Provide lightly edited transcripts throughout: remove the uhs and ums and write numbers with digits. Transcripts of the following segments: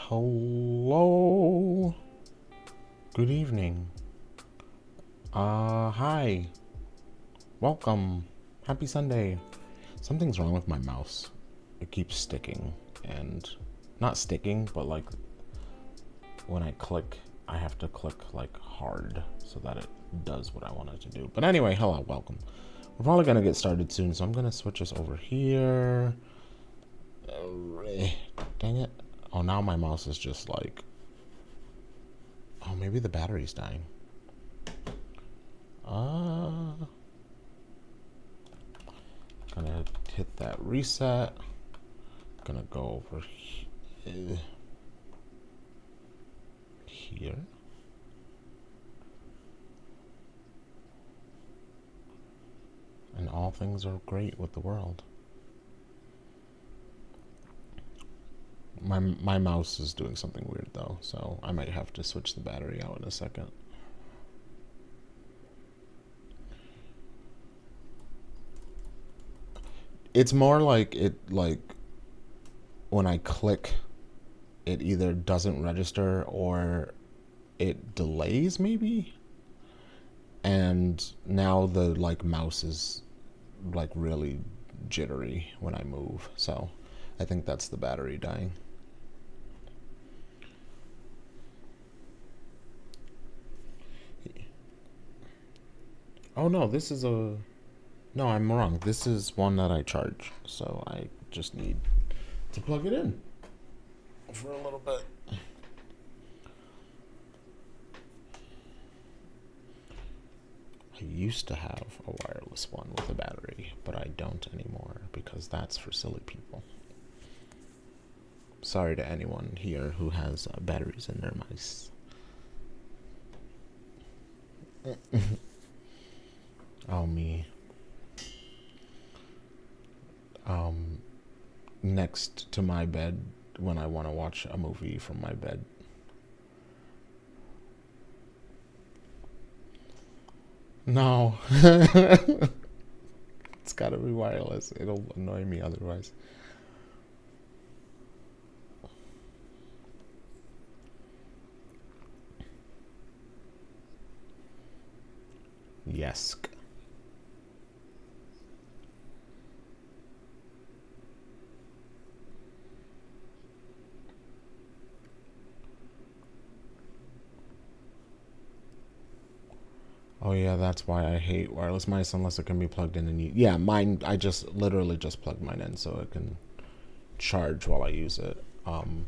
Hello. Good evening. Hi. Welcome. Happy Sunday. Something's wrong with my mouse. It keeps sticking and not sticking, but like when I click, I have to click like hard so that it does what I want it to do. But anyway, hello, welcome. We're probably gonna get started soon, so I'm gonna switch us over here. Dang it. Oh, now my mouse is just like, oh, maybe the battery's dying. Gonna hit that reset. Gonna go over here. And all things are great with the world. My mouse is doing something weird though, so I might have to switch the battery out in a second. It's more like when I click, it either doesn't register or it delays maybe. And now the mouse is like really jittery when I move. So I think that's the battery dying. Oh no, this is a... No, I'm wrong. This is one that I charge. So I just need to plug it in for a little bit. I used to have a wireless one with a battery, but I don't anymore because that's for silly people. Sorry to anyone here who has batteries in their mice. Oh, me. Next to my bed when I want to watch a movie from my bed. No. It's gotta be wireless. It'll annoy me otherwise. Yes. Oh yeah, that's why I hate wireless mice unless it can be plugged in and yeah, mine I just literally just plugged mine in so it can charge while I use it. But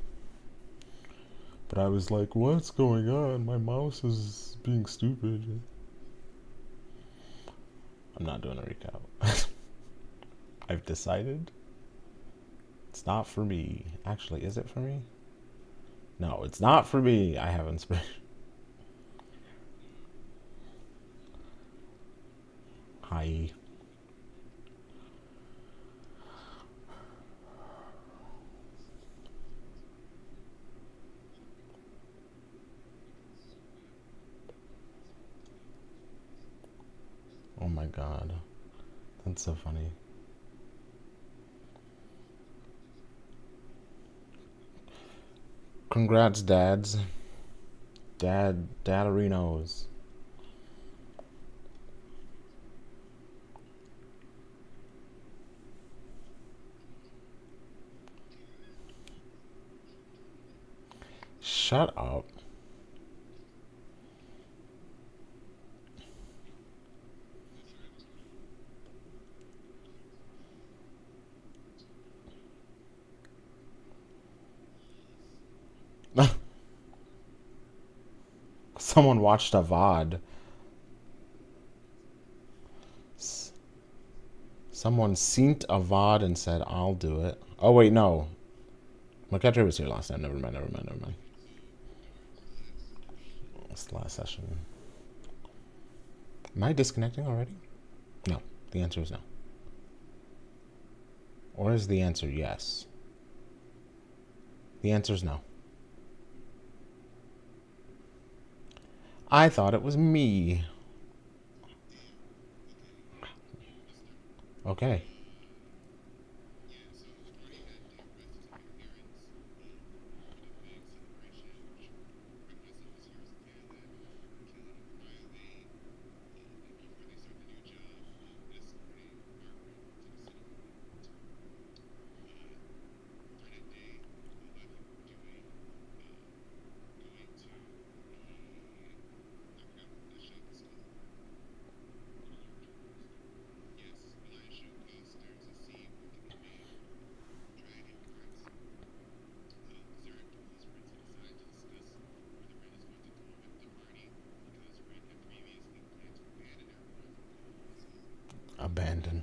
I was like, what's going on? My mouse is being stupid. I'm not doing a recap. I've decided it's not for me. Actually, is it for me? No, it's not for me. I haven't spent. Hi. Oh my god. That's so funny. Congrats, dads. Dadarinos. Shut up. Someone watched a VOD. Someone synced a VOD and said, I'll do it. Oh, wait, no. McCutcheon was here last time. Never mind. It's the last session. Am I disconnecting already? No. The answer is no. Or is the answer yes? The answer is no. I thought it was me. Okay. abandon.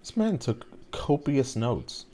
This man took copious notes.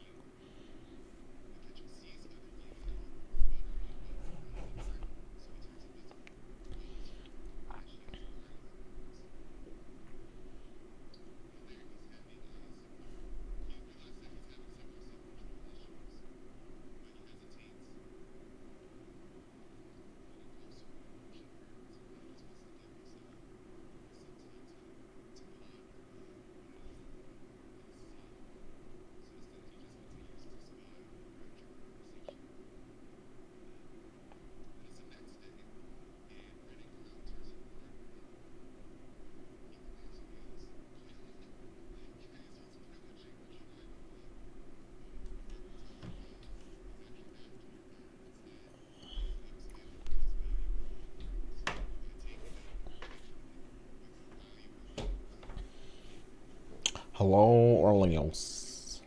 Hello, Orleans.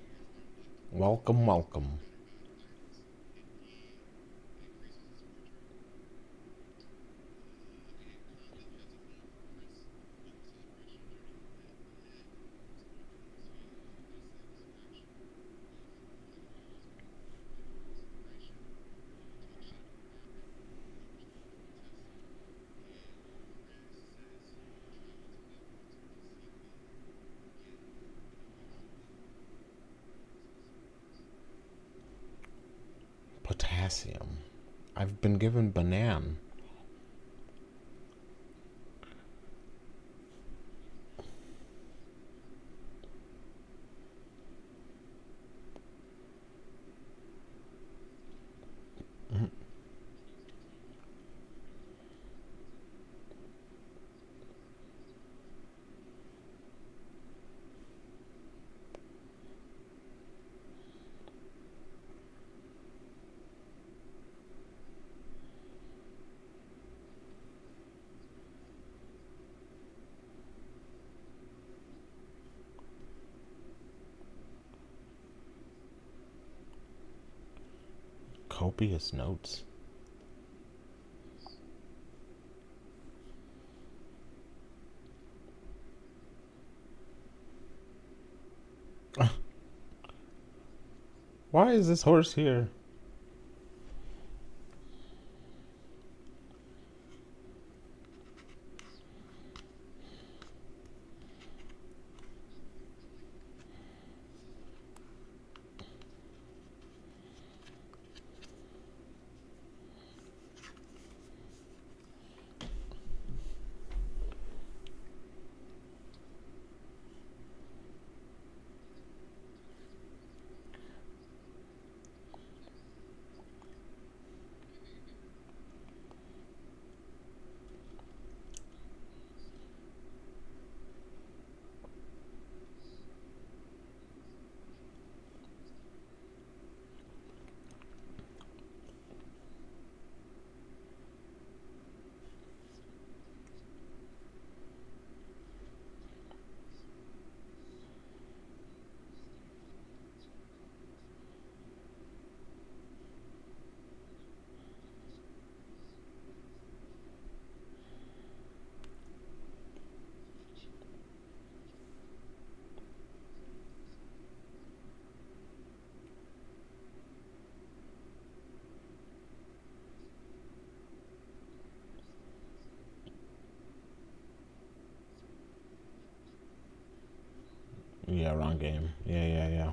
Welcome, welcome. Potassium. I've been given banana. Copious notes. Why is this horse here? yeah, wrong game. Yeah.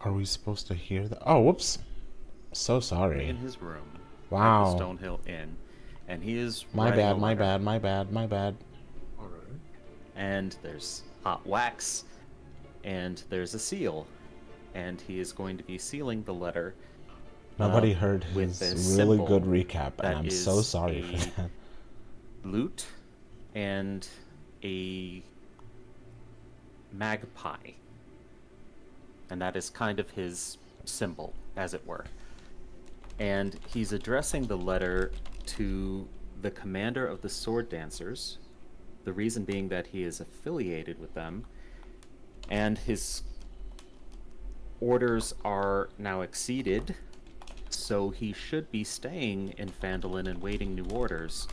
Are we supposed to hear that? Oh, whoops. So sorry. In his room at the Wow. Stonehill Inn, and he is My writing a bad, my letter. bad, my bad, my bad. All right. And there's hot wax, and there's a seal, and he is going to be sealing the letter Nobody heard with a his really good symbol recap, and that I'm so is sorry for a that. lute and a magpie. And that is kind of his symbol, as it were. And he's addressing the letter to the commander of the sword dancers, the reason being that he is affiliated with them, and his orders are now exceeded, so he should be staying in Phandalin and waiting new orders,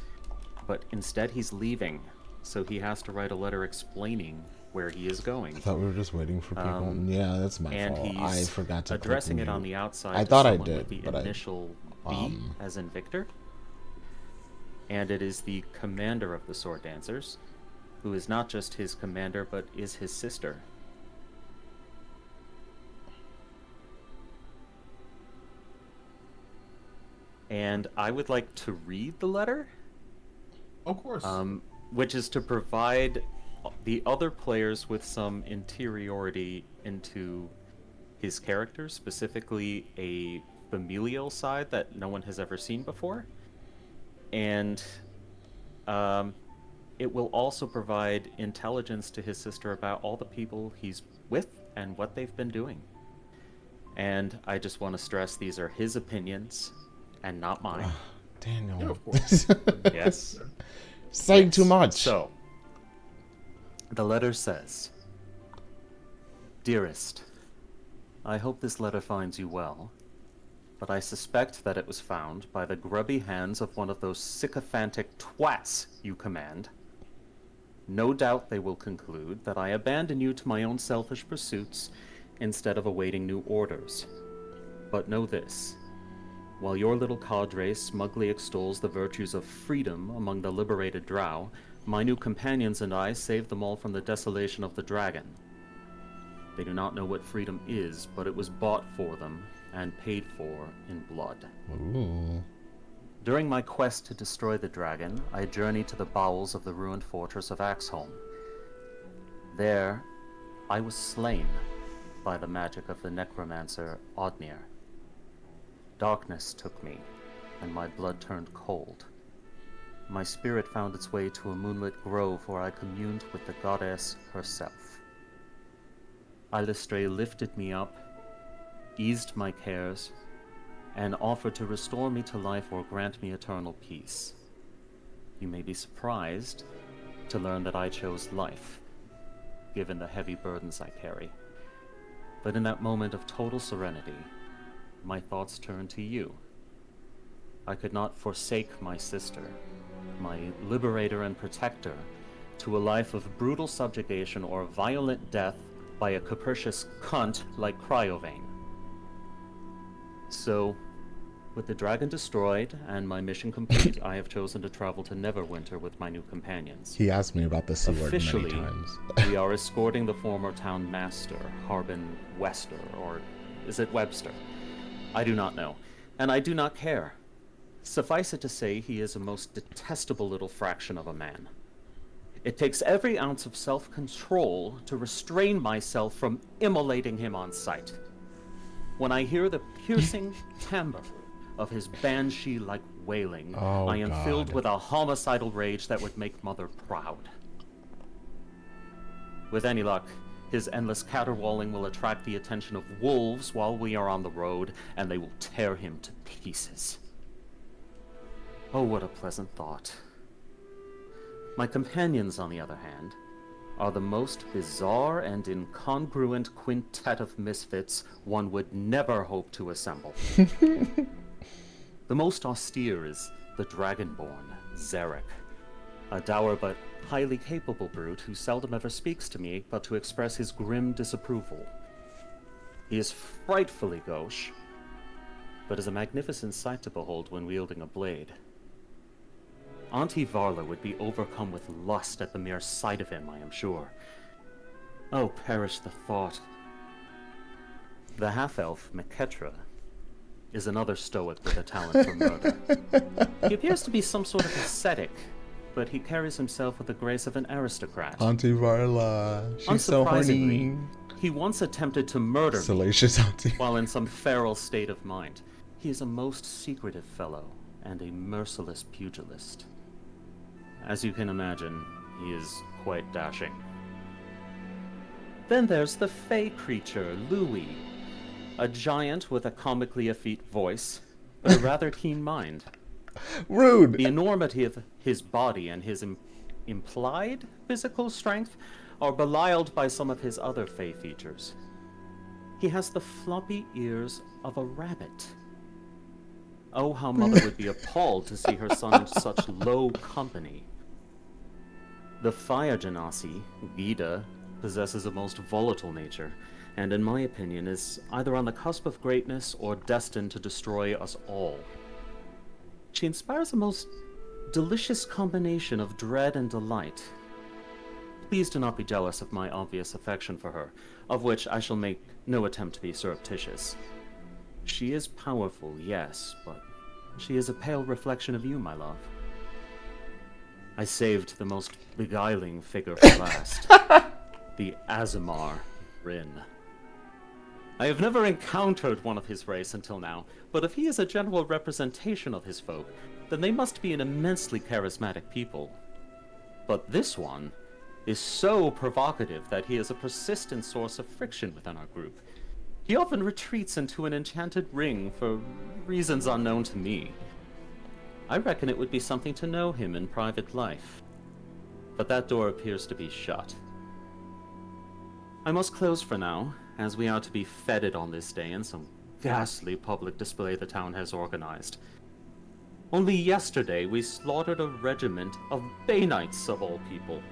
but instead he's leaving, so he has to write a letter explaining where he is going. I thought we were just waiting for people. Yeah, that's my And fault. he's I forgot to addressing click it on mute. the outside I to thought I someone with did, the but initial V, as in Victor. And it is the commander of the sword dancers, who is not just his commander, but is his sister. And I would like to read the letter, Of course. which is to provide the other players with some interiority into his character, specifically a familial side that no one has ever seen before. And it will also provide intelligence to his sister about all the people he's with and what they've been doing. And I just want to stress these are his opinions and not mine. Daniel. Yeah, of course. Yes. Saying Yes. too much. So, the letter says, Dearest, I hope this letter finds you well, but I suspect that it was found by the grubby hands of one of those sycophantic twats you command. No doubt they will conclude that I abandon you to my own selfish pursuits instead of awaiting new orders. But know this. While your little cadre smugly extols the virtues of freedom among the liberated drow, my new companions and I saved them all from the desolation of the dragon. They do not know what freedom is, but it was bought for them and paid for in blood. Ooh. During my quest to destroy the dragon, I journeyed to the bowels of the ruined fortress of Axholm. There, I was slain by the magic of the necromancer Odnir. Darkness took me, and my blood turned cold. My spirit found its way to a moonlit grove where I communed with the goddess herself. Illustre lifted me up, eased my cares, and offered to restore me to life or grant me eternal peace. You may be surprised to learn that I chose life, given the heavy burdens I carry. But in that moment of total serenity, my thoughts turned to you. I could not forsake my sister, my liberator and protector, to a life of brutal subjugation or violent death by a capricious cunt like Cryovane. So, with the dragon destroyed and my mission complete, I have chosen to travel to Neverwinter with my new companions. He asked me about the C word many Officially, times. we are escorting the former town master, Harbin Wester, or is it Webster? I do not know, and I do not care. Suffice it to say, he is a most detestable little fraction of a man. It takes every ounce of self-control to restrain myself from immolating him on sight. When I hear the piercing timbre of his banshee-like wailing, Oh, I am filled God. with a homicidal rage that would make Mother proud. With any luck, his endless caterwauling will attract the attention of wolves while we are on the road, and they will tear him to pieces. Oh, what a pleasant thought. My companions, on the other hand, are the most bizarre and incongruent quintet of misfits one would never hope to assemble. The most austere is the Dragonborn, Zarek, a dour but highly capable brute who seldom ever speaks to me but to express his grim disapproval. He is frightfully gauche, but is a magnificent sight to behold when wielding a blade. Auntie Varla would be overcome with lust at the mere sight of him, I am sure. Oh, perish the thought. The half-elf, Meketra, is another stoic with a talent for murder. He appears to be some sort of ascetic, but he carries himself with the grace of an aristocrat. Auntie Varla. She's so Unsurprisingly, horny. he once attempted to murder me Salacious Auntie. while in some feral state of mind. He is a most secretive fellow and a merciless pugilist. As you can imagine, he is quite dashing. Then there's the fey creature, Louis, a giant with a comically effete voice, but a rather keen mind. Rude. The enormity of his body and his implied physical strength are belied by some of his other fey features. He has the floppy ears of a rabbit. Oh, how Mother would be appalled to see her son in such low company. The fire genasi, Gida, possesses a most volatile nature, and in my opinion is either on the cusp of greatness or destined to destroy us all. She inspires a most delicious combination of dread and delight. Please do not be jealous of my obvious affection for her, of which I shall make no attempt to be surreptitious. She is powerful, yes, but she is a pale reflection of you, my love. I saved the most beguiling figure for last, the Azamar Rin. I have never encountered one of his race until now, but if he is a general representation of his folk, then they must be an immensely charismatic people. But this one is so provocative that he is a persistent source of friction within our group. He often retreats into an enchanted ring for reasons unknown to me. I reckon it would be something to know him in private life. But that door appears to be shut. I must close for now, as we are to be feted on this day in some ghastly public display the town has organized. Only yesterday we slaughtered a regiment of Bay Knights of all people.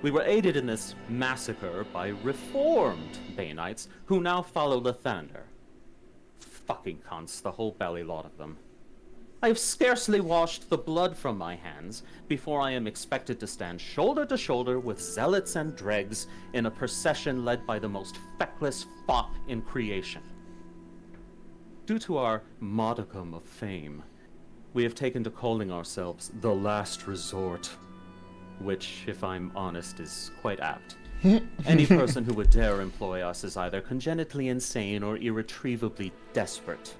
We were aided in this massacre by reformed Bay Knights who now follow Lathander. Fucking cunts, the whole belly lot of them. I have scarcely washed the blood from my hands before I am expected to stand shoulder to shoulder with zealots and dregs in a procession led by the most feckless fop in creation. Due to our modicum of fame, we have taken to calling ourselves the Last Resort, which, if I'm honest, is quite apt. Any person who would dare employ us is either congenitally insane or irretrievably desperate.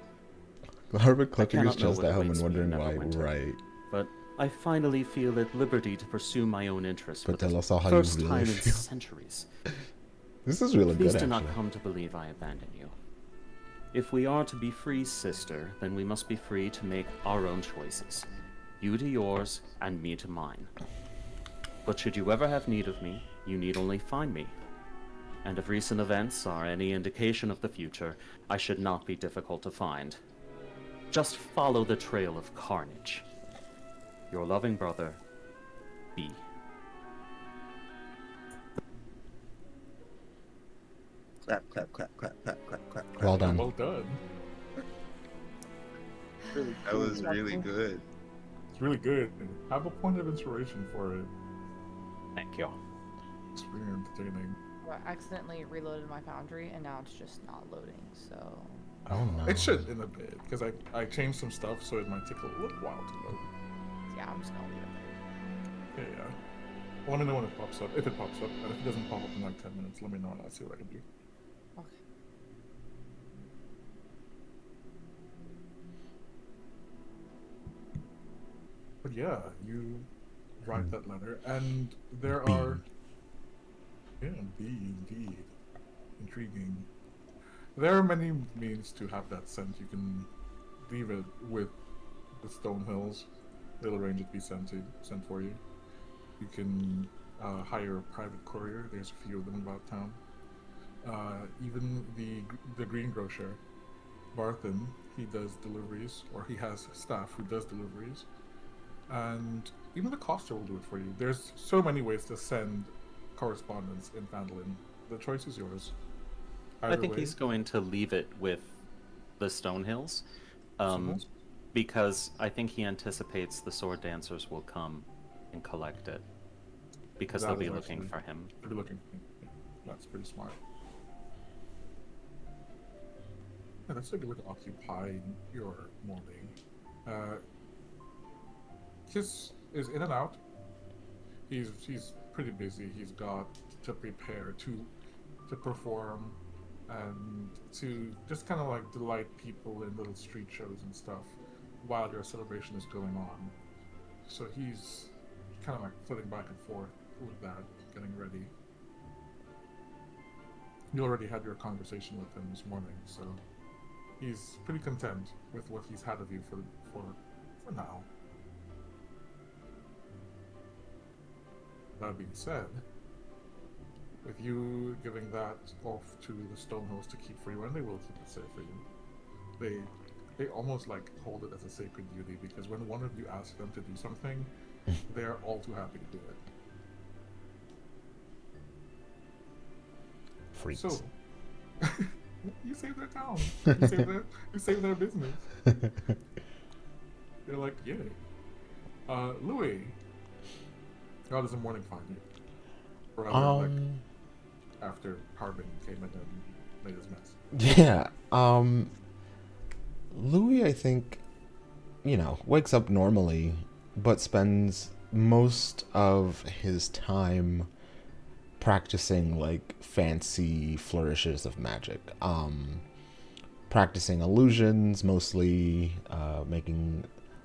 Harvard clutching his cannot know chest what at home awaits and me in wondering why, Neverwinter. right? But I finally feel at liberty to pursue my own interests But for tell the us all how you first really time in feel. centuries. This is really Please good, do actually. not come to believe I abandon you. If we are to be free, sister, then we must be free to make our own choices. You to yours, and me to mine. But should you ever have need of me, you need only find me. And if recent events are any indication of the future, I should not be difficult to find. Just follow the trail of carnage. Your loving brother, B. Clap, clap, clap, clap, clap, clap, clap, clap. Well done. Well done. Really, that was really good. It's really good. Have a point of inspiration for it. Thank you. It's really entertaining. I accidentally reloaded my Foundry, and now it's just not loading, so... Oh no. It should in a bit, because I changed some stuff, so it might take a little while to load. Yeah, I'm just gonna leave it there. Yeah, yeah. Let me know when it pops up. If it pops up, and if it doesn't pop up in like 10 minutes, let me know and I'll see what I can do. Okay. But yeah, you write that letter, and there B. are. Yeah, indeed. Intriguing. There are many means to have that sent. You can leave it with the Stone Hills. They'll arrange it to be sent for you. You can hire a private courier. There's a few of them about town. Even the greengrocer, Barthen, he does deliveries, or he has staff who does deliveries. And even the coster will do it for you. There's so many ways to send correspondence in Phandalin. The choice is yours. I Either think way, he's going to leave it with the Stonehills, Stonehouse? because I think he anticipates the sword dancers will come and collect it, because they'll That be is looking actually- for him. Pretty looking. Yeah, that's pretty smart. Yeah, that's a good way to occupy your morning. Kiss is in and out. He's pretty busy. He's got to prepare to perform and to just kind of like delight people in little street shows and stuff while your celebration is going on. So he's kind of like flitting back and forth with that, getting ready. You already had your conversation with him this morning, so he's pretty content with what he's had of you for now. That being said, with you giving that off to the Stonehills to keep for you, and they will keep it safe for you, they almost like hold it as a sacred duty, because when one of you asks them to do something, they are all too happy to do it. Freaks. So, you save their town. You save their business. They're like, yay. Louis, how does the morning find you? Rather, like, after Harbin came in and made his mess. Yeah. Louis, I think, wakes up normally, but spends most of his time practicing like fancy flourishes of magic. Practicing illusions, mostly making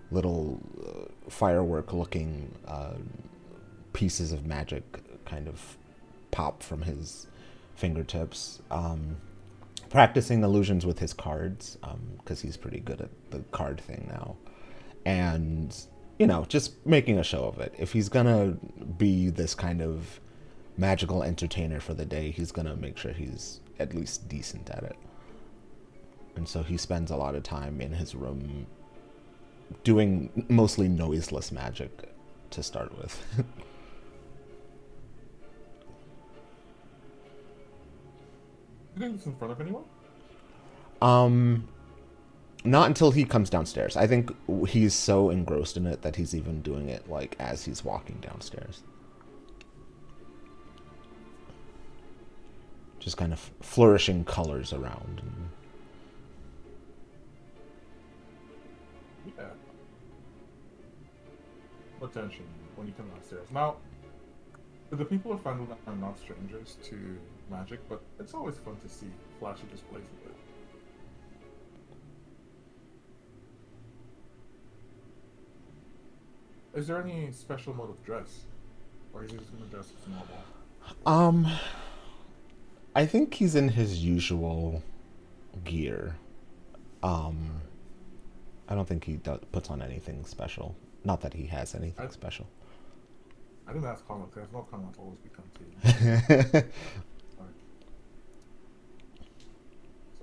little firework looking pieces of magic kind of pop from his fingertips. Practicing illusions with his cards, because he's pretty good at the card thing now. And, just making a show of it. If he's gonna be this kind of magical entertainer for the day, he's gonna make sure he's at least decent at it. And so he spends a lot of time in his room doing mostly noiseless magic to start with. You think it's in front of anyone? Not until he comes downstairs. I think he's so engrossed in it that he's even doing it like as he's walking downstairs. Just kind of flourishing colors around. Yeah. Attention when you come downstairs. Now, the people of Phandalin are not strangers to magic, but it's always fun to see flashy displays of it. Is there any special mode of dress? Or is he just gonna dress as normal? I think he's in his usual gear. I don't think he puts on anything special. Not that he has anything special. I didn't ask Conrad, because I know Conrad always become tea. So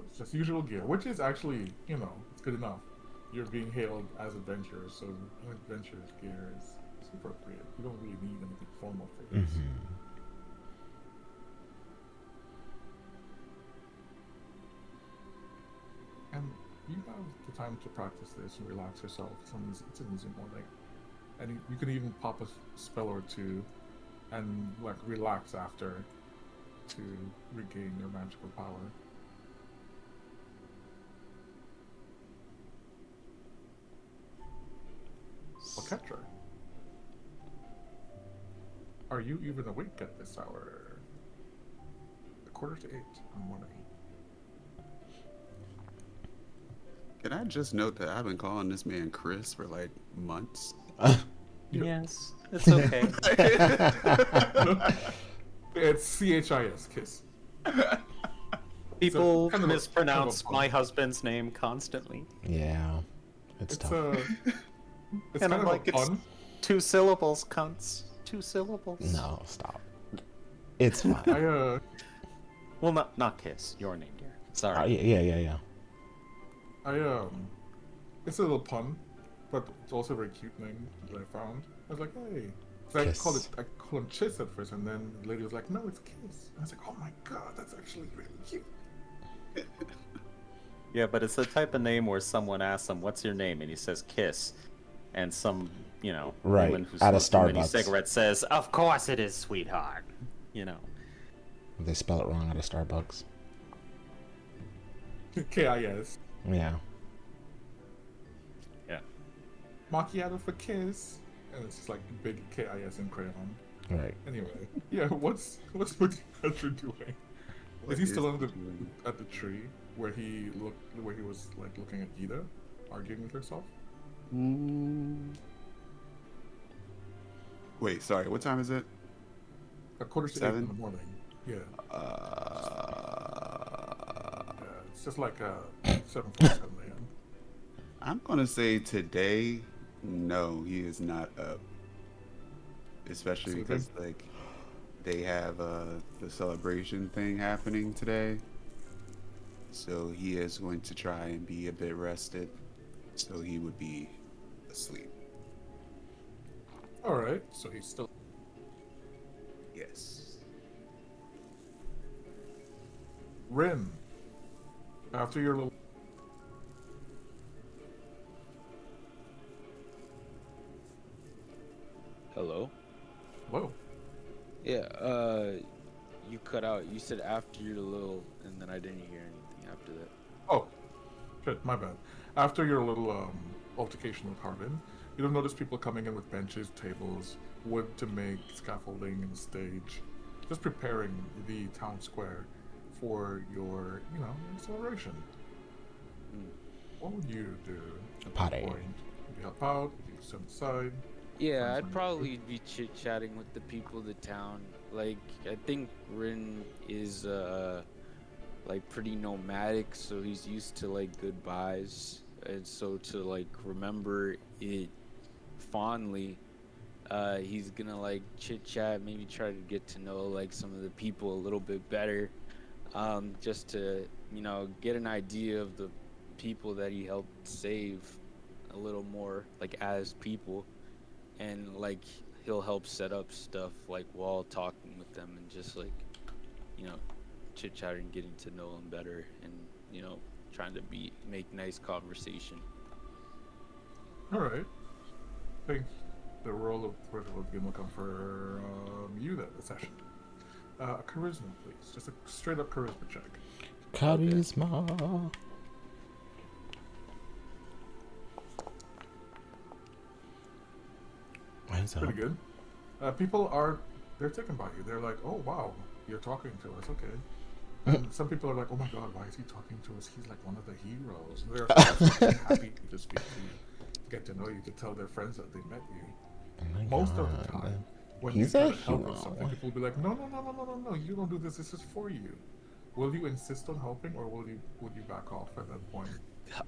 it's just usual gear, which is actually, it's good enough. You're being hailed as adventurers, so an adventurer's gear is appropriate. You don't really need anything formal for this. And you have the time to practice this and relax yourself. It's an easy morning. And you can even pop a spell or two and like relax after to regain your magical power. Ketra, Are you even awake at this hour? 7:45 in the morning. Can I just note that I've been calling this man Chris for like months? Yes, it's okay. It's CHIS, kiss. People kind of a- mispronounce kind of a my husband's name constantly. Yeah, it's It's tough. it's And kind I'm of like, a it's pun. 2 syllables, cunts. 2 syllables. No, stop. It's fine. Well, not kiss. Your name, dear. Sorry. Yeah. It's a little pun, but it's also a very cute name that I found. I was like, hey. So I call him Chiss at first, and then the lady was like, no, it's Kiss. And I was like, oh my god, that's actually really cute. Yeah, but it's the type of name where someone asks him, "What's your name?" and he says "Kiss," and some, Right, woman who out of smokes too many Starbucks. cigarettes says, "Of course it is, sweetheart." They spell it wrong out of Starbucks. KIS. Yeah. Yeah. Macchiato for Kiss. And it's just like big KIS in crayon. Right. Anyway, yeah, what's Andrew doing? Is he still at the tree where he was like looking at Gita, arguing with herself? Wait, sorry. What time is it? 7:45 in the morning. Yeah. It's just like 7:47 a.m. I'm gonna say today, no, he is not up. Especially Sleeping? because like they have the celebration thing happening today. So he is going to try and be a bit rested. So he would be asleep. All right, so he's still. Yes. Rin. After your little. Hello? Whoa. Yeah, you cut out. You said after your little, and then I didn't hear anything after that. Oh, shit, my bad. After your little altercation with Harbin, you'll notice people coming in with benches, tables, wood to make scaffolding and stage, just preparing the town square for your, celebration. What would you do? At Party. this point? Would you help out? Would you sit aside? Yeah, Sounds I'd like probably be chit-chatting with the people of the town. Like, I think Rin is, like, pretty nomadic, so he's used to, like, goodbyes. And so to, like, remember it fondly, he's gonna, like, chit-chat, maybe try to get to know, like, some of the people a little bit better. Just to, get an idea of the people that he helped save a little more, like, as people. And like he'll help set up stuff like while talking with them and just like chit chatting, getting to know them better, and trying to make nice conversation. All right. I think the role of Portugal game will come for you then, the session. Charisma, please. Just a straight up charisma check. Charisma. Pretty good. People they're taken by you. They're like, oh wow, you're talking to us, okay. And some people are like, oh my god, why is he talking to us? He's like one of the heroes. And they're happy to speak to you, to get to know you, to tell their friends that they met you. Oh my Most God. of the time, when He's you try a to help with hero. something, people will be like, no, you don't do this. This is for you. Will you insist on helping, or would you back off at that point?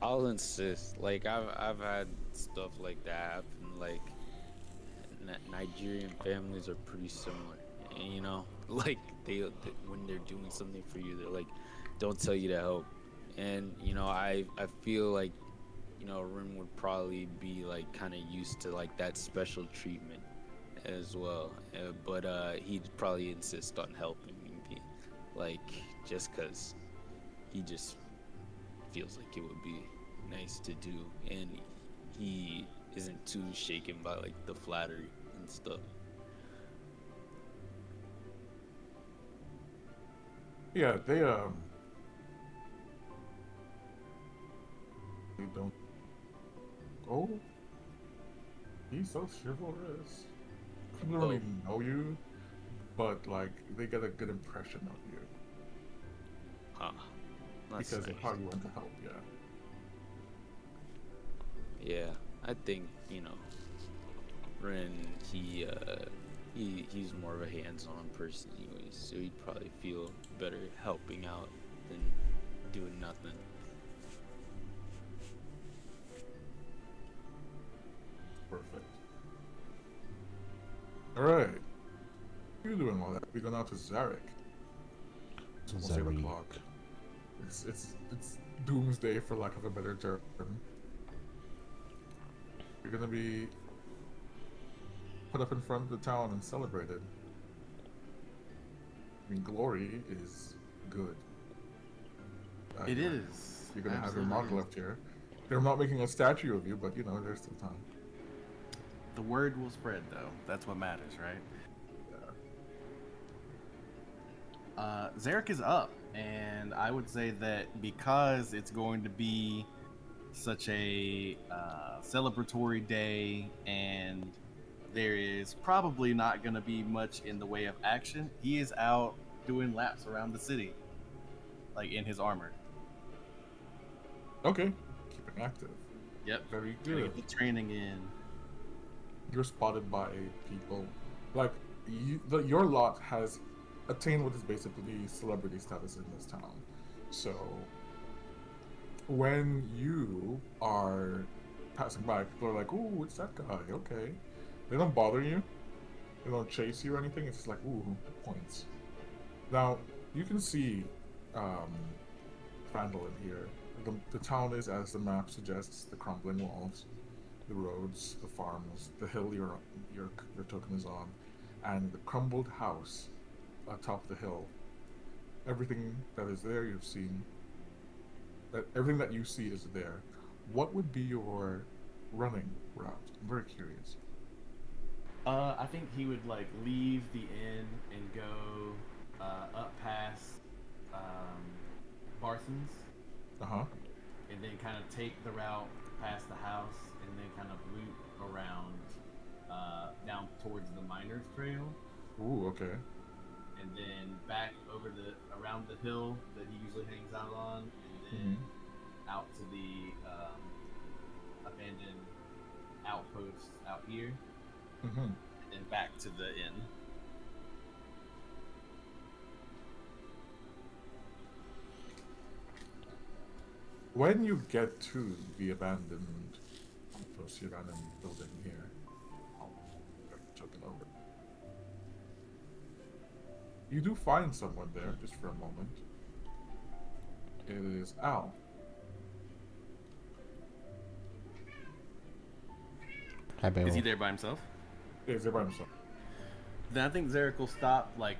I'll insist. Like I've had stuff like that happen. Like Nigerian families are pretty similar, and, like they when they're doing something for you, they're like, don't tell you to help. And I feel like Rin would probably be like kind of used to like that special treatment as well, but he'd probably insist on helping me, like just because he just feels like it would be nice to do, and he isn't too shaken by like the flattery and stuff. Yeah, they don't. Oh, he's so chivalrous. People don't really know you. but like they get a good impression of you Huh. That's because of nice. how you went to help. Yeah. Yeah, I think, Ren, he's more of a hands-on person anyways, so he'd probably feel better helping out than doing nothing. Perfect. All right. You doing all that? We go now to Zarek. It's almost 8 Zarek. o'clock. It's doomsday for lack of a better term. You're gonna be put up in front of the town and celebrated. I mean, glory is good. It You're- is. You're gonna have your Absolutely mark is. left here. They're not making a statue of you, but there's still time. The word will spread, though. That's what matters, right? Zarek is up, and I would say that because it's going to be such a celebratory day, and there is probably not going to be much in the way of action, he is out doing laps around the city, like in his armor. Okay. Keeping active. Yep. Very Gonna good. get the training in. You're spotted by people. Like, your lot has attained what is basically celebrity status in this town. So, when you are passing by, people are like, ooh, it's that guy, okay. They don't bother you. They don't chase you or anything. It's just like, ooh, points. Now, you can see Phandalin here. The town is, as the map suggests, the crumbling walls, the roads, the farms, the hill your token is on, and the crumbled house atop the hill. Everything that is there you've seen. Everything that you see is there. What would be your running route? I'm very curious. I think he would like leave the inn and go up past Barson's, Uh-huh. and then kind of take the route past the house, and then kind of loop around down towards the Miners Trail, Ooh, okay. and then back over around the hill that he usually hangs out on, and then out to the abandoned outpost out here, Mm-hmm. and then back to the inn. When you get to the abandoned outpost, the abandoned building here, I'll took it over. You do find someone there, just for a moment. It is Al. Hi, Bill. Is he there by himself? Is there by himself? Then I think Zarek will stop, like,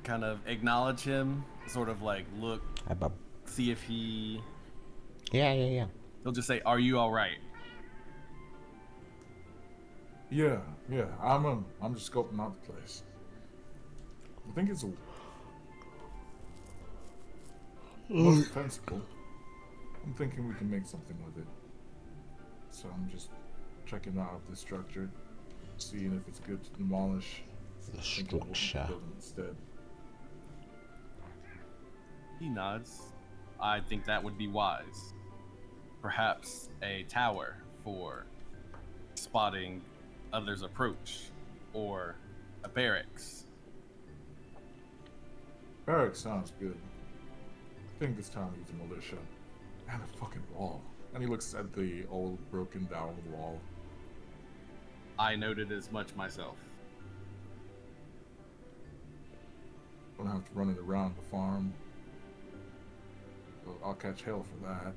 kind of acknowledge him, sort of like look, Hi, Bub. see if he'll Yeah. just say, "Are you all right?" Yeah. I'm just scoping out the place. I think it's most defensible. I'm thinking we can make something with it. So I'm just checking out the structure, seeing if it's good to demolish. The Thinking we'll structure. build it instead. He nods. I think that would be wise. Perhaps a tower for spotting others' approach, or a barracks. Barracks sounds good. I think this town needs a militia. And a fucking wall. And he looks at the old broken down wall. I noted as much myself. Don't have to run it around the farm. Well, I'll catch hell for that.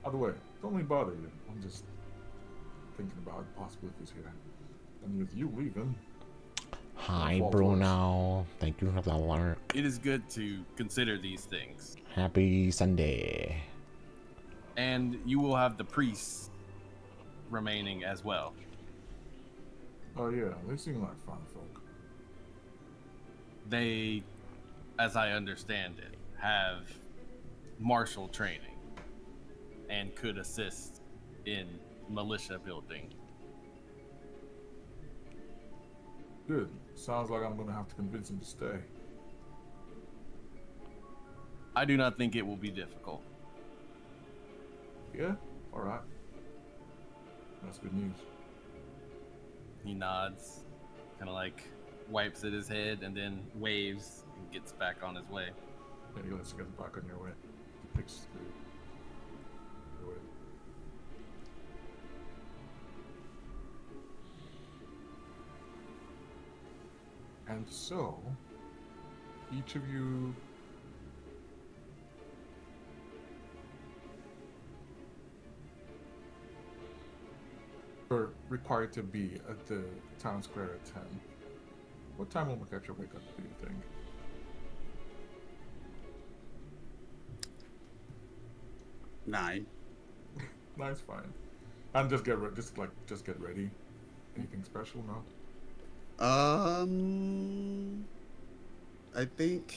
By the way, don't let me bother you. I'm just thinking about possibilities here. And with you leaving, Hi, Fall Bruno. Thank you for the alert. It is good to consider these things. Happy Sunday. And you will have the priests remaining as well. oh yeah, they seem like fine folk. They, as I understand it, have martial training and could assist in militia building. Good. Sounds like I'm gonna have to convince him to stay. I do not think it will be difficult. Yeah? Alright. That's good news. He nods, kind of like wipes at his head, and then waves and gets back on his way. Yeah, he lets you get back on your way. He picks the way. And so, each of you are required to be at the town square at 10. What time will Maketcha wake up, do you think? Nine. Nice, fine. And just get just get ready. Anything special? No. I think.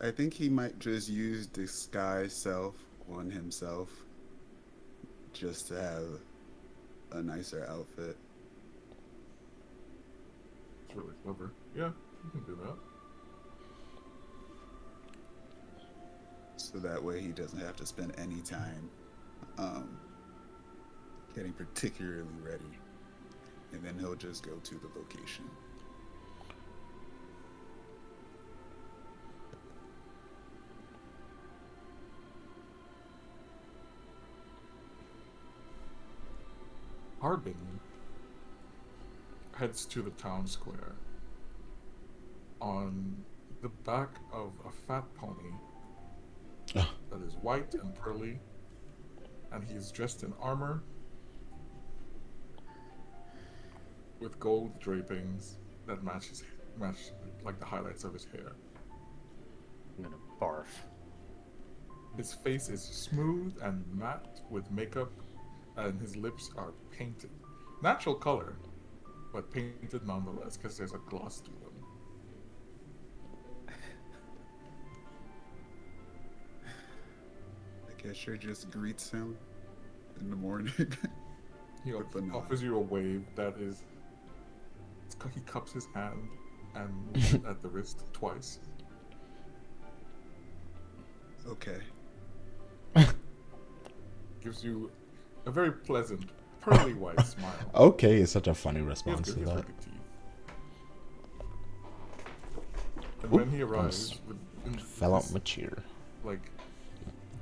I think he might just use disguise self on himself, just to have a nicer outfit. It's really clever. Yeah, you can do that. So that way he doesn't have to spend any time getting particularly ready. And then he'll just go to the location. Harbin heads to the town square on the back of a fat pony Ah. that is white and pearly, and he is dressed in armor with gold drapings that match like the highlights of his hair. I'm gonna barf. His face is smooth and matte with makeup, and his lips are painted. Natural color, but painted nonetheless because there's a gloss to them. I guess she just greets him in the morning. He With a nod. offers you a wave that is. He cups his hand and at the wrist twice. Okay. Gives you a very pleasant, pearly white smile. Okay, is such a funny He has response to good, he has that. very good teeth. And when he arrives, with Fell out this, my chair. like,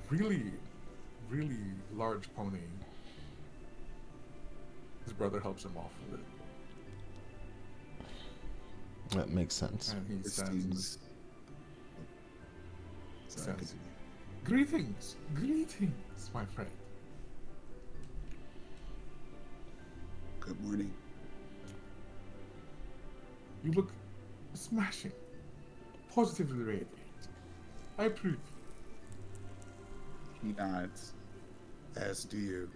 really, really large pony, his brother helps him off with it. That makes sense. And he This stands. seems. Sorry, Sounds- continue. Greetings, greetings, my friend. Good morning. You look smashing, positively radiant. I approve. He nods. As do you.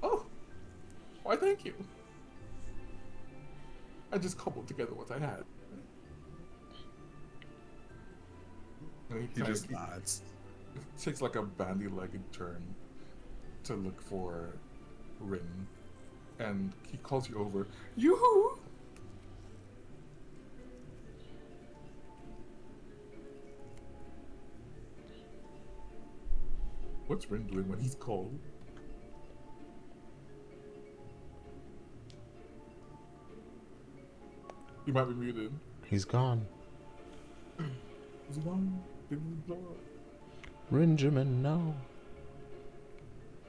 Oh, why thank you. I just cobbled together what I had. And He kinda just nods. takes like a bandy-legged turn to look for Rin, and he calls you over. Yoo-hoo! What's Rin doing when he's called? You might be muted. He's gone. Is he gone? Did he blow up? Benjamin, no.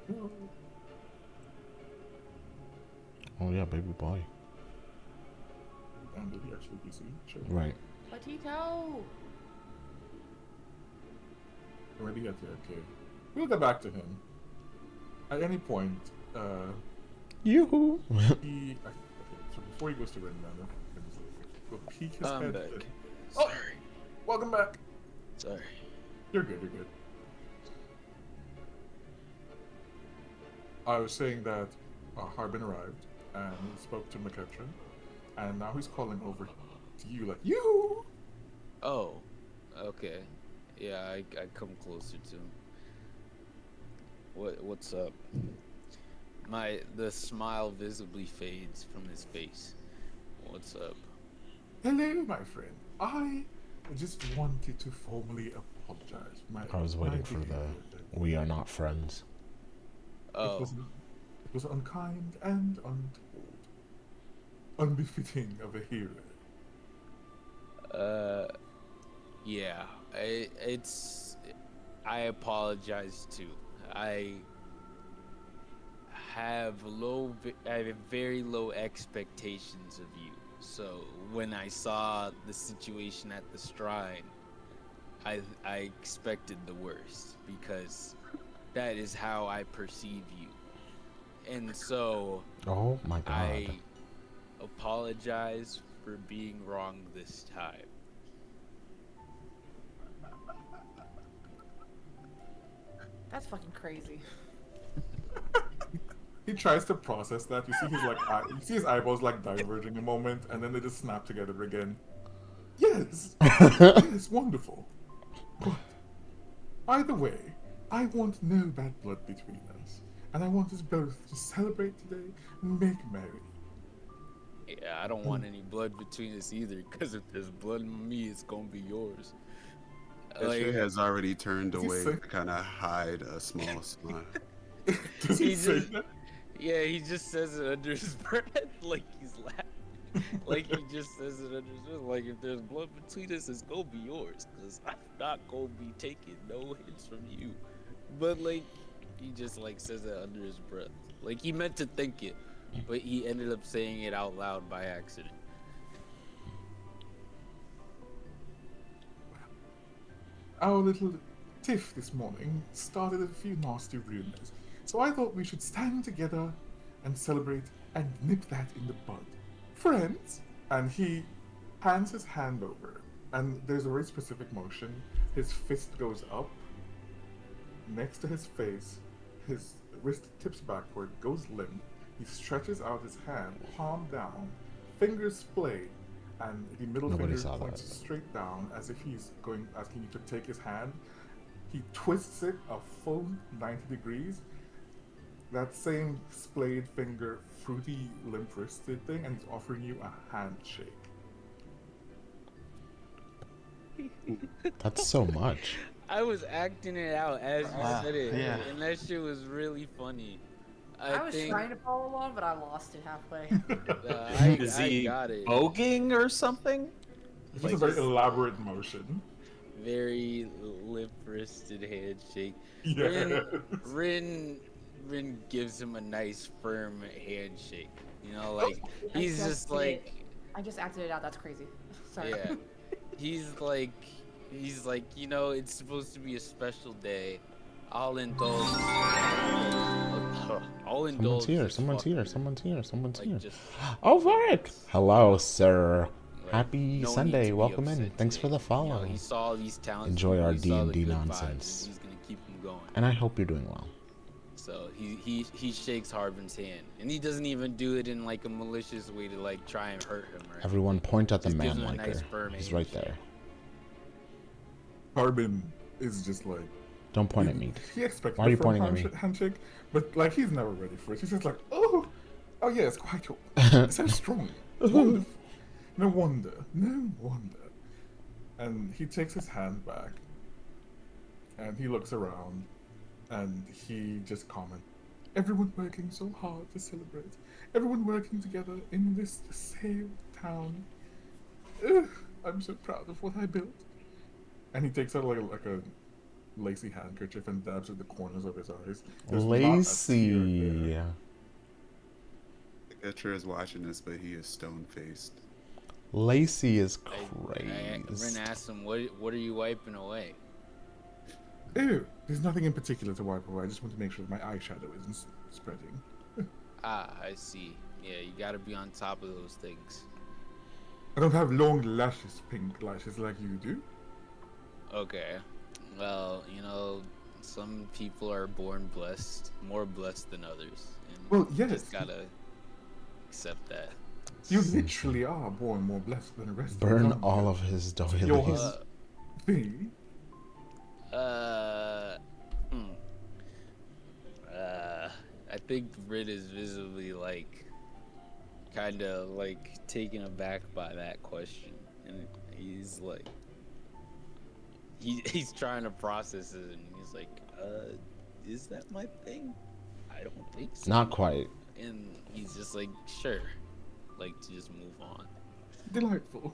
No. Oh yeah, baby boy. And did he actually be seen? Sure. Right. Petito! Where did he get to? Okay. We'll get back to him. At any point, Yoo-hoo! he. Okay, so before he goes to Red Manor, he'll peek his I'm head. back. Oh! Sorry. Welcome back. Sorry. You're good, you're good. I was saying that Harbin arrived and he spoke to Maketcha, and now he's calling over to you like, you! Oh, okay. Yeah, I come closer to him. What's up? The smile visibly fades from his face. What's up? Hello, my friend. I just wanted to formally apologize. I was My waiting for the behavior. "we are not friends." It Oh, was it was unkind and untoward, unbefitting of a hero. yeah. I apologize too. I I have very low expectations of you. So when I saw the situation at the shrine, I expected the worst because that is how I perceive you. And so Oh my god. I apologize for being wrong this time. That's fucking crazy. He tries to process that. You see his you see his eyeballs like diverging a moment, and then they just snap together again. Yes, yes, wonderful. But either way, I want no bad blood between us, and I want us both to celebrate today and make merry. Yeah, I don't want any blood between us either, because if there's blood in me, it's gonna be yours. Etcher has already turned Does he away say- to kind of hide a small smile. Does he He say just- that? Yeah, he just says it under his breath, like he's laughing. Like he just says it under his breath. Like if there's blood between us, it's gonna be yours, cause I'm not gonna be taking no hints from you. But like, he just like says it under his breath. Like he meant to think it, but he ended up saying it out loud by accident. Our little tiff this morning started a few nasty rumors, so I thought we should stand together and celebrate and nip that in the bud. Friends! And he hands his hand over, and there's a very specific motion. His fist goes up next to his face, his wrist tips backward, goes limp. He stretches out his hand, palm down, fingers splayed, and the middle Nobody finger saw points that. straight down as if he's asking you to take his hand. He twists it a full 90 degrees. That same splayed finger, fruity, limp wristed thing, and he's offering you a handshake. That's so much. I was acting it out as you said it, yeah. and that shit was really funny. I was think trying to follow along, but I lost it halfway. Is I he got it. voguing or something? It's Like just a very just- elaborate motion. Very lip-wristed handshake. Yeah. Rin gives him a nice firm handshake. You know, like he's just just did like, I just acted it out. That's crazy. Sorry. yeah. He's like, you know, it's supposed to be a special day. I'll indulge. I'll indulge. Someone's here, this someone's here, fucker. someone's here, someone's Like here. just Oh, Varric! Hello, sir. like, Happy no need Sunday. to be Welcome in. upset Thanks today. for the You know, follow. he saw these talents. Enjoy our he saw the D&D good vibes, nonsense. and he's gonna keep them going. And I hope you're doing well. So he shakes Harbin's hand, and he doesn't even do it in like a malicious way to like try and hurt him. Or Everyone point at the Just gives man him a nice liker. firm He's right handshake. there. Harbin is just like. Don't point at me. He expects Why are you a firm pointing at me? handshake, but like he's never ready for it. He's just like, oh yes, quite so strong, wonderful. No wonder, no wonder. And he takes his hand back, and he looks around, and he just comments, "Everyone working so hard to celebrate. Everyone working together in this safe town. Ugh, I'm so proud of what I built." And he takes out like a lacy handkerchief and dabs at the corners of his eyes. There's not a tear Lacey. there. Etcher is watching this, but he is stone faced. Lacey is Rin crazy. asks him, "What are you wiping away?" Ew, there's nothing in particular to wipe away. I just want to make sure that my eyeshadow isn't spreading. Ah, I see. Yeah, you gotta be on top of those things. I don't have long lashes, pink lashes like you do. Okay. Well, you know, some people are born blessed, more blessed than others. And Well, you yes. just gotta accept that. You literally are born more blessed than the rest Burn of them. all of his doilies. Yours. Thing. Uh, hmm. I think Rid is visibly like, kind of like taken aback by that question, and he's like, he's trying to process it, and he's like, is that my thing? I don't think so. Not quite. And he's just like, sure, like to just move on. Delightful.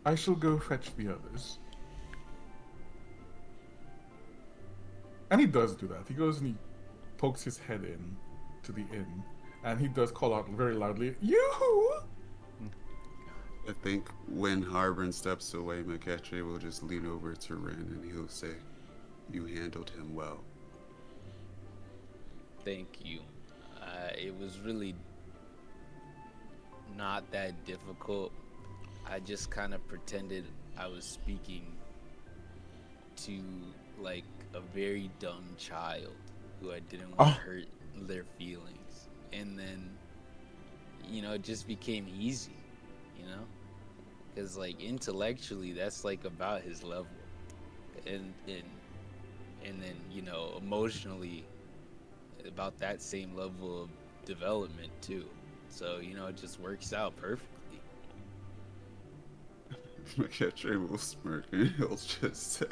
I shall go fetch the others. And he does do that. He goes and he pokes his head in to the inn, and he does call out very loudly, "Yoo-hoo!" I think when Harbin steps away, McKetrie will just lean over to Rin and he'll say, "You handled him well." Thank you. It was really not that difficult. I just kind of pretended I was speaking to like a very dumb child who I didn't want to hurt their feelings. And then, it just became easy, because like intellectually that's like about his level. And then, emotionally about that same level of development too. So, it just works out perfectly. McKetrie will smirk and he'll just say,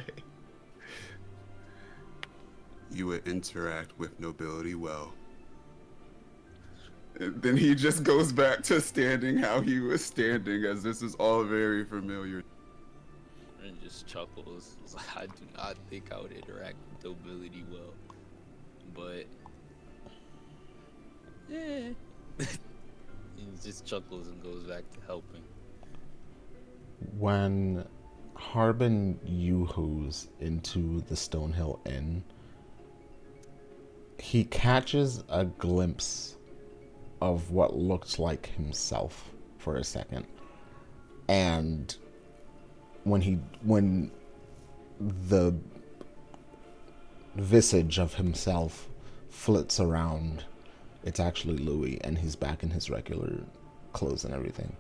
"You would interact with nobility well." And then he just goes back to standing how he was standing, as this is all very familiar. And just chuckles. It's like, I do not think I would interact with nobility well. But yeah. He just chuckles and goes back to helping. When Harbin yoo-hoos into the Stonehill Inn, he catches a glimpse of what looked like himself for a second. And when the visage of himself flits around, it's actually Louis, and he's back in his regular clothes and everything.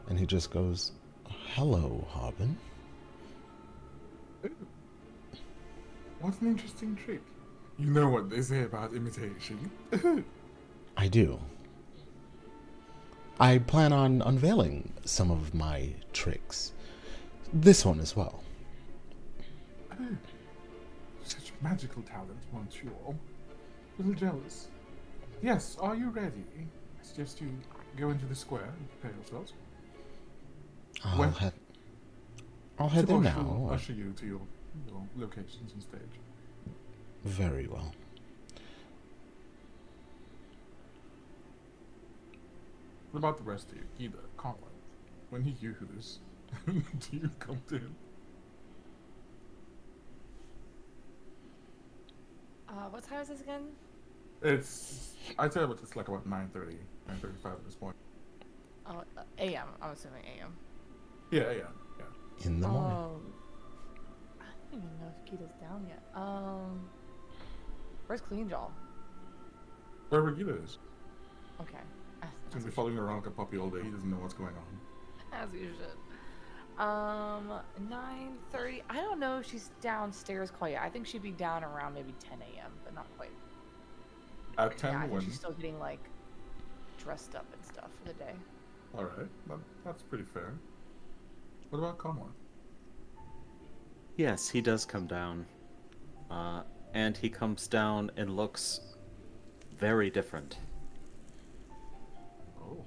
And he just goes, "Hello, Harbin." Ooh. What an interesting trick. You know what they say about imitation. I do. I plan on unveiling some of my tricks. This one as well. Oh, such magical talent, monsieur. A little jealous. Yes, are you ready? I suggest you go into the square and prepare yourselves. I'll head there Timosh now. will usher you to your locations on stage. Very well. What about the rest of you? Gita, Colin, when he yoo-hoos, do you come to him? What time is this again? I'd say it's like about 9:30, 9:35 at this point. Oh, AM. I'm assuming AM. Yeah. In the morning. I don't even know if Gita's down yet. Where's Clean Jaw? Wherever Gita is. Okay. He's gonna be following her around like a puppy all day. He doesn't know what's going on. As you should. 9:30. I don't know if she's downstairs quite yet. I think she'd be down around maybe 10 a.m., but not quite. At 10 Yeah, I think when? she's still getting like dressed up and stuff for the day. Alright, that's pretty fair. What about Kamar? Yes, he does come down. And he comes down and looks very different. Oh.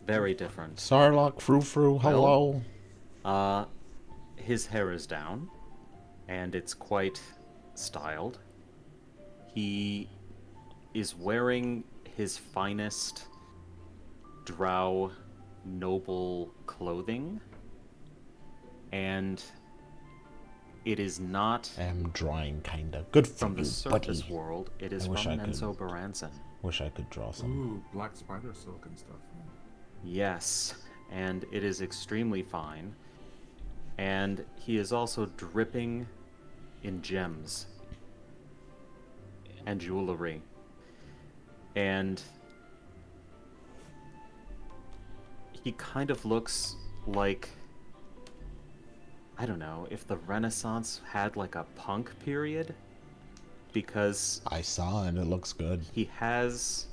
Very different. Sarlacc, frou-frou, hello. His hair is down, and it's quite styled. He is wearing his finest drow noble clothing, and it is not I am drawing kinda. Good for from the you, surface buddy. world. It is I wish from I could. Enzo Baranson. Wish I could draw some. Ooh, black spider silk and stuff. Yes, and it is extremely fine. And he is also dripping in gems and jewelry. And he kind of looks like, I don't know, if the Renaissance had like a punk period. because I saw and it looks good. he has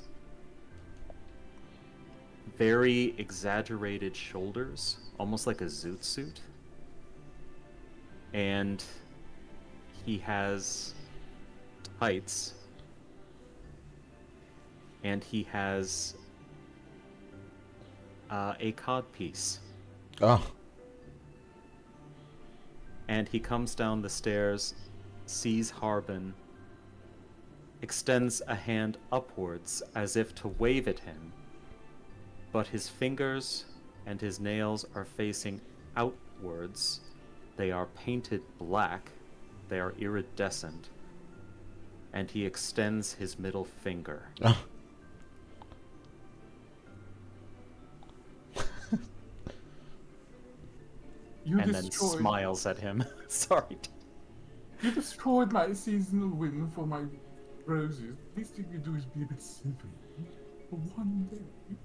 very exaggerated shoulders, almost like a zoot suit. And he has tights. And he has a codpiece. Oh, And he comes down the stairs, sees Harbin, extends a hand upwards as if to wave at him, but his fingers and his nails are facing outwards. They are painted black, they are iridescent, and he extends his middle finger. oh. You And then destroyed, smiles at him. Sorry. You destroyed my seasonal win for my roses. Least you could do is be a bit civil for one day.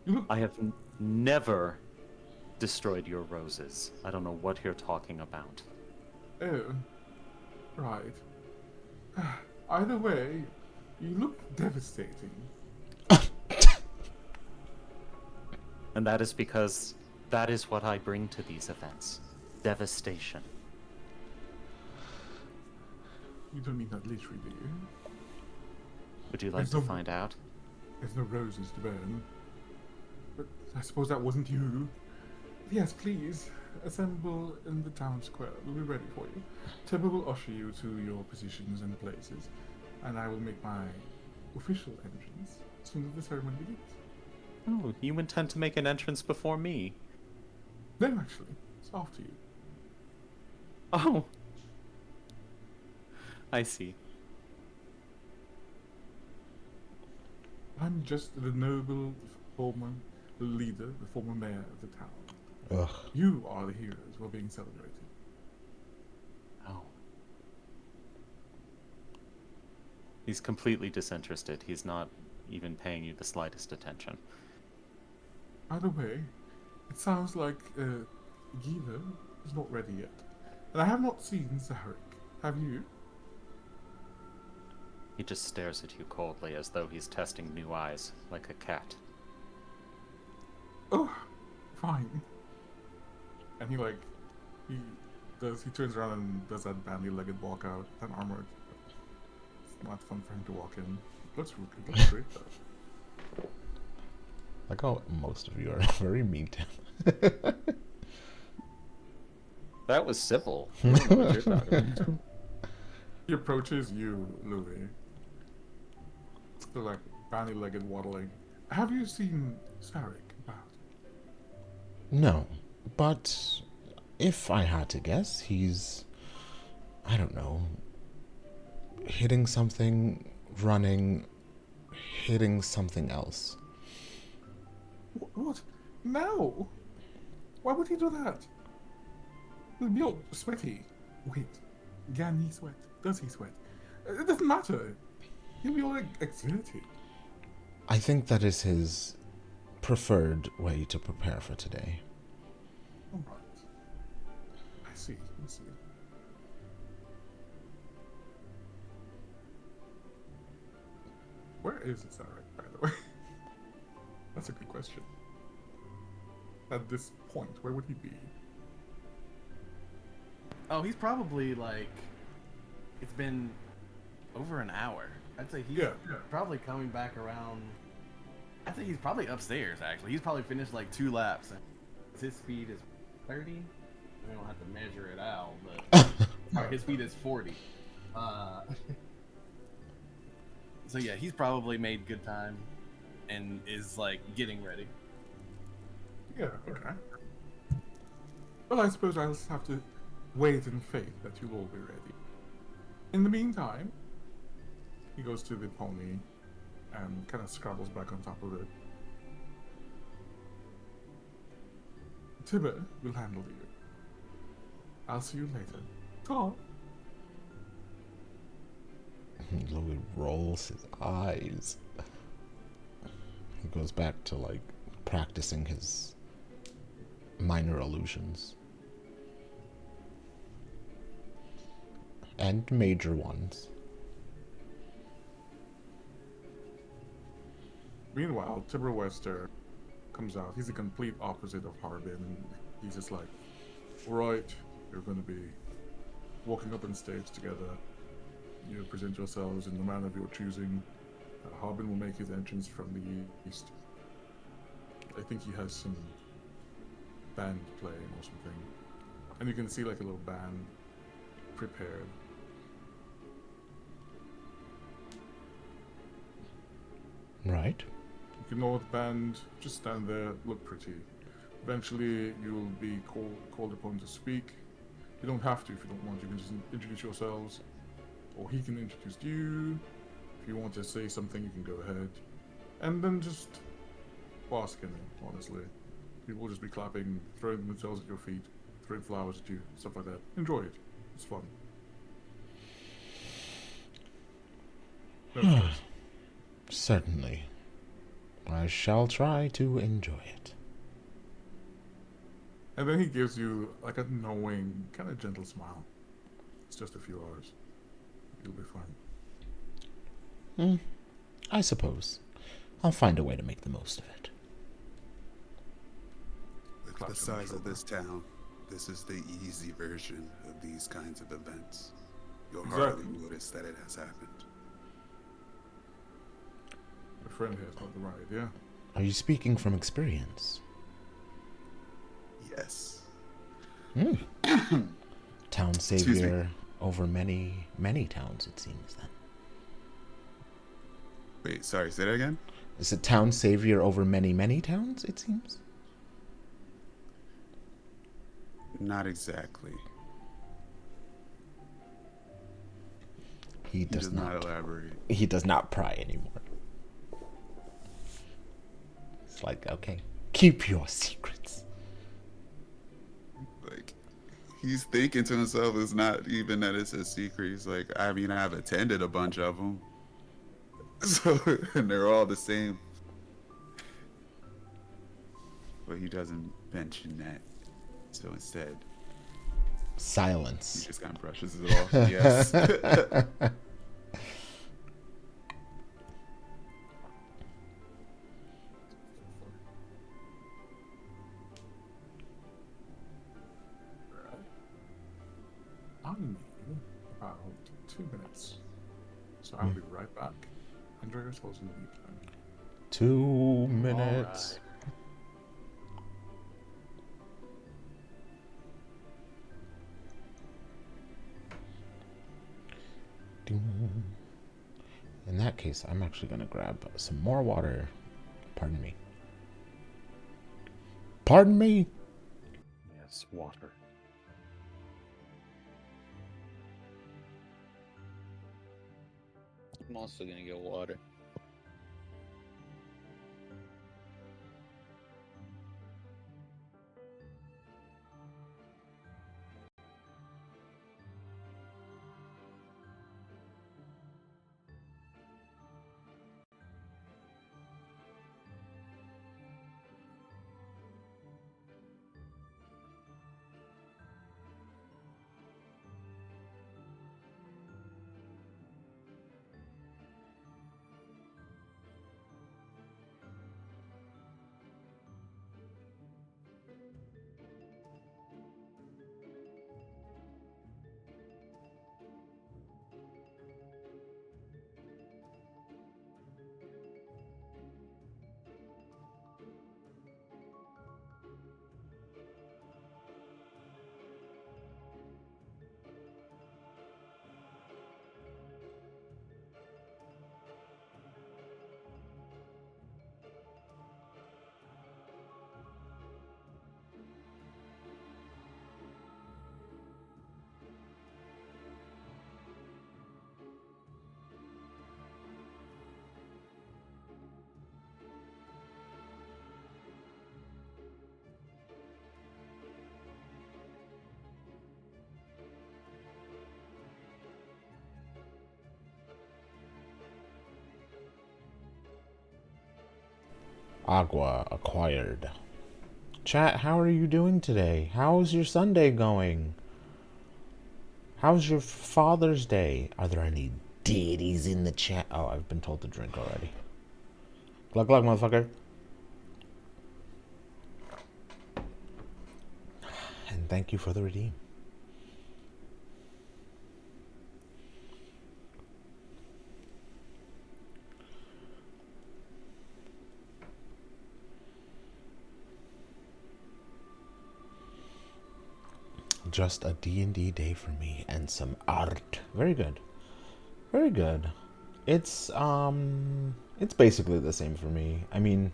You look. I have never destroyed your roses. I don't know what you're talking about. Oh, right. Either way, you look devastating. And that is because that is what I bring to these events. Devastation. You don't mean that literally, do you? Would you like There's to no- find out? There's no roses to burn. But I suppose that wasn't you. Yes, please. Assemble in the town square. We'll be ready for you. Tibber will usher you to your positions and places, and I will make my official entrance as soon as the ceremony begins. Oh, you intend to make an entrance before me? No, actually, it's after you. Oh. I see. I'm just the noble former leader, the former mayor of the town. Ugh. You are the heroes who are being celebrated. Oh. He's completely disinterested. He's not even paying you the slightest attention. By the way, it sounds like Giva is not ready yet. And I have not seen Zarek. Have you? He just stares at you coldly as though he's testing new eyes, like a cat. Oh, fine. And he turns around and does that bandy-legged walk out, that armored. It's not fun for him to walk in. Looks great though. Like how most of you are very mean to him. That was civil. I don't know what you're talking about. He approaches you, Louis. Still like bandy-legged waddling. Have you seen Zarek about? No, but if I had to guess, he's, I don't know, hitting something, running, hitting something else. What? No! Why would he do that? He'll be all sweaty. Wait, can he sweat? Does he sweat? It doesn't matter. He'll be all exerted. I think that is his preferred way to prepare for today. Alright. I see. Where is Zarek, by the way? That's a good question. At this point, where would he be? Oh, he's probably like. It's been over an hour. I'd say he's Yeah. probably coming back around. I'd say he's probably upstairs, actually. He's probably finished like 2 laps. His speed is 30. We don't have to measure it out, but sorry, his speed is 40. So yeah, he's probably made good time and is like getting ready. Yeah, okay. Well, I suppose I'll just have to wait in faith that you will be ready. In the meantime, he goes to the pony and kind of scrabbles back on top of it. Tibber will handle you. I'll see you later. Ta! Louis rolls his eyes. He goes back to like practicing his minor illusions. and major ones. Meanwhile, Tibber Wester comes out. He's the complete opposite of Harbin. He's just like, alright, you're going to be walking up on stage together. You present yourselves in the manner of your choosing. Harbin will make his entrance from the east. I think he has some band playing or something. And you can see like a little band prepared. Right. You can know the band, just stand there, look pretty. Eventually, you'll be called upon to speak. You don't have to if you don't want. You can just introduce yourselves, or he can introduce you. If you want to say something, you can go ahead. And then just bask in it, honestly. People will just be clapping, throwing themselves at your feet, throwing flowers at you, stuff like that. Enjoy it. It's fun. No stress. Certainly. I shall try to enjoy it. And then he gives you like a knowing, kind of gentle smile. It's just a few hours. You'll be fine. I suppose. I'll find a way to make the most of it. With the size of this town, this is the easy version of these kinds of events. You'll hardly notice that it has happened. My friend here is not the right idea. Are you speaking from experience? Yes. Town Excuse me. savior over many, many towns, it seems, then. Wait, sorry, say that again? Is it town savior over many, many towns, it seems? Not exactly. He does not elaborate. He does not pry anymore. It's like, okay, keep your secrets. Like, he's thinking to himself, it's not even that it's a secret. He's like, I mean, I've attended a bunch of them. So, and they're all the same. But he doesn't mention that. So instead, he Silence. just kind of brushes it off. Yes. I'll need about 2 minutes. So I'll be right back. Enjoy yourselves in the meantime. 2 minutes. In that case, I'm actually going to grab some more water. Pardon me. Pardon me? Yes, water. I'm also gonna get water. Agua acquired. Chat, how are you doing today? How's your Sunday going? How's your Father's Day? Are there any deities in the chat? Oh, I've been told to drink already. Glug glug, motherfucker. And thank you for the redeem. Just a D&D day for me and some art. Very good. Very good. It's basically the same for me. I mean,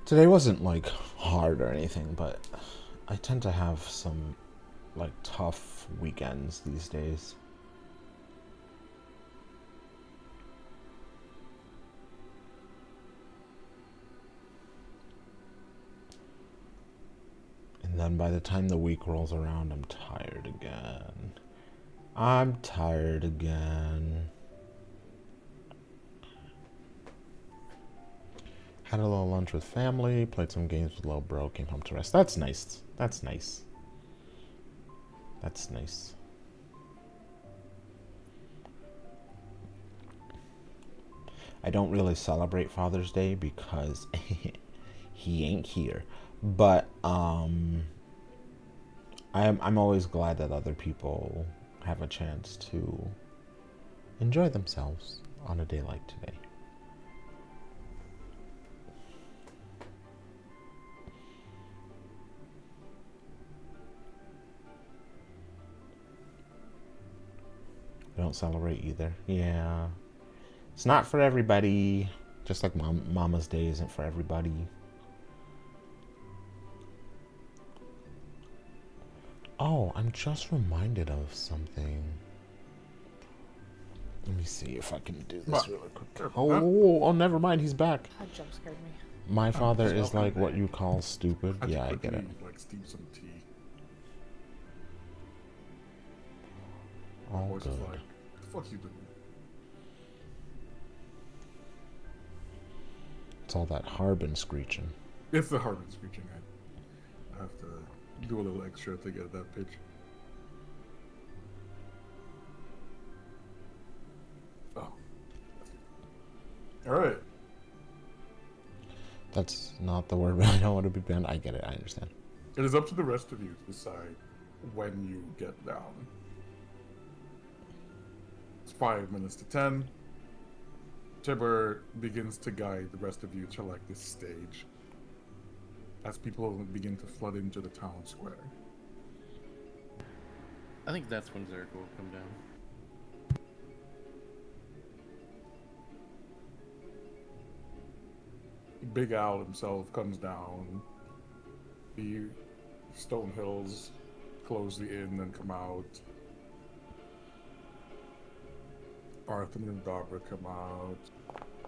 today wasn't like hard or anything, but I tend to have some like tough weekends these days. And then by the time the week rolls around, I'm tired again. I'm tired again. Had a little lunch with family, played some games with little bro, came home to rest. That's nice. That's nice. That's nice. I don't really celebrate Father's Day because he ain't here. But I'm always glad that other people have a chance to enjoy themselves on a day like today. I don't celebrate either. Yeah. It's not for everybody. Just like Mama's Day isn't for everybody. Oh, I'm just reminded of something. Let me see if I can do this really quick. Oh, never mind. He's back. That jump scared me. My father so is like what back. you call stupid. Had to Yeah, I get it. quickly, like steep some tea. All Voice is good. like, the fuck you doing? It's all that Harbin screeching. It's the Harmon screeching. I have to do a little extra to get that pitch. Oh. Alright. That's not the word I don't want to be banned. I get it. I understand. It is up to the rest of you to decide when you get down. It's 5 minutes to 10. Tibber begins to guide the rest of you to like this stage as people begin to flood into the town square. I think that's when Zerk will come down. Big Al himself comes down. The stone hills close the inn and come out. Arthur and Barbara come out.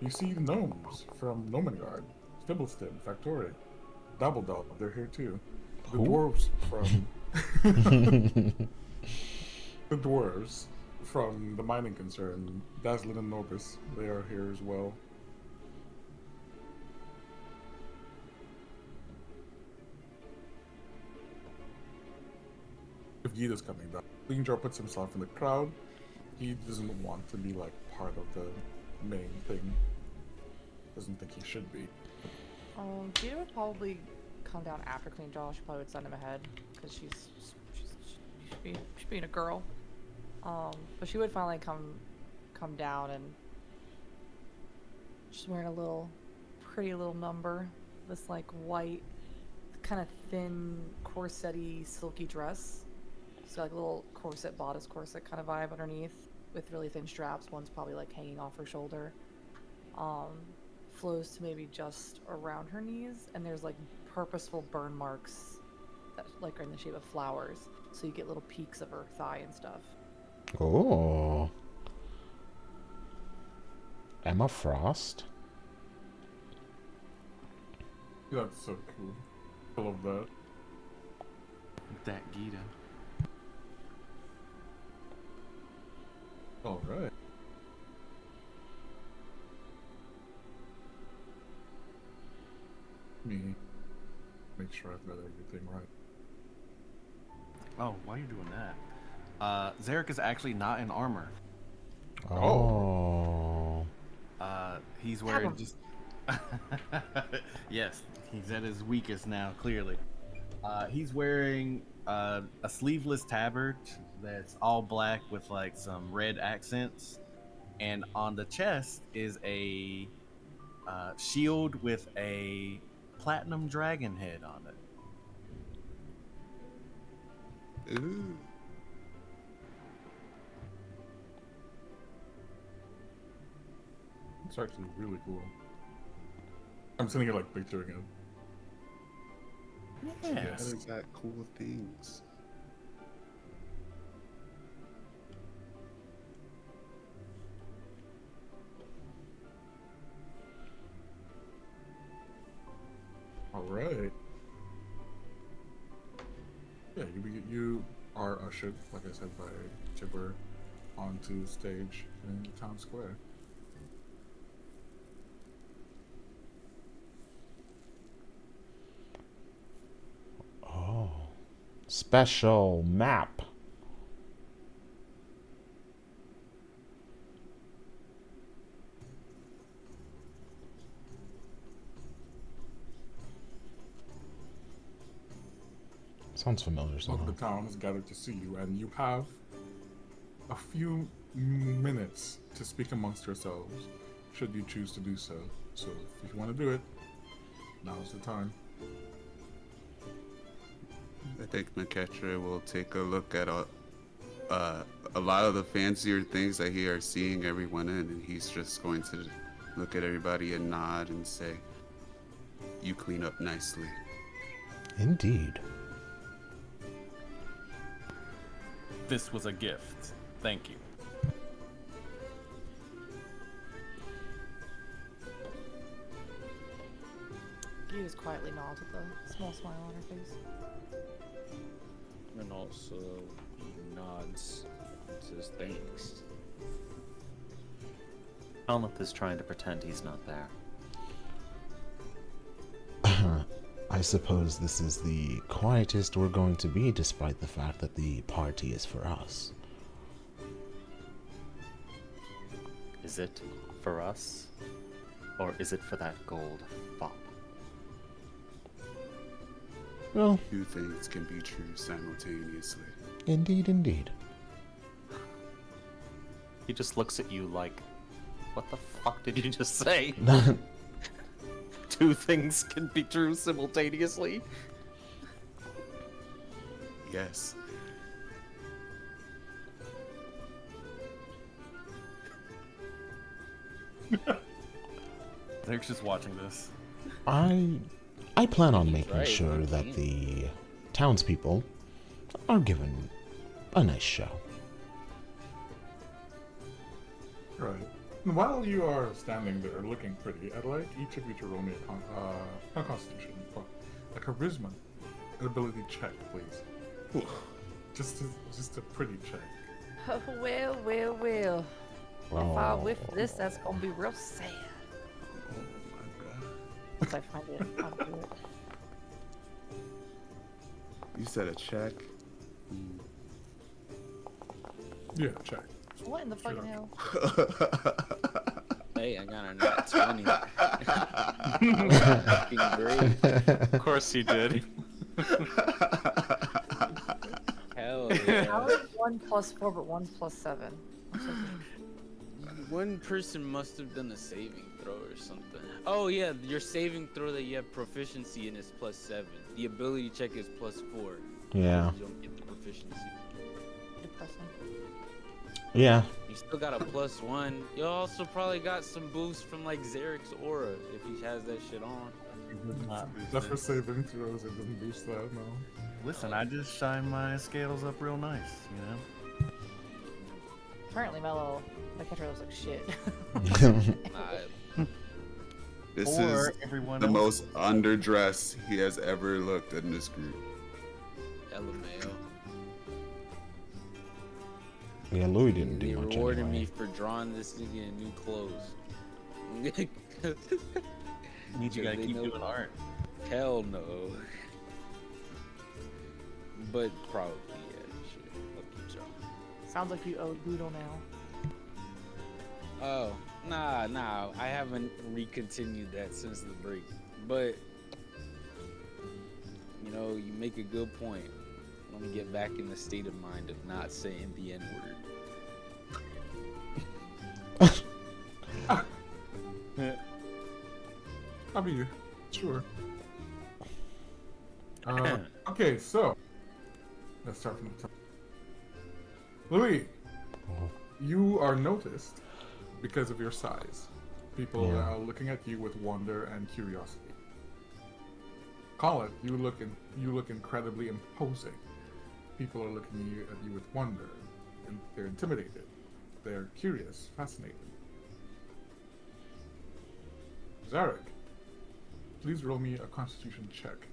You see the gnomes from Nomengard, Fibbleston, Factory, Dabbledog, they're here too. The Who? dwarves from the dwarves from the mining concern, Dazzlin and Norbus, they are here as well. If Gita's coming down, Linjar puts himself in the crowd. He doesn't want to be like part of the main thing. Doesn't think he should be. Gita would probably come down after Clean Jaw. She probably would send him ahead because she's being a girl. But she would finally come down, and she's wearing a little pretty little number. This like white, kind of thin, corset-y, silky dress. It's got like a little corset, bodice corset kind of vibe underneath with really thin straps. One's probably like hanging off her shoulder. Flows to maybe just around her knees, and there's like purposeful burn marks that like are in the shape of flowers. So you get little peaks of her thigh and stuff. Oh. Emma Frost? That's so cool. I love that. That Gita. Alright. Me make sure I've got everything right. Oh, while you're doing that, Zarek is actually not in armor. Oh. He's Have wearing him. just. Yes, he's at his weakest now. Clearly, he's wearing a sleeveless tabard that's all black with like some red accents, and on the chest is a shield with a platinum dragon head on it. Ooh. It's actually really cool. I'm sitting here like picturing it. Yes. Others got cool things. All right. Yeah, you are ushered, like I said, by Chipper onto stage in the town square. Oh. Special map. Sounds familiar All of somehow. the town is gathered to see you, and you have a few minutes to speak amongst yourselves, should you choose to do so. So, if you want to do it, now's the time. I think McKetra will take a look at a lot of the fancier things that he are seeing everyone in, and he's just going to look at everybody and nod and say, "You clean up nicely." Indeed. This was a gift. Thank you. She just quietly nods with a small smile on her face. And also nods and says thanks. Almeth is trying to pretend he's not there. I suppose this is the quietest we're going to be, despite the fact that the party is for us. Is it for us? Or is it for that gold fop? Well, Two things can be true simultaneously. indeed, indeed. He just looks at you like, what the fuck did you just say? Two things can be true simultaneously? Yes. They're just watching this. I plan on He's making right, sure he that can't. the townspeople are given a nice show. Right. And while you are standing there looking pretty, I'd like each of you to roll me a constitution, a charisma, an ability check, please. Just a pretty check. Well. If I whiff this, that's gonna be real sad. Oh my god. Once I find it, I'll do it. You said a check? Yeah, check. What in the fucking hell? Hey, I got a nat 20. Fucking great. Of course he did. Hell How yeah. is 1 plus 4 but 1 plus 7? I'm so confused. One person must have done a saving throw or something. Oh yeah, your saving throw that you have proficiency in is +7. The ability check is +4. Yeah. You don't get the proficiency. Depressing. Yeah. You still got a +1. You also probably got some boost from like Zarek's aura if he has that shit on. Just for saving throws, it doesn't boost that, no. Listen, I just shine my scales up real nice, you know? Apparently my catcher looks like shit. Nah, This Or is everyone the else. most underdressed he has ever looked in this group. LMAO. Yeah, Louis didn't They do much rewarded anyway. me for drawing this nigga in new clothes. Means you gotta They keep know- doing art. Hell no. But probably, yeah, you should. Fuck you, Joe. Sounds like you owe Boodle now. Oh, nah. I haven't recontinued that since the break. But, you know, you make a good point. Let me get back in the state of mind of not saying the N-word. I mean, sure. Okay, so let's start from the top. Louis, you are noticed because of your size. People Yeah. are looking at you with wonder and curiosity. Colin, you look incredibly imposing. People are looking at you with wonder, and they're intimidated. They're curious, fascinated. Zarek, please roll me a Constitution check.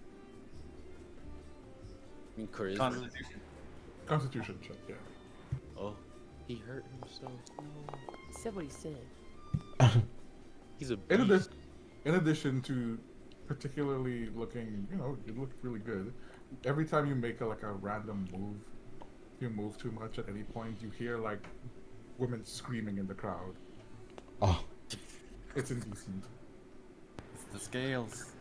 I mean, charisma. Constitution. Constitution check, yeah. Oh, he hurt himself. No. He said what he said. He's a In, beast. in addition to particularly looking, you look really good. Every time you make a random move, if you move too much at any point, you hear like women screaming in the crowd. Oh, It's indecent. It's the scales.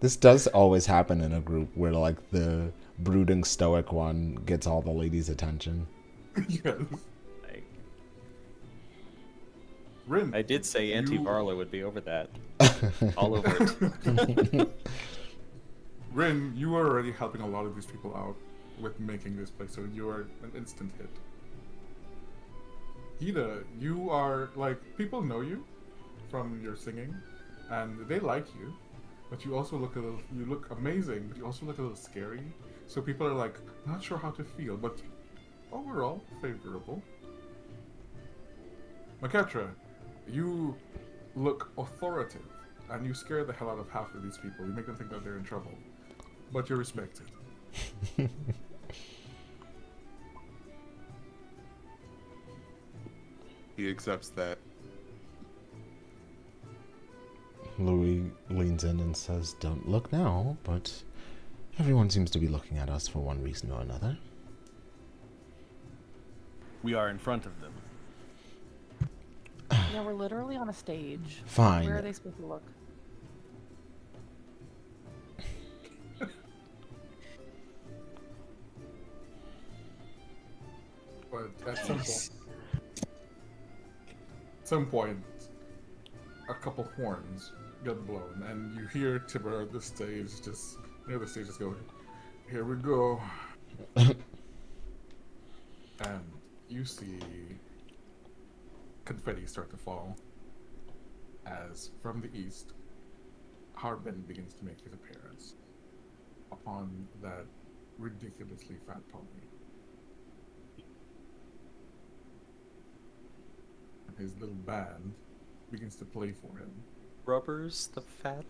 this does always happen in a group where like the brooding stoic one gets all the ladies' attention. Yes. Like, Rin, I did say Auntie You- Varla would be over that. All over it. Rin, you are already helping a lot of these people out with making this place, so you are an instant hit. Hida, you are like people know you from your singing, and they like you, but you also look you look amazing, but you also look a little scary. So people are like not sure how to feel, but overall favorable. Maketra, you look authoritative, and you scare the hell out of half of these people. You make them think that they're in trouble, but you're respected. He accepts that. Louis leans in and says, "Don't look now, but everyone seems to be looking at us for one reason or another." We are in front of them. Yeah, we're literally on a stage. Fine. Where are they supposed to look? But at some point, a couple horns get blown, and you hear Tibber at the stage just near the stage just go, "Here we go," and you see confetti start to fall as from the east, Harbin begins to make his appearance upon that ridiculously fat pony. And his little band begins to play for him. Rubbers, the fat.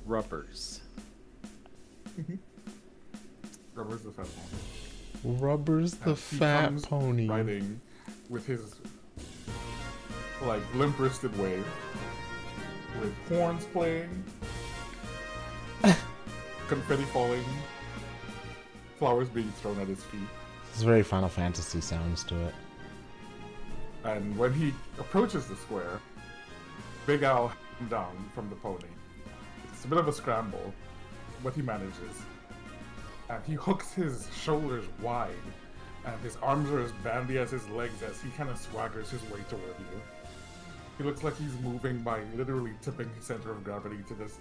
Rubbers. Rubber's the fat pony. Rubber's the And he fat comes pony. riding with his like limp-wristed way, with horns playing, confetti falling, flowers being thrown at his feet. It's very Final Fantasy sounds to it. And when he approaches the square, Big Al hangs down from the pony. It's a bit of a scramble, but he manages. And he hooks his shoulders wide, and his arms are as bandy as his legs as he kind of swaggers his way toward you. He looks like he's moving by literally tipping his center of gravity to just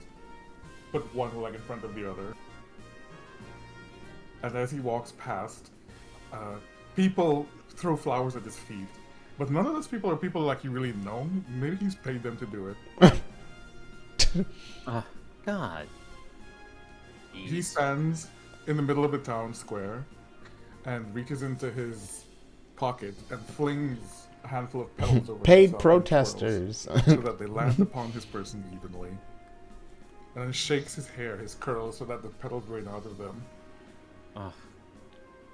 put one leg in front of the other. And as he walks past, people throw flowers at his feet. But none of those people are people like you really know. Maybe he's paid them to do it. Oh, God. He stands in the middle of the town square and reaches into his pocket and flings a handful of petals over Paid himself and protesters. twirls so that they land upon his person evenly. And then shakes his hair, his curls, so that the petals rain out of them. Oh,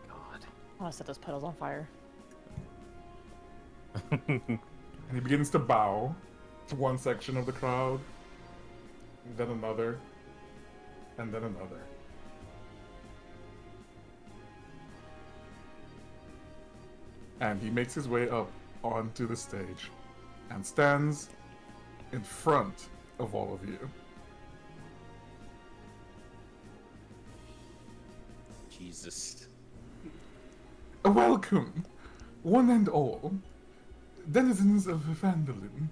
God. I want to set those petals on fire. And he begins to bow to one section of the crowd. then another, and then another. And he makes his way up onto the stage and stands in front of all of you. Jesus. Welcome, one and all, denizens of Phandalin,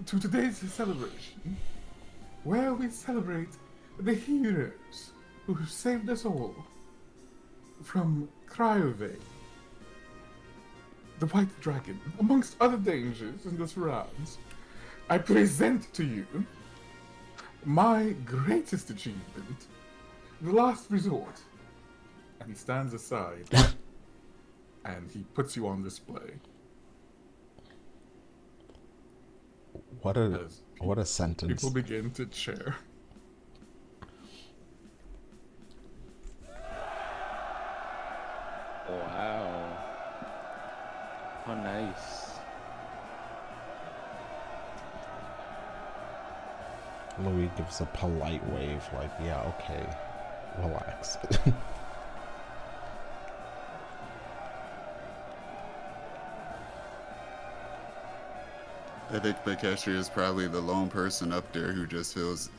to today's celebration, where we celebrate the heroes who have saved us all from Cryovane, the White Dragon, amongst other dangers in the surrounds. I present to you my greatest achievement, the last resort. And he stands aside and he puts you on display. What a sentence. People begin to cheer. Wow. How nice. Louis gives a polite wave, like, yeah, okay, relax. I think Bakeshri is probably the lone person up there who just feels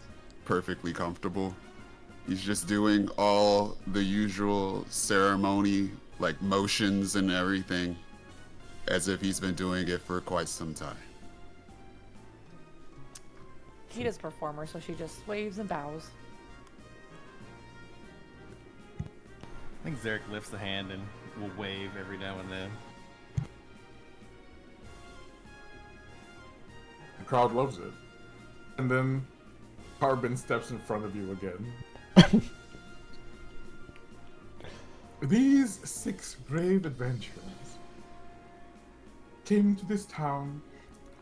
perfectly comfortable. He's just doing all the usual ceremony, like motions and everything, as if he's been doing it for quite some time. Kita's performer, so she just waves and bows. I think Zarek lifts a hand and will wave every now and then. The crowd loves it. And then Carbon steps in front of you again. These 6 brave adventurers came to this town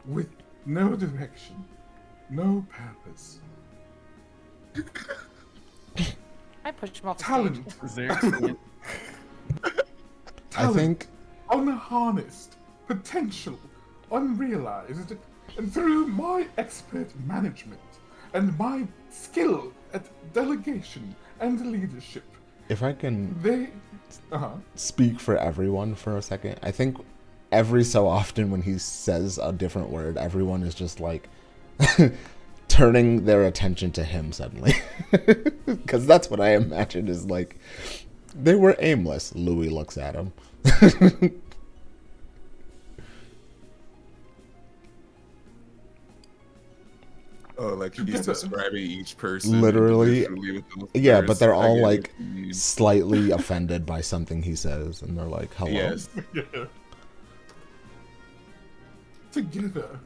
with no direction, no purpose. I pushed him off the Talent. stage. Zarek's I think Unharnessed potential, unrealized, and through my expert management and my skill at delegation and leadership, if I can they. speak for everyone for a second, I think every so often when he says a different word, everyone is just like turning their attention to him suddenly. Because that's what I imagine is like, they were aimless. Louis looks at him. Oh, like he's describing each person Literally. individually with those Yeah, words. but they're I all get like what you mean. slightly offended by something he says, and they're like, hello. Yes. Yeah. Together,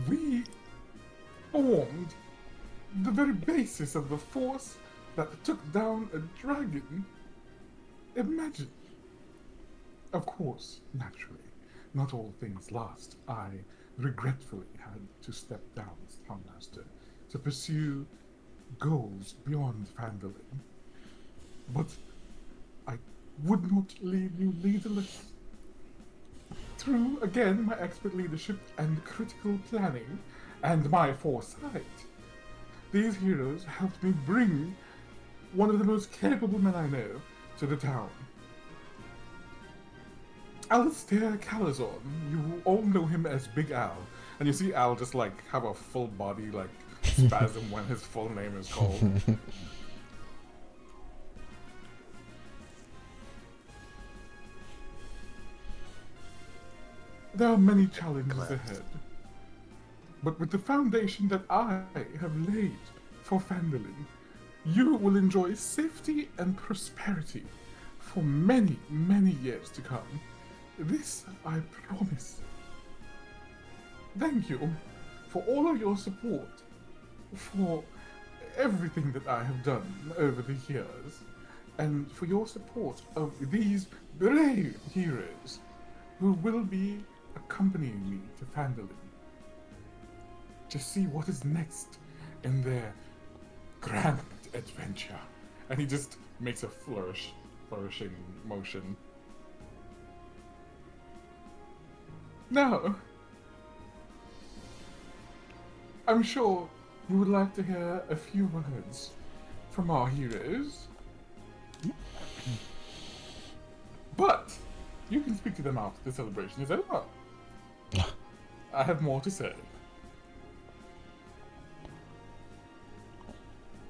we formed the very basis of the force that took down a dragon. Imagine. Of course, naturally, not all things last. I regretfully had to step down as Town Master to pursue goals beyond Phandalin. But I would not leave you leaderless. Through, again, my expert leadership and critical planning and my foresight, these heroes helped me bring one of the most capable men I know to the town. Alistair Calazon, you all know him as Big Al, and you see Al just like have a full body like spasm when his full name is called. There are many challenges ahead, but with the foundation that I have laid for Phandalin, you will enjoy safety and prosperity for many, many years to come. This I promise. Thank you for all of your support, for everything that I have done over the years, and for your support of these brave heroes who will be accompanying me to Phandalin to see what is next in their grand adventure. And he just makes a flourishing motion. Now, I'm sure you would like to hear a few words from our heroes. But you can speak to them after the celebration is over. I have more to say.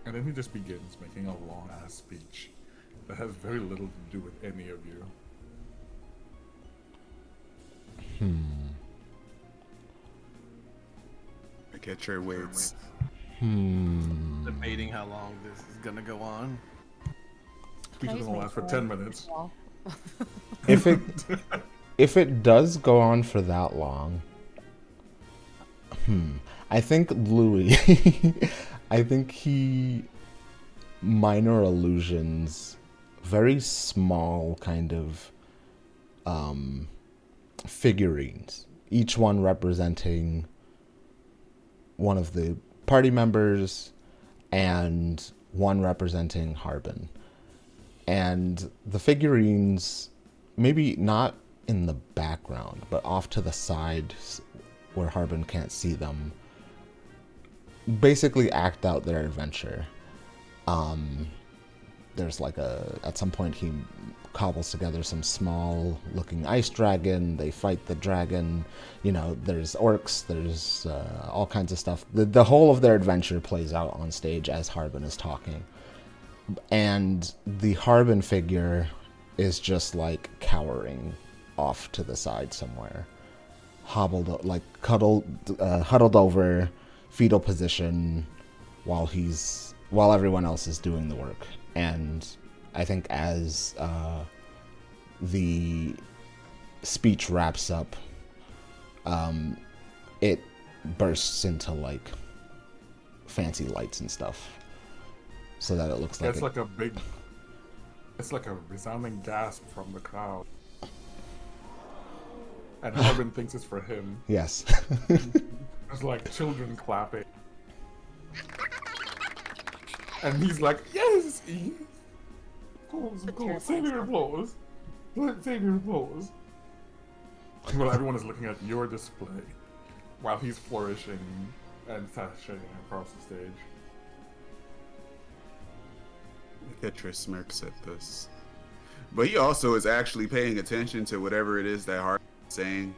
And then he just begins making a long ass speech that has very little to do with any of you. Catcher waits. Debating how long this is gonna go on. Speech is just gonna make last for one? 10 minutes. Well, If it does go on for that long, I think Louis, I think he minor illusions, very small kind of figurines, each one representing one of the party members and one representing Harbin. And the figurines, maybe not in the background, but off to the side where Harbin can't see them, basically act out their adventure. There's like at some point he cobbles together some small looking ice dragon. They fight the dragon. You know, there's orcs, there's all kinds of stuff. The whole of their adventure plays out on stage as Harbin is talking. And the Harbin figure is just like cowering off to the side somewhere, hobbled, like huddled over, fetal position, while everyone else is doing the work. And I think as the speech wraps up, it bursts into like fancy lights and stuff, so that it looks like It's like a resounding gasp from the crowd. And Harbin thinks it's for him. Yes. It's like children clapping. And he's like, yes, Eve! Of course, save your applause. Save your applause. Well, everyone is looking at your display while he's flourishing and sashaying across the stage. Ketra smirks at this. But he also is actually paying attention to whatever it is that Hart is saying.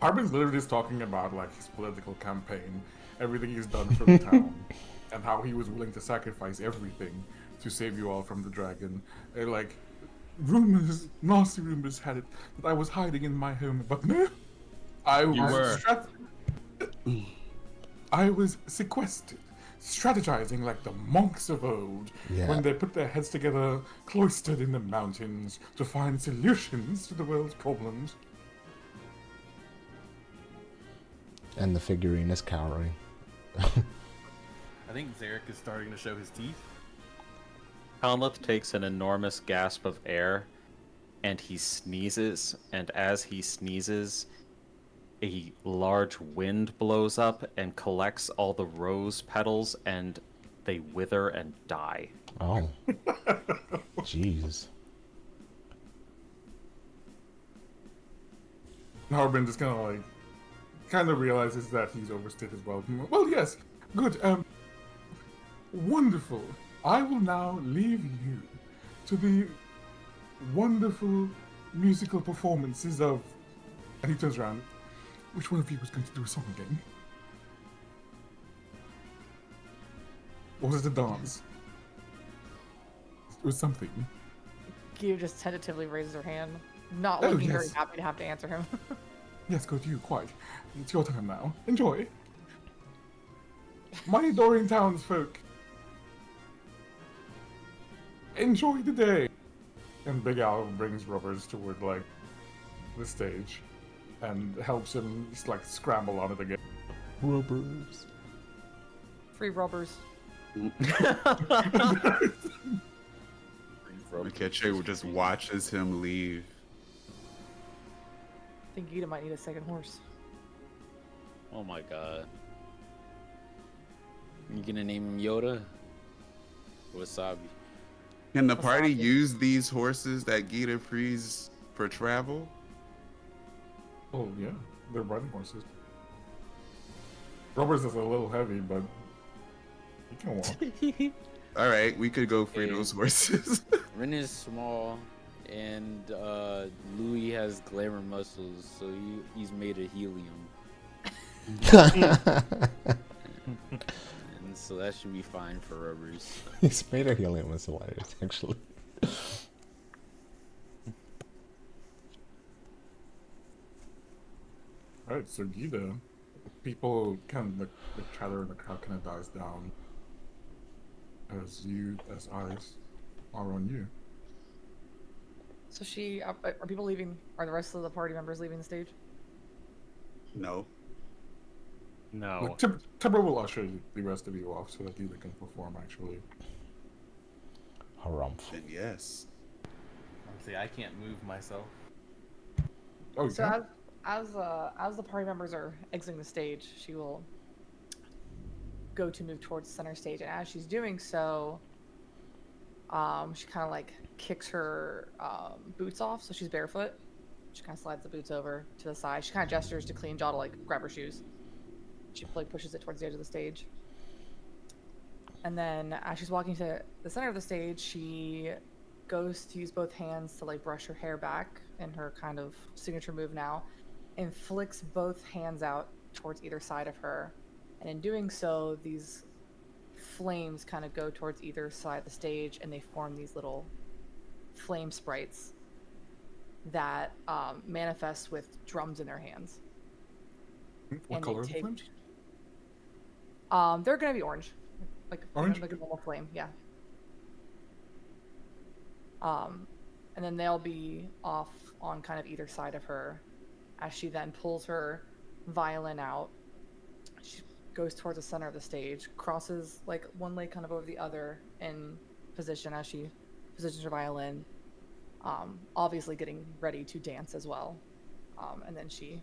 Harbin's literally just talking about like his political campaign, everything he's done for the town, and how he was willing to sacrifice everything to save you all from the dragon. And like, nasty rumors had it that I was hiding in my home, but no, I was sequestered, strategizing like the monks of old, when they put their heads together, cloistered in the mountains to find solutions to the world's problems. And the figurine is cowering. I think Zarek is starting to show his teeth. Conleth takes an enormous gasp of air, and he sneezes, and as he sneezes, a large wind blows up and collects all the rose petals, and they wither and die. Oh. Jeez. Harbin just kind of realizes that he's overstayed his welcome. Well, yes, good, wonderful. I will now leave you to the wonderful musical performances of... And he turns around. Which one of you was going to do a song again? Or was it a dance? It was something. Gio just tentatively raises her hand, not Oh, looking very yes. happy to have to answer him. Yes, go to you, quite. It's your time now. Enjoy. My adoring townsfolk. Enjoy the day. And Big Al brings Rubbers toward, like, the stage. And helps him just, like, scramble on it again. Rubbers. Free rubbers. Ketra just watches him leave. I think Gita might need a second horse. Oh my god. You gonna name him Yoda? Wasabi. Can the party use these horses that Gita frees for travel? Oh, yeah. They're riding horses. Robbers is a little heavy, but he can walk. All right, we could go free Okay. those horses. Rin is small, and Louis has glamour muscles, so he's made of helium, and so that should be fine for rubbers. He's made of helium is hilarious, actually. Alright, so Gita, people kind of the chatter in the crowd kind of dies down as eyes are on you. So are people leaving? Are the rest of the party members leaving the stage? No. No. Like, Timber will usher the rest of you off so that Gita can perform. Actually, Harumph. Then yes. See, I can't move myself. oh, you So can? as the party members are exiting the stage, she will go to move towards the center stage, and as she's doing so, she kind of like kicks her boots off, so she's barefoot. She kind of slides the boots over to the side. She kind of gestures to Clean Jaw to like grab her shoes. She like pushes it towards the edge of the stage, and then as she's walking to the center of the stage, she goes to use both hands to like brush her hair back in her kind of signature move now, and flicks both hands out towards either side of her. And in doing so, these flames kind of go towards either side of the stage, and they form these little flame sprites that manifest with drums in their hands. What and color they are the take- flames? They're gonna be orange, like Orange? like a normal flame, yeah. And then they'll be off on kind of either side of her, as she then pulls her violin out. She goes towards the center of the stage, crosses like one leg kind of over the other in position as she positions her violin, obviously getting ready to dance as well. And then she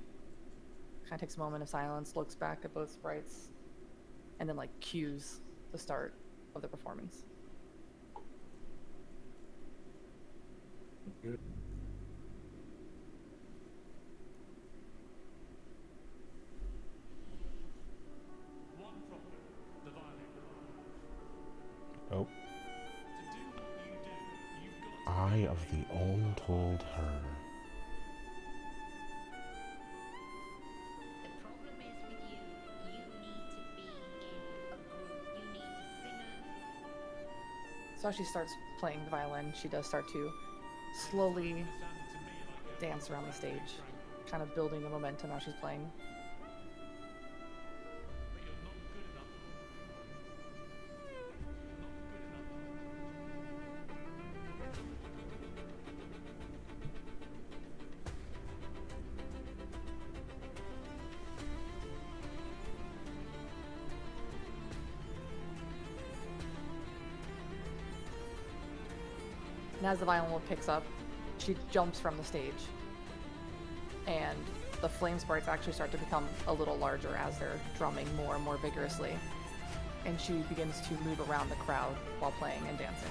kind of takes a moment of silence, looks back at both sprites, and then like cues the start of the performance. Good. Oh. Eye of the untold her. The problem is with you, you need to be in a group. You need to sing So as she starts playing the violin, she does start to slowly dance around the stage, kind of building the momentum as she's playing. And as the violin picks up, she jumps from the stage. And the flame sprites actually start to become a little larger as they're drumming more and more vigorously. And she begins to move around the crowd while playing and dancing.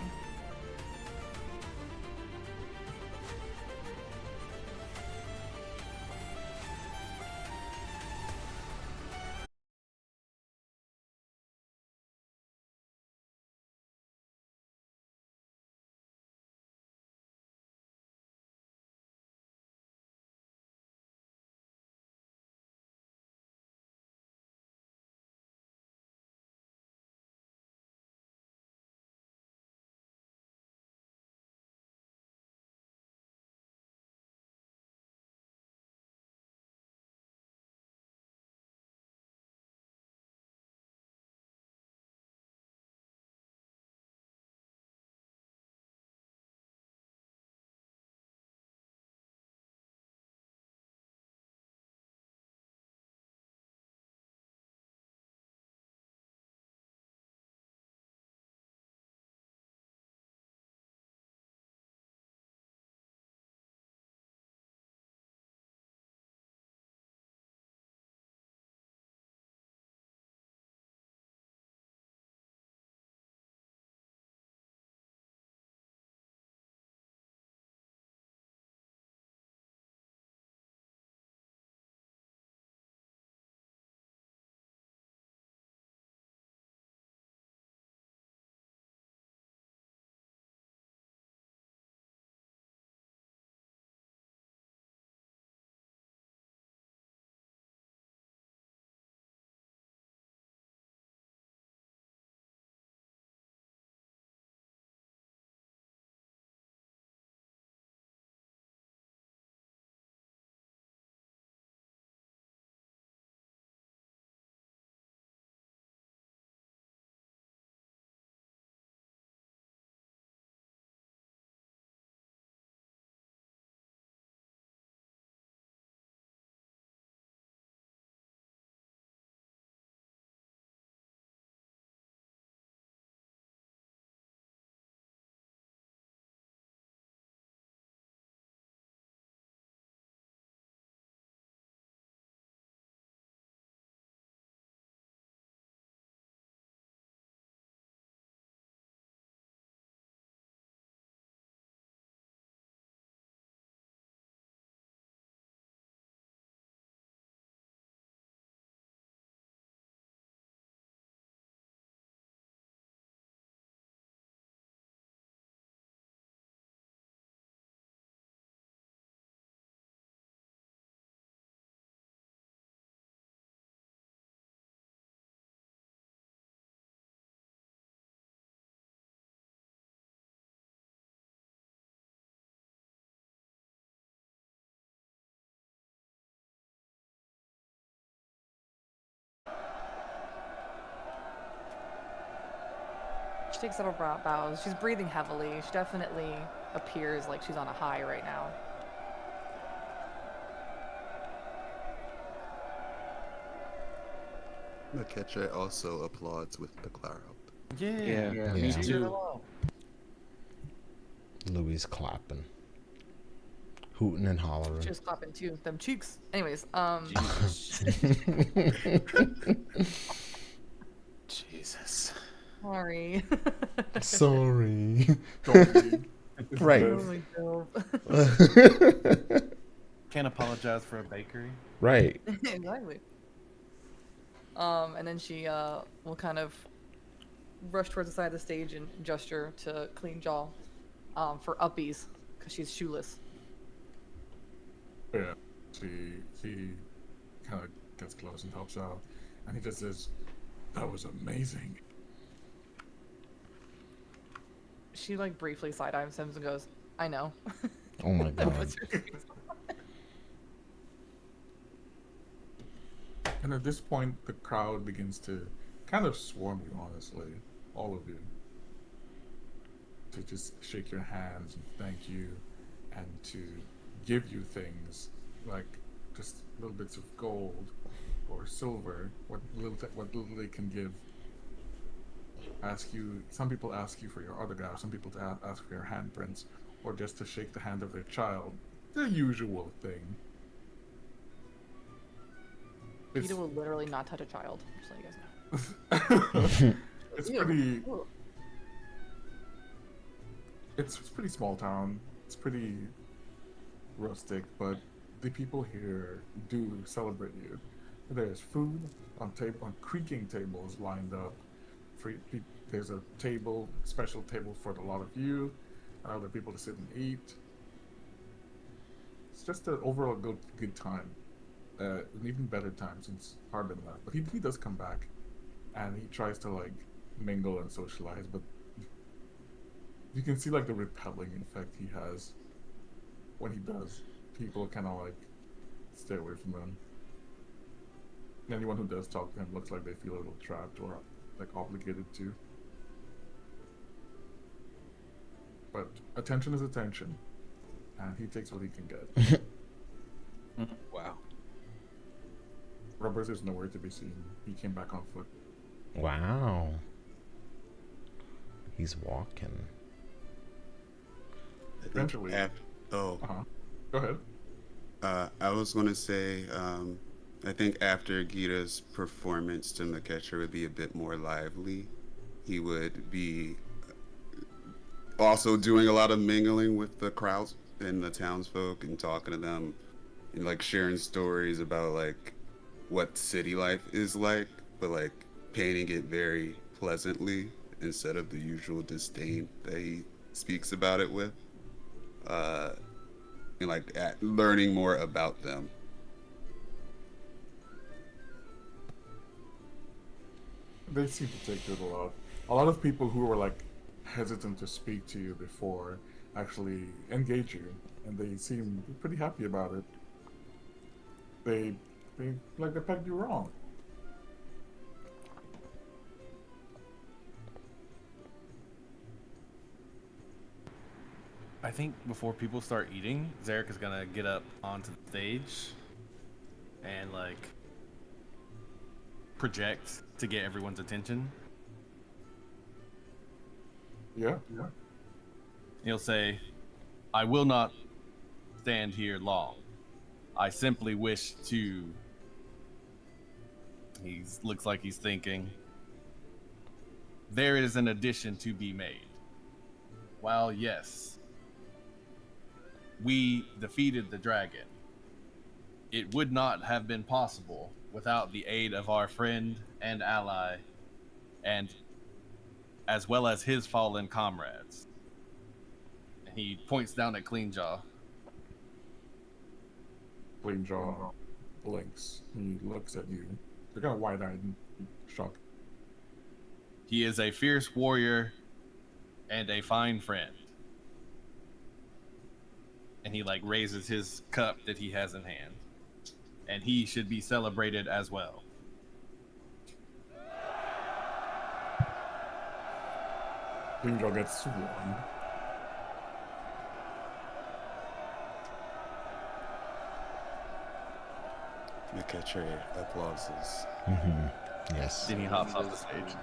She takes several bows. She's breathing heavily. She definitely appears like she's on a high right now. Maketra also applauds with the crowd. Yeah, Yeah, me cheer too. her along. Louis clapping, hooting and hollering. She was clapping too. Them cheeks. Anyways, Jesus. Jesus. sorry. Sorry. Don't be. It's Right. the Really dope. Can't apologize for a bakery. Right. Exactly. And then she will kind of rush towards the side of the stage and gesture to Clean Jaw for uppies because she's shoeless. Yeah, he kind of gets close and helps out, and he just says, "That was amazing." She like briefly side eyes him and goes, "I know." Oh my And god. puts her face on. And at this point, the crowd begins to kind of swarm you. Honestly, all of you, to just shake your hands and thank you, and to give you things like just little bits of gold or silver, what little they can give. Ask you. Some people ask you for your autograph. Some people ask for your handprints, or just to shake the hand of their child. The usual thing. It's, Peter will literally not touch a child, just so you guys know. it's Ew. pretty. Ooh. It's a pretty small town. It's pretty rustic, but the people here do celebrate you. There's food on creaking tables lined up. There's a special table for a lot of you, and other people to sit and eat. It's just an overall good time, an even better time since Harbin left. But he does come back, and he tries to like mingle and socialize, but you can see like the repelling effect he has when he does. People kind of like stay away from him. Anyone who does talk to him looks like they feel a little trapped or like obligated to. But attention is attention, and he takes what he can get. Wow. Rubbers is nowhere to be seen. He came back on foot. Wow. He's walking. I think Eventually. Oh, Go ahead. I was gonna say, I think after Gita's performance to Maketra would be a bit more lively. He would be also doing a lot of mingling with the crowds and the townsfolk and talking to them and like sharing stories about like what city life is like, but like painting it very pleasantly instead of the usual disdain that he speaks about it with. And like learning more about them. They seem to take to it a lot. A lot of people who were like hesitant to speak to you before actually engage you, and they seem pretty happy about it. They like they pegged you wrong. I think before people start eating, Zarek is gonna get up onto the stage and like project to get everyone's attention. Yeah. He'll say, "I will not stand here long. I simply wish to." He looks like he's thinking. "There is an addition to be made. While yes, we defeated the dragon, it would not have been possible without the aid of our friend and ally, and as well as his fallen comrades." And he points down at Cleanjaw. Clean jaw blinks. He looks at you. They're kind of wide-eyed and shocked. "He is a fierce warrior and a fine friend." And he like raises his cup that he has in hand. "And he should be celebrated as well." Think I'll get swarmed. McCatcher applauses. Yes. Then he hops off the stage.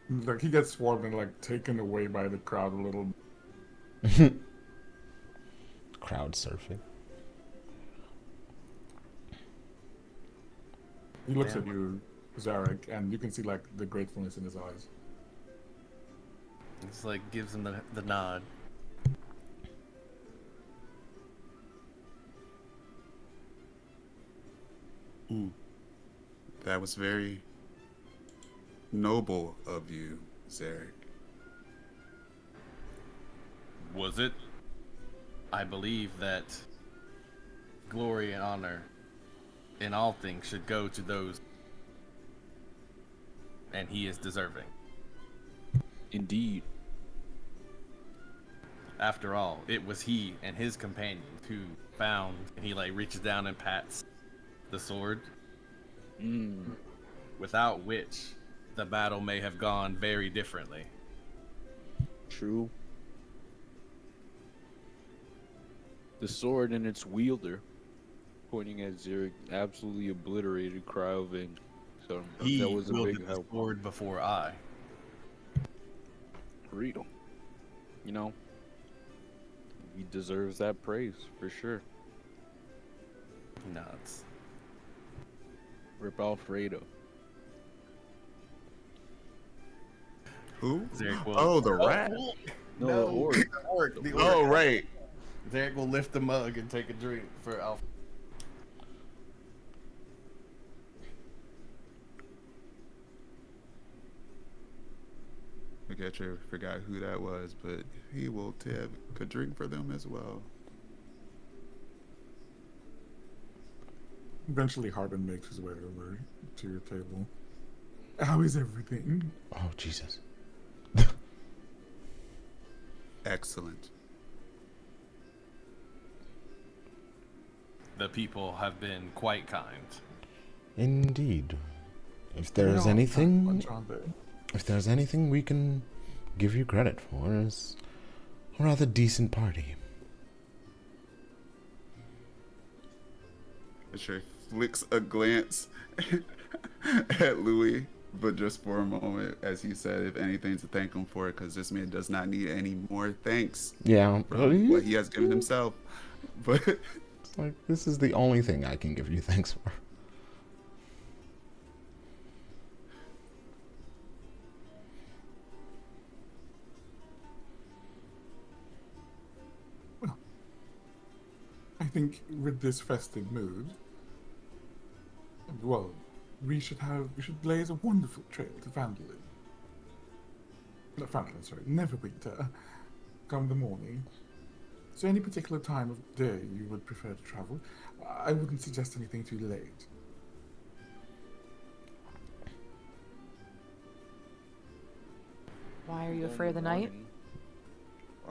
Like he gets swarmed and like taken away by the crowd a little. Crowd surfing. He looks at you, Zarek, and you can see like the gratefulness in his eyes. It's like gives him the nod. That was very noble of you, Zarek. Was it? I believe that glory and honor in all things should go to those, and he is deserving. Indeed. After all, it was he and his companions who found, and he like reaches down and pats the sword, without which the battle may have gone very differently. True. The sword and its wielder, pointing at Zurich, absolutely obliterated Cryovin. So He that was a wielded big the help. sword before I. Real. You know, he deserves that praise for sure. Nuts. Rip Alfredo. Who? Zarek will, Oh, the rat. No, No, or the orc. The orc. Oh, right. Zarek will lift the mug and take a drink for Alpha. McCatcher forgot who that was, but he will tip a drink for them as well. Eventually, Harbin makes his way over to your table. How is everything? Oh, Jesus. Excellent. The people have been quite kind. Indeed. If They there's are anything, much, aren't they? if there's anything we can give you credit for, is a rather decent party. McCatcher flicks a glance at Louis, but just for a moment, as he said, if anything, to thank him for it, because this man does not need any more thanks Yeah. from what he has given himself. But It's like, this is the only thing I can give you thanks for. I think with this festive mood, well, we should blaze a wonderful trail to Phandalin. Not Phandalin, sorry, Neverwinter. Come the morning. Is there any particular time of day you would prefer to travel? I wouldn't suggest anything too late. Why are you afraid of the night?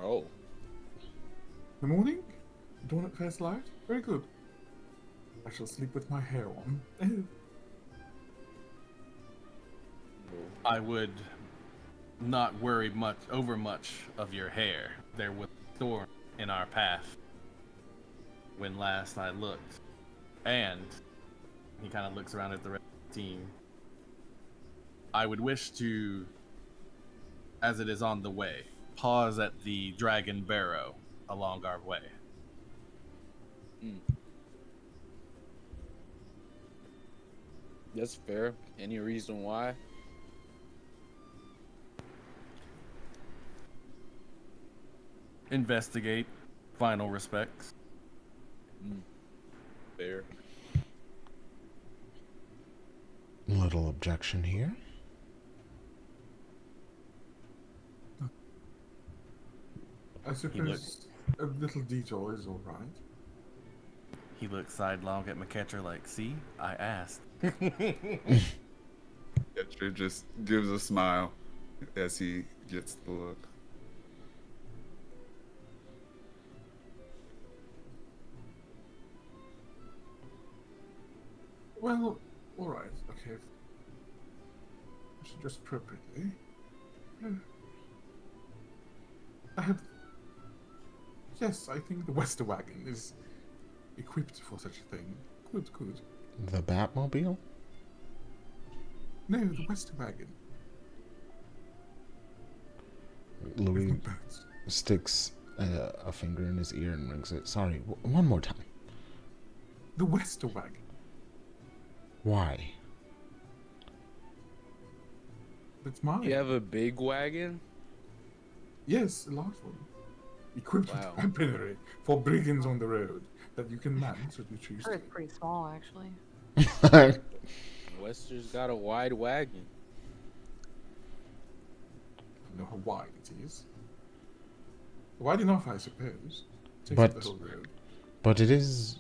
Oh. The morning? Dawn at first light? Very good. I shall sleep with my hair on. I would not worry much of your hair. There was a storm in our path when last I looked. And he kind of looks around at the rest of the team. I would wish to, as it is on the way, pause at the Dragon Barrow along our way. That's fair. Any reason why? Investigate. Final respects. Fair. Little objection here. I suppose a little detour is all right. He looks sidelong at McCatcher like, see, I asked. McCatcher just gives a smile as he gets the look. Well, alright, okay. I should dress appropriately. I have. Yes, I think the Wester Wagon is equipped for such a thing. Good. The Batmobile? No, the Wester Wagon. With Louis no birds. sticks a finger in his ear and rings it. Sorry, one more time. The Wester Wagon. Why? That's mine. You have a big wagon? Yes, a large one. Equipped Wow. with weaponry for brigands on the road that you can man should you choose Sure, to. it's pretty small, actually. Wester's got a wide wagon. You know how wide it is. Wide enough, I suppose. Takes But- up the whole road. But it is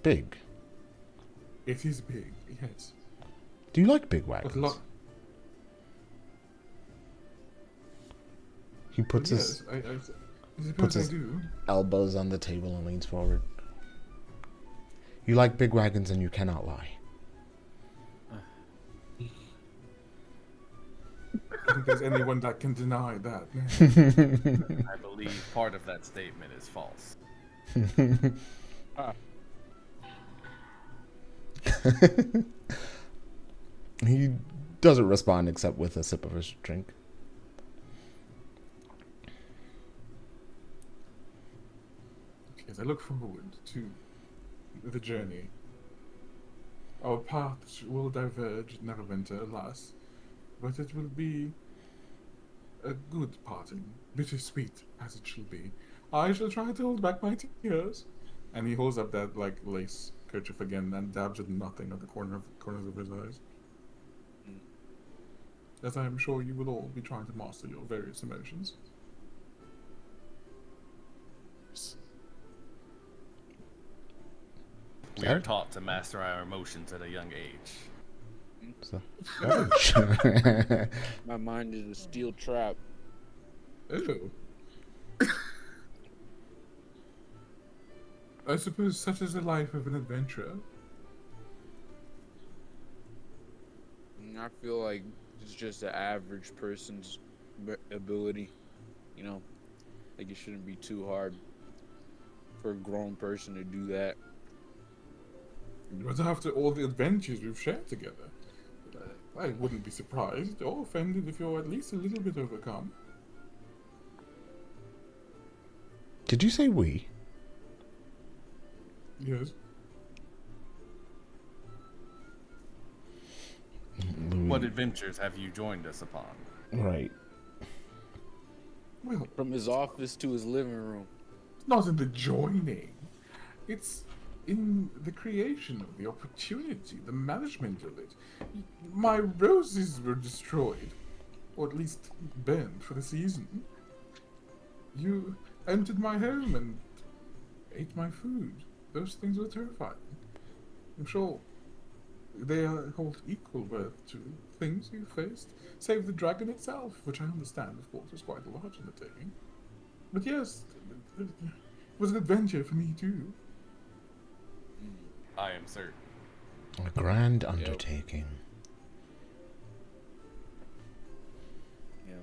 big. It is big, yes. Do you like big But wagons? a lot. He puts Yes, his I puts suppose I his- do. elbows on the table and leans forward. You like big wagons and you cannot lie. I think there's anyone that can deny that. No. I believe part of that statement is false. He doesn't respond except with a sip of his drink. As I look forward to the journey, our paths will diverge, Neverwinter, alas, but it will be a good parting, bittersweet as it shall be. I shall try to hold back my tears. And he holds up that like lace kerchief again and dabs at nothing at the corners of his eyes. As I am sure you will all be trying to master your various emotions. We are taught to master our emotions at a young age. So, My mind is a steel trap. Oh. I suppose such is the life of an adventurer. I feel like it's just an average person's ability. You know, like it shouldn't be too hard for a grown person to do that. But after all the adventures we've shared together, I wouldn't be surprised or offended if you're at least a little bit overcome. did you say we? Yes. Louis, What adventures have you joined us upon? right. Well, From his office to his living room. it's not in the joining. It's in the creation of the opportunity, the management of it. My roses were destroyed, or at least burned for the season. You entered my home and ate my food. Those things were terrifying. I'm sure they hold equal worth to things you faced, save the dragon itself, which I understand, of course, is quite a large undertaking. But yes, it was an adventure for me too. I am certain. A grand undertaking. Yeah.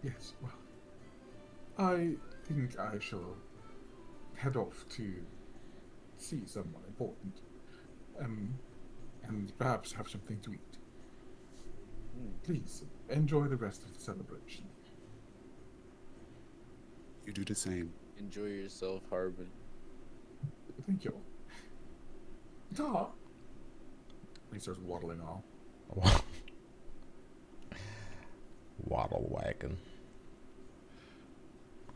Yes, well, I think I shall head off to see someone important, and perhaps have something to eat. Please enjoy the rest of the celebration. You do the same. Enjoy yourself, Harbin. Thank you. Ta. He starts waddling off. Waddle wagon.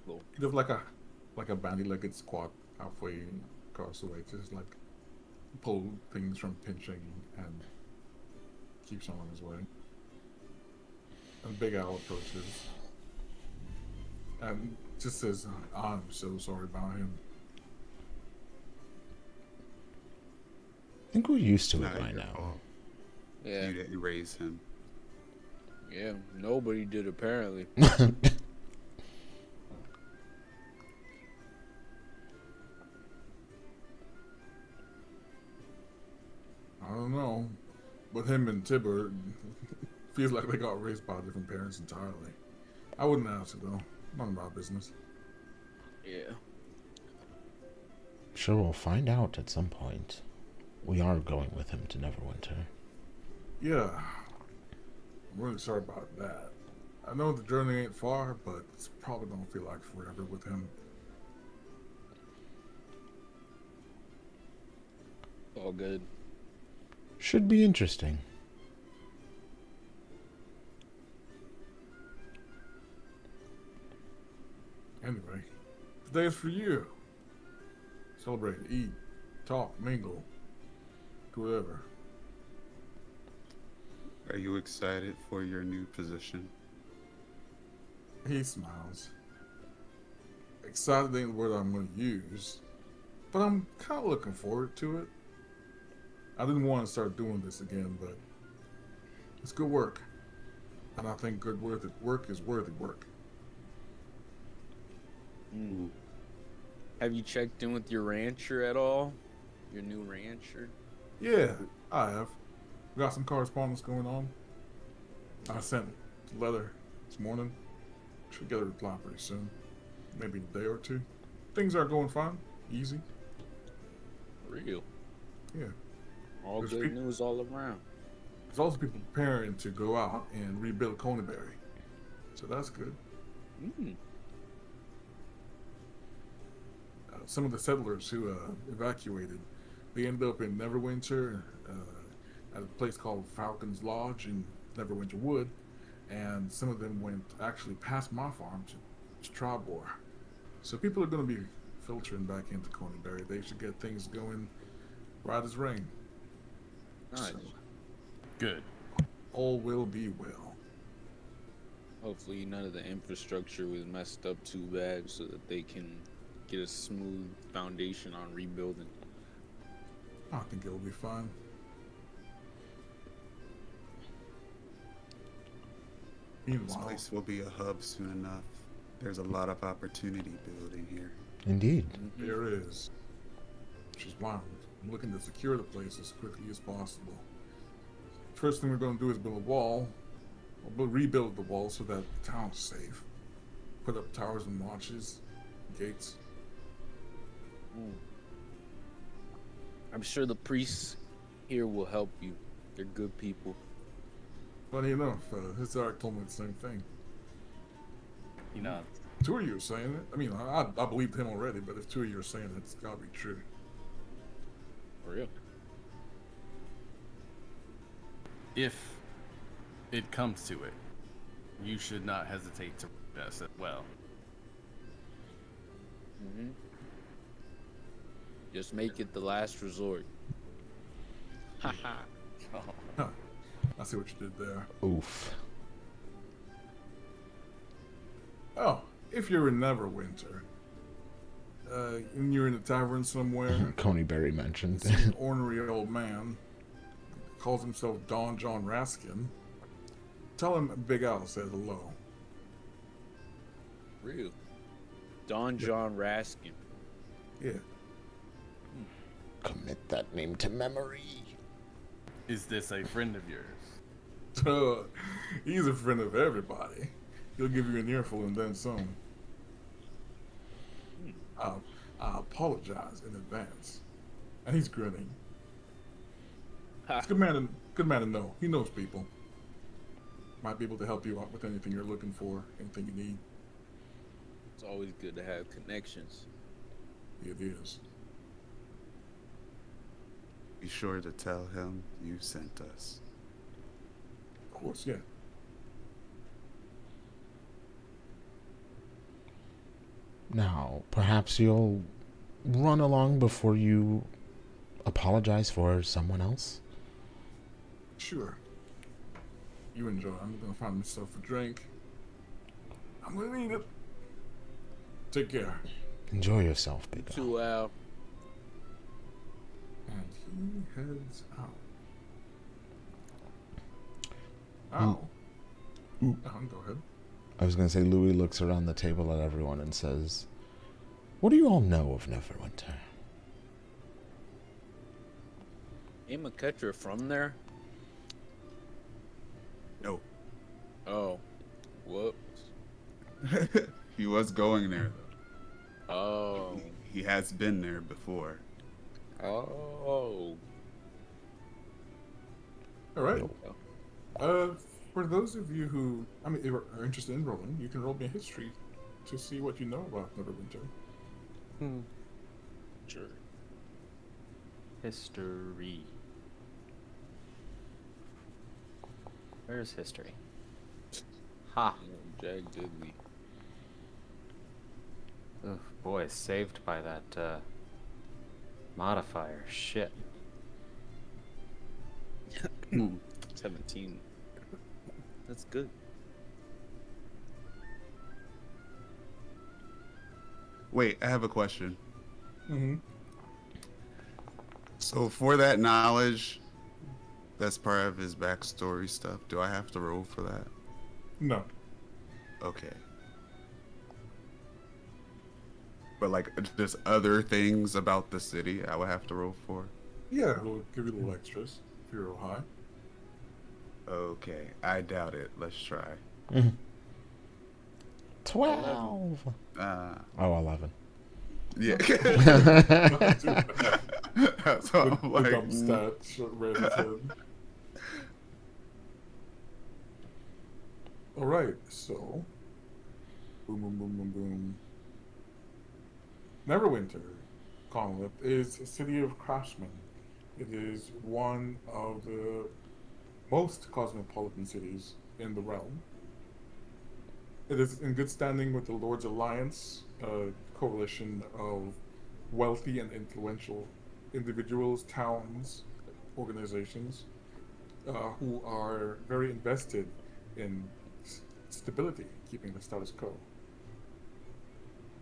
Cool. He'd have like a bandy-legged squat halfway across the way to just like pull things from pinching and keeps on his way. And Big Al approaches and just says, "I'm so sorry about him." think we're used to it Not by your now. fault. Yeah. You didn't raise him. Yeah. Nobody did apparently. I don't know. But him and Tibber feels like they got raised by different parents entirely. I wouldn't ask it though. None of our business. Yeah. Sure, we'll find out at some point. We are going with him to Neverwinter. Yeah. I'm really sorry about that. I know the journey ain't far, but it's probably gonna feel like forever with him. All good. Should be interesting. Anyway, today is for you. Celebrate, eat, talk, mingle, do whatever. Are you excited for your new position? He smiles. Excited ain't the word I'm gonna use, but I'm kind of looking forward to it. I didn't want to start doing this again, but it's good work. And I think good work is worthy work. Have you checked in with your rancher at all? Your new rancher? Yeah, I have. Got some correspondence going on. I sent a letter this morning. Should get a reply pretty soon. Maybe a day or two. Things are going fine. Easy. Real. Yeah. All There's good people- news all around. There's also people preparing to go out and rebuild Coneyberry. So that's good. Mm. Some of the settlers who evacuated, they ended up in Neverwinter at a place called Falcon's Lodge in Neverwinter Wood, and some of them went actually past my farm to Trabor. So people are going to be filtering back into Coneyberry. They should get things going right as rain. Nice. So, Good. all will be well. Hopefully none of the infrastructure was messed up too bad so that they can get a smooth foundation on rebuilding. I think it'll be fine. This Meanwhile, place will be a hub soon enough. There's a lot of opportunity building here. Indeed. there is, which is why I'm looking to secure the place as quickly as possible. First thing we're going to do is build a wall, or rebuild the wall so that the town's safe. Put up towers and watches, gates. I'm sure the priests here will help you. They're good people. Funny enough, Hizark told me the same thing. You know, Two of you are saying it. I mean, I believed him already, but if two of you are saying it, it's gotta be true. For real. if it comes to it, you should not hesitate to us as well. Mm-hmm. Just make it the last resort. Haha. Huh. I see what you did there. Oof. Oh, if you're in Neverwinter, and you're in a tavern somewhere, Coneyberry mentioned. see an ornery old man calls himself Don John Raskin, tell him Big Al says hello. Real. Don John Raskin. Yeah. Commit that name to memory. Is this a friend of yours? He's a friend of everybody. He'll give you an earful and then some. I apologize in advance. And he's grinning. Ha. It's good man to know. He knows people. Might be able to help you out with anything you're looking for, anything you need. It's always good to have connections. It is. Be sure to tell him you sent us. Of course, yeah. Now, perhaps you'll run along before you apologize for someone else? Sure. You enjoy. I'm gonna find myself a drink. I'm gonna need it. Take care. Enjoy yourself, Big Al. Too, Al. And he heads out. Ow. Go ahead. I was going to say, Louis looks around the table at everyone and says, "What do you all know of Neverwinter?" Ain't McCutcher from there? No. Oh. Whoops. He was going there though. Oh. He has been there before. Oh. All right. For those of you who, are interested in rolling, you can roll me a history to see what you know about Neverwinter. Sure. History. Where's history? Ha! Jack Diddley. Oh boy, saved by that modifier. Shit. 17. That's good. Wait, I have a question. Mm-hmm. So for that knowledge, that's part of his backstory stuff. Do I have to roll for that? No. Okay. But like just other things about the city I would have to roll for? Yeah, we'll give you a little extras if you roll high. Okay, I doubt it. Let's try. 12. Uh, Oh, 11. yeah. Not too bad. So I'm The like, dumb stat right his head. Alright, so. Boom, boom, boom, boom, boom. Neverwinter, Conlip, is a city of craftsmen. It is one of the most cosmopolitan cities in the realm. It is in good standing with the Lord's Alliance, a coalition of wealthy and influential individuals, towns, organizations, who are very invested in stability, keeping the status quo.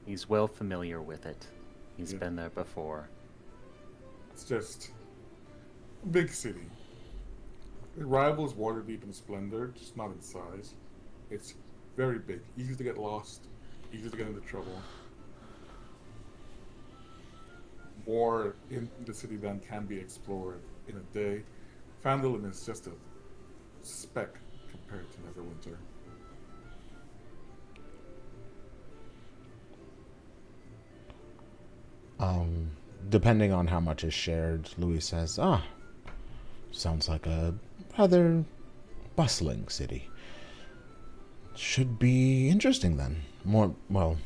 He's well familiar with it. He's Yeah. been there before. It's just a big city. It rivals Waterdeep in splendor, just not in size. It's very big, easy to get lost, easy to get into trouble. More in the city than can be explored in a day. Phandalin is just a speck compared to Neverwinter. Depending on how much is shared, Louis says, sounds like a rather bustling city. Should be interesting then. More, well,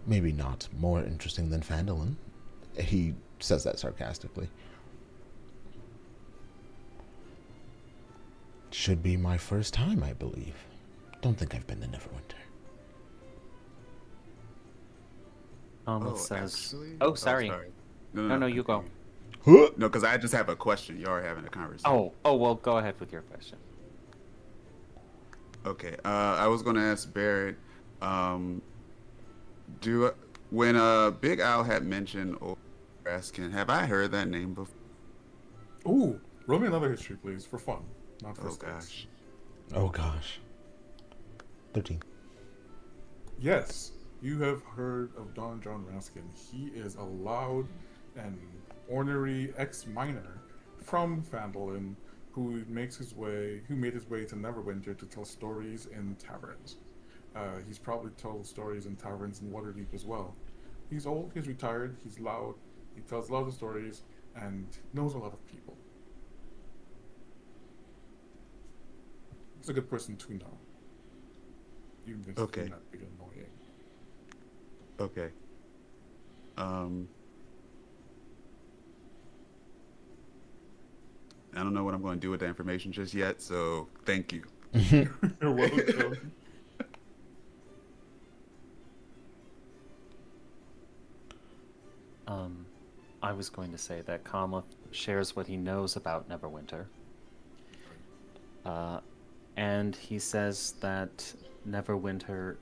maybe not more interesting than Phandalin. He says that sarcastically. Should be my first time, I believe. Don't think I've been to Neverwinter. It says. actually? Oh, sorry. No, you go. No, because I just have a question. You are having a conversation. Oh, well, go ahead with your question. Okay. I was going to ask Barrett, when Big Al had mentioned Old Raskin, have I heard that name before? Ooh, roll me another history, please, for fun, not for Oh stats. gosh. Oh gosh. 13. Yes, you have heard of Don John Raskin. He is a loud and ornery ex-miner from Phandalin who made his way to Neverwinter to tell stories in taverns. He's probably told stories in taverns in Waterdeep as well. He's old, he's retired, he's loud, he tells a lot of stories, and knows a lot of people. He's a good person to know. Even if Okay. he might be annoying. Okay. I don't know what I'm going to do with that information just yet, so thank you. You're welcome. I was going to say that Kamleth shares what he knows about Neverwinter. And he says that Neverwinter,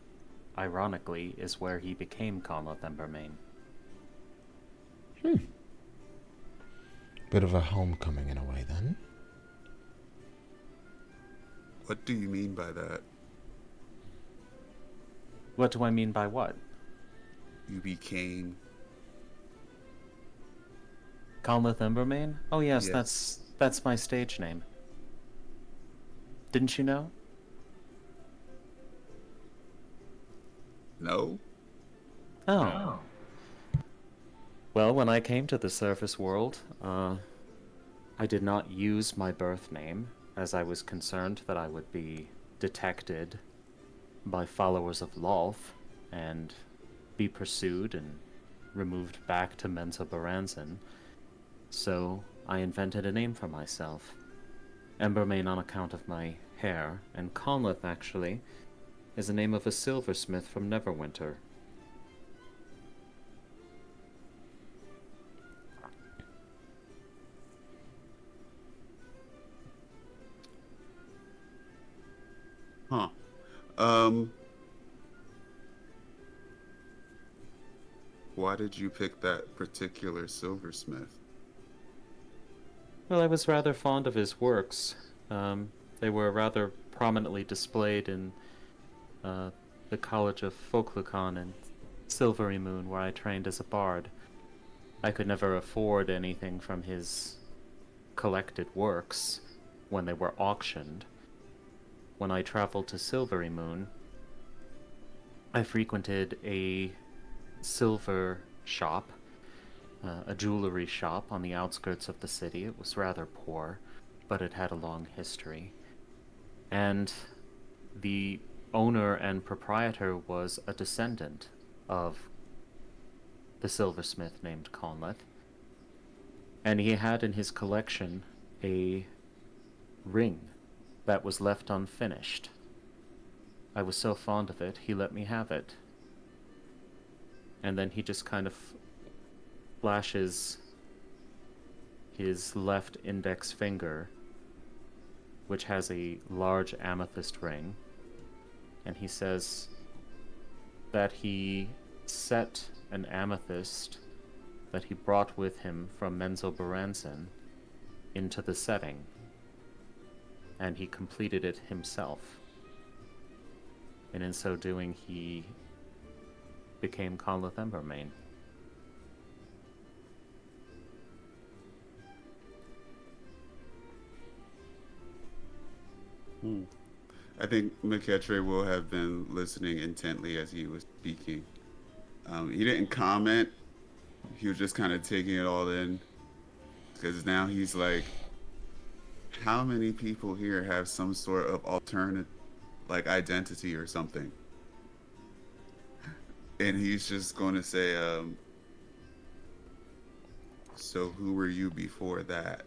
ironically, is where he became Kamleth Embermain. Bit of a homecoming in a way, then. What do you mean by that? What do I mean by what? You became. Conleth Embermane? Oh yes, Yes. that's my stage name. Didn't you know? No? Oh. Well, when I came to the surface world, I did not use my birth name, as I was concerned that I would be detected by followers of Lolth and be pursued and removed back to Menzoberranzan. So I invented a name for myself. Embermane on account of my hair, and Conleth, actually, is the name of a silversmith from Neverwinter. Huh. Um, why did you pick that particular silversmith? Well, I was rather fond of his works. They were rather prominently displayed in the College of Folklucon and Silvery Moon, where I trained as a bard. I could never afford anything from his collected works when they were auctioned. When I traveled to Silvery Moon, I frequented a silver shop, a jewelry shop on the outskirts of the city. It was rather poor, but it had a long history. And the owner and proprietor was a descendant of the silversmith named Conleth. And he had in his collection a ring that was left unfinished. I was so fond of it, he let me have it. And then he just kind of flashes his left index finger, which has a large amethyst ring, and he says that he set an amethyst that he brought with him from Menzoberranzan into the setting, and he completed it himself. And in so doing, he became Conleth Embermane. I think McKetre will have been listening intently as he was speaking. He didn't comment. He was just kind of taking it all in. Because now he's like, how many people here have some sort of alternate, like, identity or something? And he's just going to say, so who were you before that?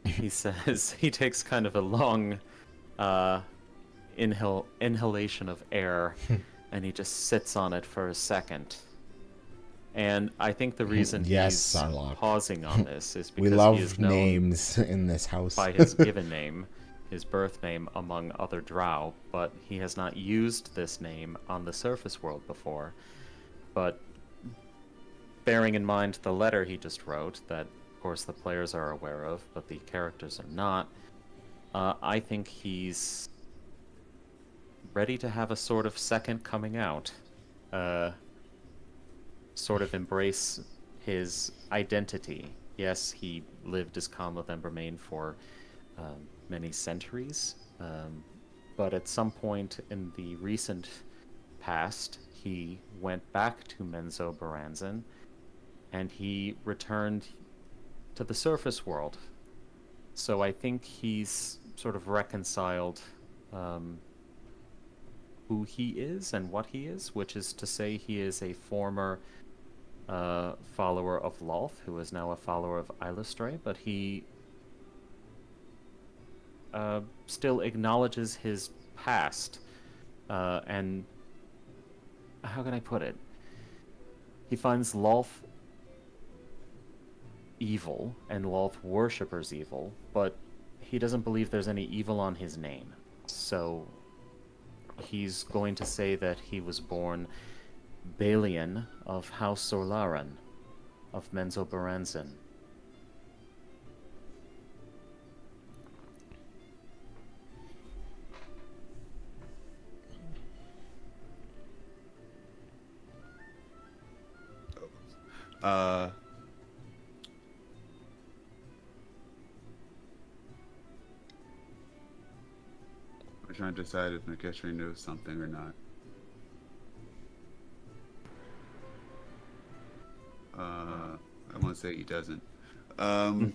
He says, he takes kind of a long inhalation of air, and he just sits on it for a second. And I think the reason Yes, he's Sarlacc. pausing on this is We because he is love known names in this house. by his given name, his birth name, among other drow, but he has not used this name on the surface world before. But bearing in mind the letter he just wrote, that of course the players are aware of, but the characters are not, I think he's ready to have a sort of second coming out. Sort of embrace his identity. Yes, he lived as Conleth Embermane for many centuries, but at some point in the recent past, he went back to Menzoberranzan, and he returned to the surface world. So I think he's sort of reconciled who he is and what he is, which is to say he is a former follower of Lolth, who is now a follower of Illustre, but he still acknowledges his past, and how can I put it? He finds Lolth evil and Lolth worshippers evil, but he doesn't believe there's any evil on his name. So he's going to say that he was born Balian of House Sorlaran, of Menzoberranzan. Uh, I'm trying to decide if Nakeshri knows something or not. I want to say he doesn't. I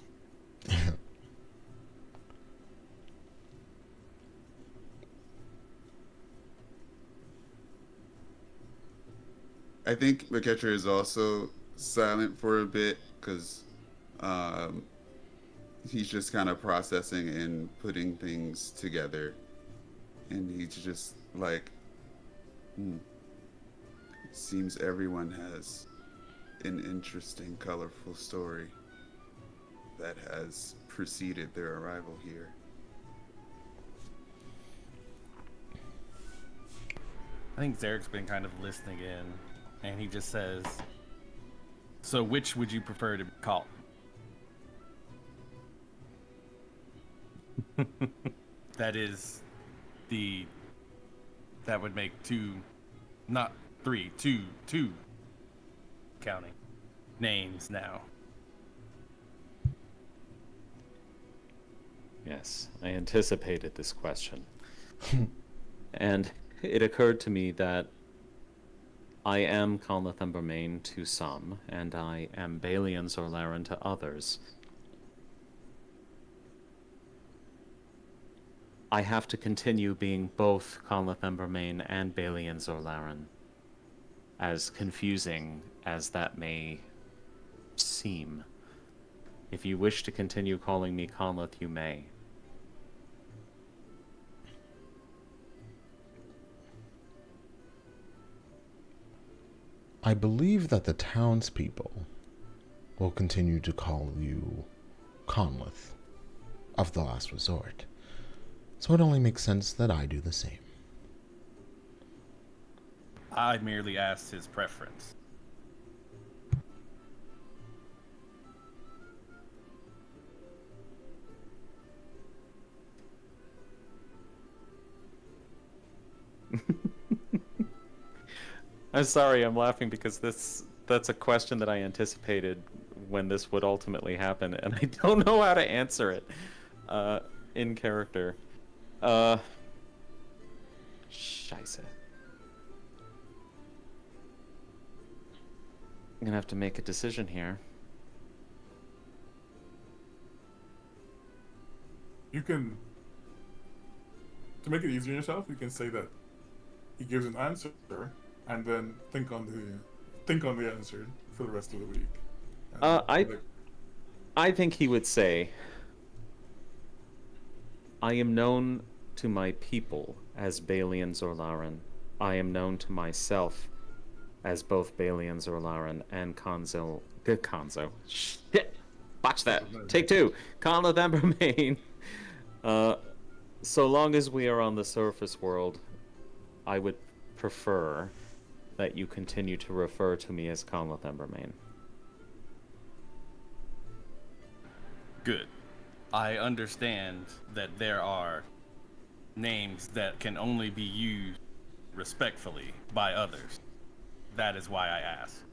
think Nakeshri is also silent for a bit because um, he's just kind of processing and putting things together. And he's just like, seems everyone has an interesting, colorful story that has preceded their arrival here. I think Zarek's been kind of listening in, and he just says, "So, which would you prefer to be called?" That is that would make two, not three, two counting names now. Yes, I anticipated this question. And it occurred to me that I am Conlathembermain to some, and I am Balian Zorlaren to others. I have to continue being both Conlathembermain and Balian Zorlaren, as confusing as that may seem. If you wish to continue calling me Conlath, you may. I believe that the townspeople will continue to call you Conleth of the Last Resort. So it only makes sense that I do the same. I merely asked his preference. I'm sorry, I'm laughing because that's a question that I anticipated when this would ultimately happen, and I don't know how to answer it in character. Scheisse. I'm gonna have to make a decision here. You can, to make it easier on yourself, you can say that he gives an answer and then think on the answer for the rest of the week. And I think he would say, I am known to my people as Balian Zorlaren. I am known to myself as both Balian Zorlaren and Conzo. Shit! Watch that. Take two. Conlath Ambermain. So long as we are on the surface world, I would prefer that you continue to refer to me as Conlath Ambermain. Good. I understand that there are names that can only be used respectfully by others. That is why I ask.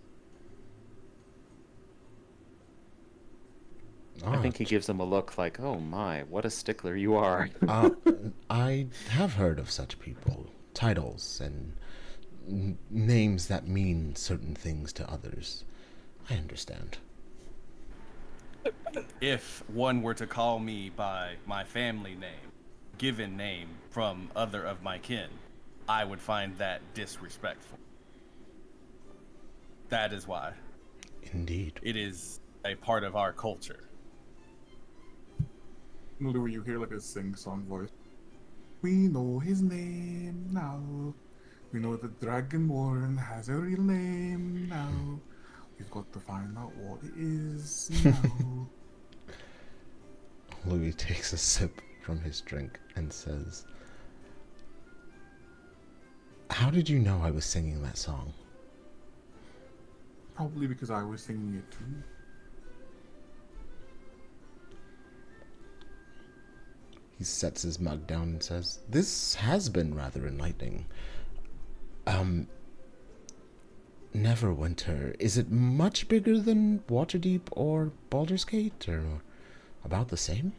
I think he gives them a look like, oh my, what a stickler you are. I have heard of such people, titles and names that mean certain things to others. I understand. If one were to call me by my family name, given name from other of my kin, I would find that disrespectful. That is why. Indeed. It is a part of our culture. Louis, you hear like a sing-song voice. We know his name now. We know the Dragonborn has a real name now. We've got to find out what it is now. Louis takes a sip from his drink and says, "How did you know I was singing that song?" Probably because I was thinking it too. He sets his mug down and says, "This has been rather enlightening. Neverwinter, is it much bigger than Waterdeep or Baldur's Gate, or about the same?"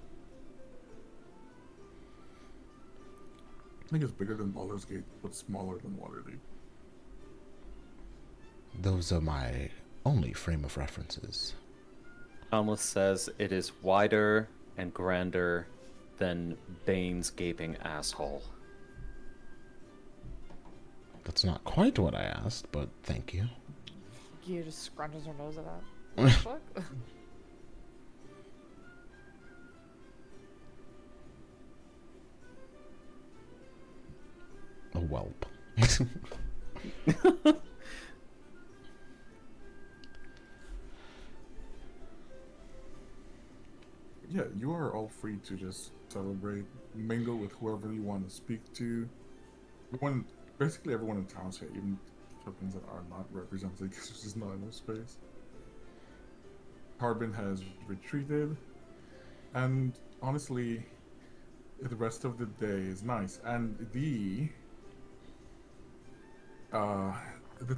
I think it's bigger than Baldur's Gate, but smaller than Waterdeep. Those are my only frame of references. Almost says it is wider and grander than Bane's gaping asshole. That's not quite what I asked, but thank you. Gia just scrunches her nose at that. What the fuck? A whelp. Yeah, you are all free to just celebrate, mingle with whoever you want to speak to. Basically everyone in town's here, even tokens that are not represented because there's just not enough space. Harbin has retreated, and honestly, the rest of the day is nice. And the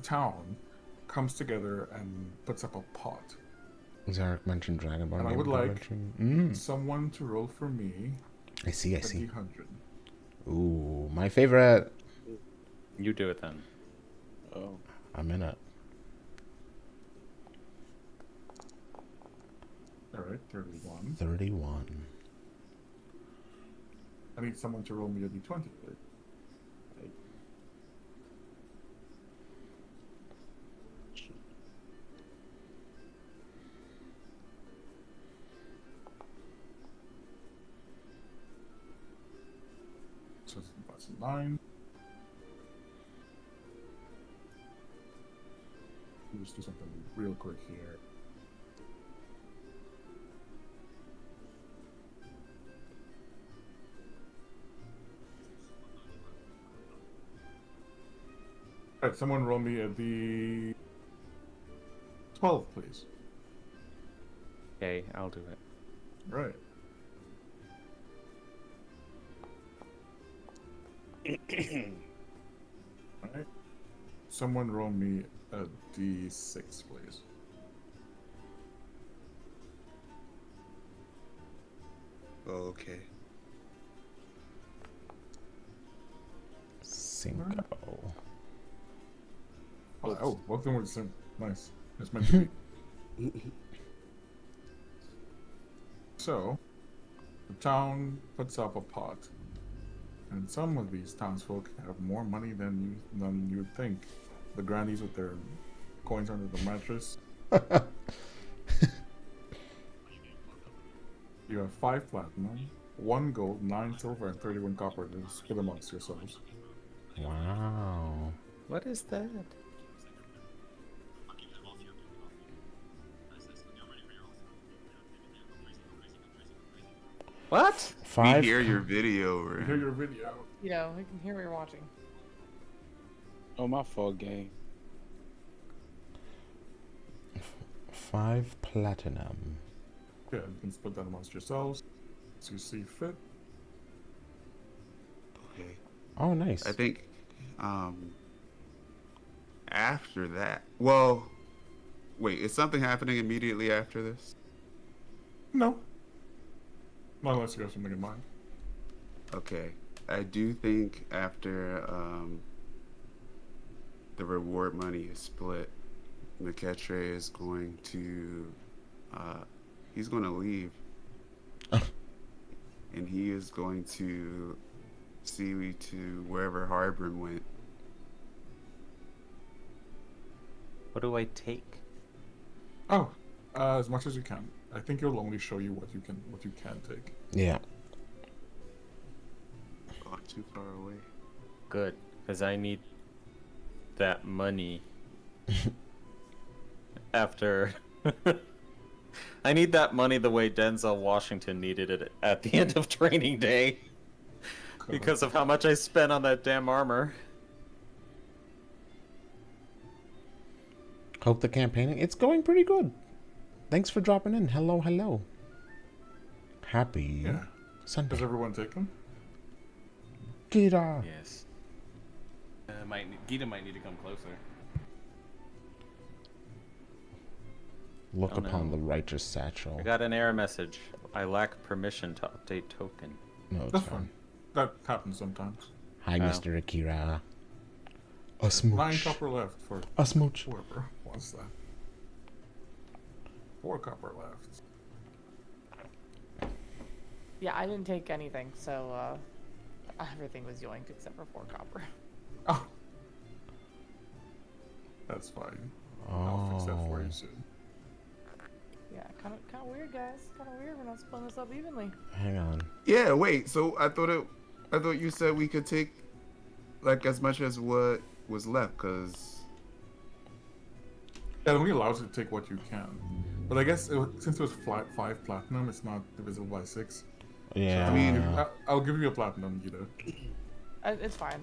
town comes together and puts up a pot. Zarek mentioned Dragonborn. And I would like someone to roll for me. I see. a D100. Ooh, my favorite. You do it then. Oh. I'm in it. Alright, 31. 31. I need someone to roll me a D20, please. So that's a 9. Let's just do something real quick here. Alright, someone roll me a D12, please. Okay, I'll do it. Right. Alright. Someone roll me a D6, please. Okay. Cinco. Oh, both of them were the same. Nice. It's meant to be. So, the town puts up a pot. And some of these townsfolk have more money than you'd think. The grannies with their coins under the mattress. You have 5 platinum, 1 gold, 9 silver, and 31 copper to split amongst yourselves. Wow. What is that? What? 5. We hear your video, You Ren. hear your video. Yeah, we can hear what you're watching. Oh, my fault, gang. 5 platinum. Yeah, you can split that amongst yourselves as you see fit. Okay. Oh, nice. I think after that. Well, wait, is something happening immediately after this? No. Not unless you have something in mind. Okay. I do think after the reward money is split, McKetre is going to he's going to leave. And he is going to see to wherever Harbin went. What do I take? Oh, as much as you can. I think it'll only show you what you can take. Yeah. Oh, too far away. Good, because I need that money after. I need that money the way Denzel Washington needed it at the end of Training Day because of how much I spent on that damn armor. Hope the campaigning. It's going pretty good. Thanks for dropping in. Hello, hello. Happy Yeah. Sunday. Is everyone taken? Gira. Yes. Gita might need to come closer. Look Oh, upon no. the righteous satchel. I got an error message. I lack permission to update token. No, it's That's fine. fine. That happens sometimes. Hi, Oh. Mr. Akira. A smooch. 9 copper left for A smooch. whoever wants that. 4 copper left. Yeah, I didn't take anything, so everything was yoinked except for 4 copper. Oh. That's fine. I'll fix that for you soon. Yeah, kind of weird, guys. Kind of weird. We're not splitting this up evenly. Hang on. Yeah, wait. So I thought you said we could take like as much as what was left, cause Yeah, we allowed you to take what you can. But I guess since it was 5 platinum, it's not divisible by 6. Yeah. I mean, I'll give you a platinum, Gita. It's fine.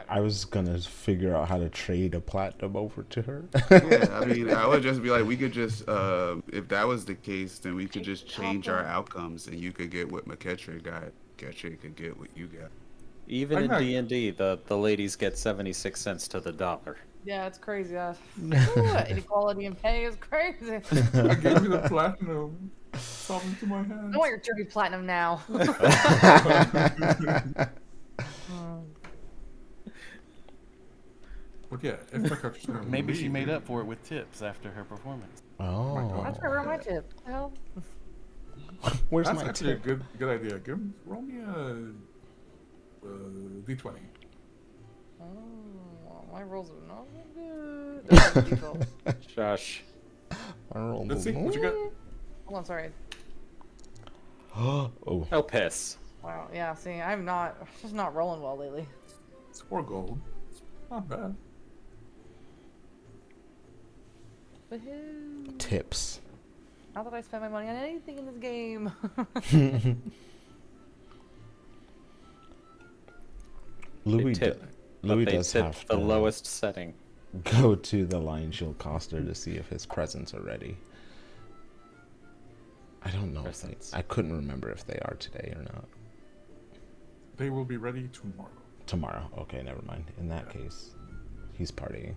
I was gonna figure out how to trade a platinum over to her. yeah, I mean, I would just be like, we could just, if that was the case, then we could just change our outcomes, and you could get what McKettrick got. McKettrick could get what you got. Even I in know. D&D, the ladies get 76 cents to the dollar. Yeah, it's crazy. Inequality in pay is crazy. I gave you the platinum. Fall into my hands. I want your dirty platinum now. But yeah, if McKettrick's gonna Maybe she leave, made up for it with tips after her performance. Oh. That's where my tip. Hell. Where's That's my actually a tip? good idea. Roll me a d20. Oh, my rolls are not good. That's a default. Shush. I rolled Let's see a- what you got. Hold on, sorry. Oh. Oh, piss. Wow, yeah, see, I'm just not rolling well lately. It's 4 gold. It's not bad. Woohoo. Tips. Not that I spend my money on anything in this game. Louis, tip, Louis but they does tip have the to lowest setting. go to the Lion Shield Coster to see if his presents are ready. I don't know. Presents. I couldn't remember if they are today or not. They will be ready tomorrow. Tomorrow. Okay, never mind. In that Yeah. case, he's partying.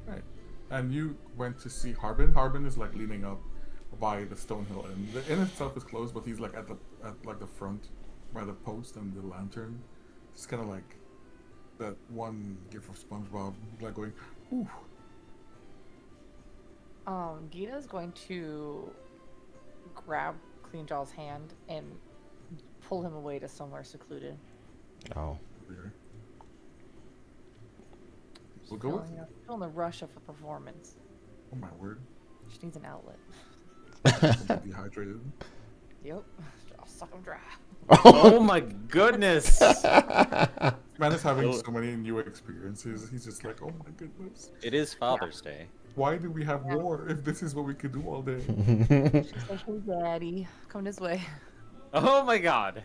Right. And you went to see Harbin. Harbin is like leaning up by the stone hill, and the inn itself is closed, but he's like at the front by the post and the lantern. It's kind of like that one gif of SpongeBob, like going, "Ooh." Gita's going to grab Cleanjaw's hand and pull him away to somewhere secluded. Oh. Weird. We'll go with. Feeling the rush of her performance. Oh my word! She needs an outlet. Dehydrated. Yep. I'll suck him dry. Oh my goodness! Man is having so many new experiences. He's just like, oh my goodness. It is Father's Day. Why do we have war if this is what we could do all day? Say, hey, daddy, come this way. Oh my god!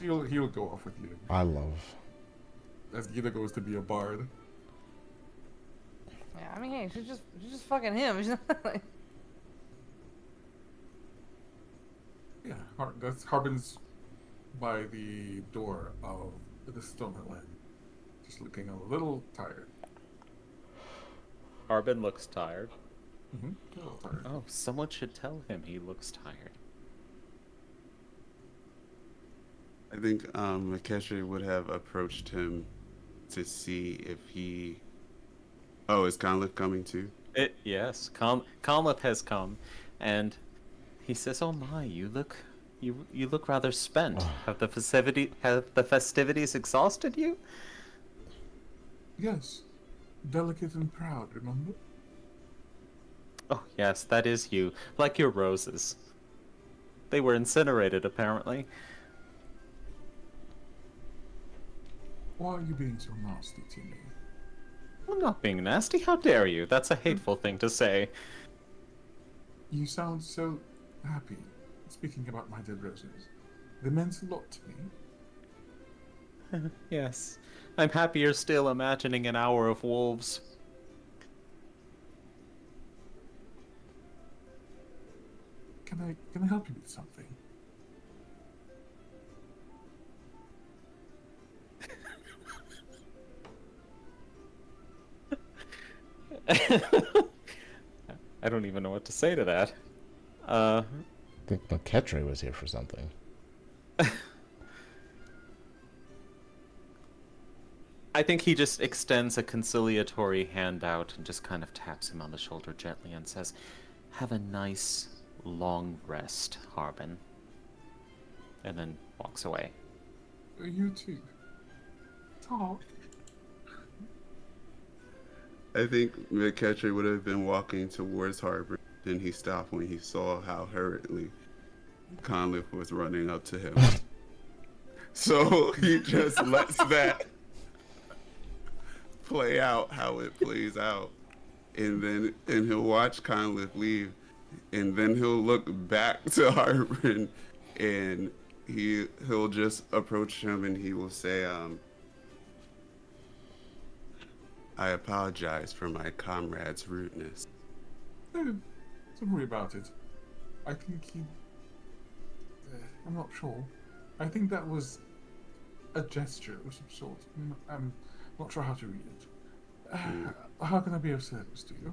He'll go off with you. I love. As Gita goes to be a bard. Yeah, I mean, hey, she's just fucking him. She's not like... Yeah, that's Harbin's by the door of the Stone Hill Inn. Just looking a little tired. Harbin looks tired. A little tired. Oh, someone should tell him he looks tired. I think McKettrick would have approached him to see if he. Oh, is Conleth coming too? Yes, Conleth has come, and he says, "Oh my, you look rather spent. Have the festivities exhausted you?" Yes. Delicate and proud, remember? Oh yes, that is you. Like your roses. They were incinerated, apparently. Why are you being so nasty to me? I'm not being nasty. How dare you? That's a hateful thing to say. You sound so happy speaking about my dead roses. They meant a lot to me. Yes. I'm happier still imagining an hour of wolves. can I help you with something? I don't even know what to say to that. I think McKetray was here for something. I think he just extends a conciliatory hand out and just kind of taps him on the shoulder gently and says, "Have a nice, long rest, Harbin." And then walks away. You too. Talk. I think McKetray would have been walking towards Harbor. Then he stopped when he saw how hurriedly Conliffe was running up to him. So he just lets that play out how it plays out. And he'll watch Conliffe leave. And then he'll look back to Harbor and he'll just approach him and he will say, "I apologize for my comrade's rudeness." No, don't worry about it. I think he. I'm not sure. I think that was a gesture of some sort. I'm not sure how to read it. How can I be of service to you?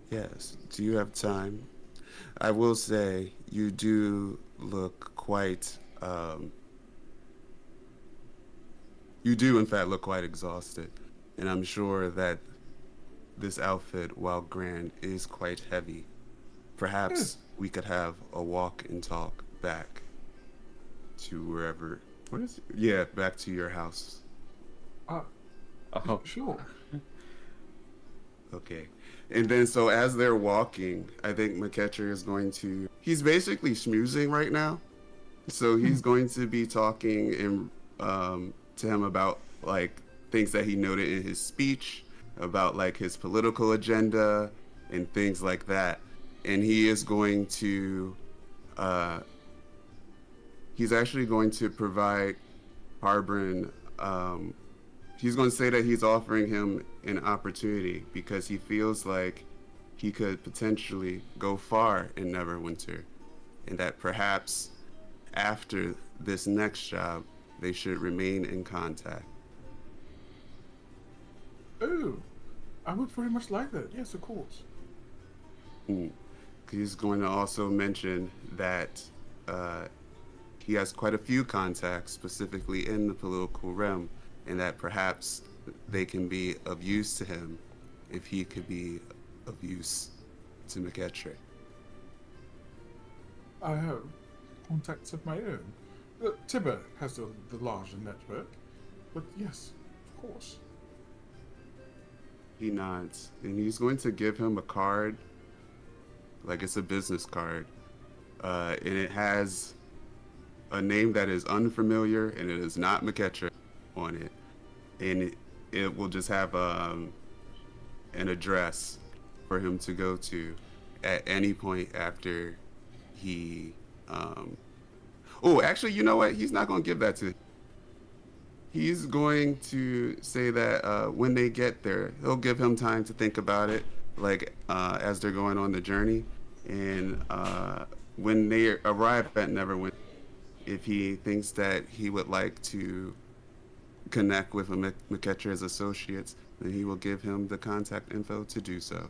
Yes. Do you have time? I will say you do look quite. You do, in fact, look quite exhausted. And I'm sure that this outfit, while grand, is quite heavy. Perhaps we could have a walk and talk back to wherever. What is it? Yeah, back to your house. Oh, Sure. Okay. And then, so as they're walking, I think McKetcher is going to. He's basically schmoozing right now. So he's going to be talking to him about, like, things that he noted in his speech, about, like, his political agenda and things like that. And he is going to. He's actually going to provide Harbin. He's going to say that he's offering him an opportunity because he feels like he could potentially go far in Neverwinter, and that perhaps after this next job, they should remain in contact. Oh, I would very much like that. Yes, of course. He's going to also mention that he has quite a few contacts, specifically in the political realm, and that perhaps they can be of use to him if he could be of use to McKetray. I have contacts of my own. Tibber has the larger network, but yes, of course. He nods, and he's going to give him a card, like it's a business card, and it has a name that is unfamiliar, and it is not McKetcher on it, and it will just have an address for him to go to at any point after he. Oh, actually, you know what? He's not going to give that to. He's going to say that when they get there, he'll give him time to think about it, like as they're going on the journey, and when they arrive at Neverwinter, if he thinks that he would like to connect with McKetcher's associates, then he will give him the contact info to do so.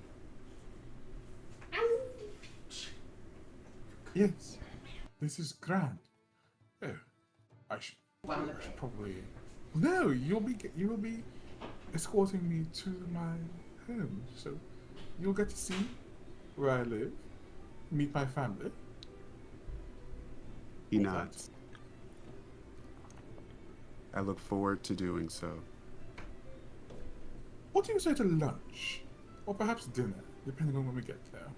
Yes, this is grand. Oh, I should probably. No, you will be escorting me to my home, so you'll get to see where I live, meet my family. He nods. I look forward to doing so. What do you say to lunch? Or perhaps dinner, depending on when we get there.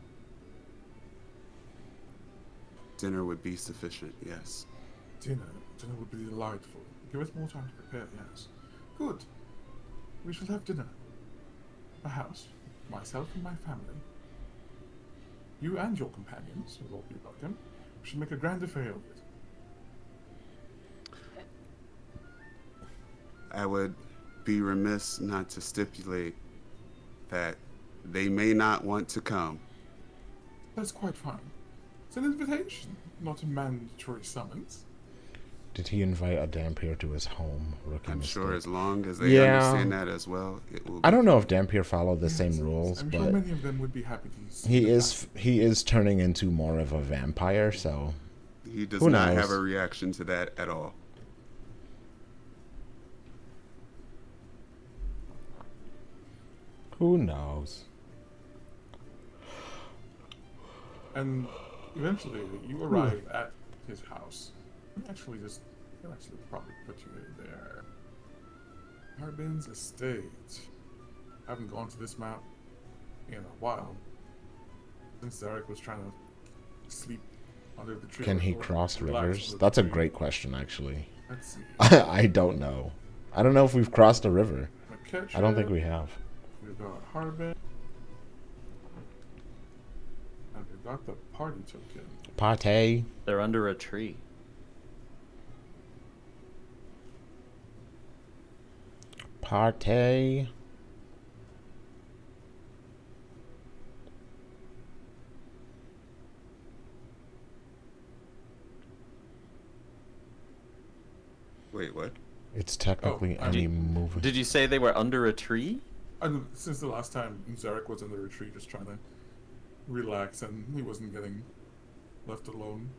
Dinner would be sufficient, yes. Dinner would be delightful. Give us more time to prepare, yes. Good. We shall have dinner. A house, myself and my family. You and your companions will all be welcome. We should make a grand affair of it. I would be remiss not to stipulate that they may not want to come. That's quite fine. It's an invitation, not a mandatory summons. Did he invite a Dampier to his home? Rookie I'm mistake. sure as long as they Yeah. understand that as well, it will be I don't know fine. if Dampier followed the Yes, same yes, rules, I'm sure but many of them would be happy to see he the is turning into more of a vampire, so He does who not knows? have a reaction to that at all. Who knows? And eventually, you arrive at his house. Can actually probably put you in there. Harbin's estate. I haven't gone to this map in a while. Since Zarek was trying to sleep under the tree. Can he or cross relax rivers? under the That's a tree. great question, actually. Let's see. I don't know. I don't know if we've crossed a river. I don't think we have. We've got Harbin. And we've got the party token. Pate. They're under a tree. Pate. Wait, what? It's technically Oh, any movement. Did you say they were under a tree? And since the last time, Zarek was in the retreat just trying to relax and he wasn't getting left alone.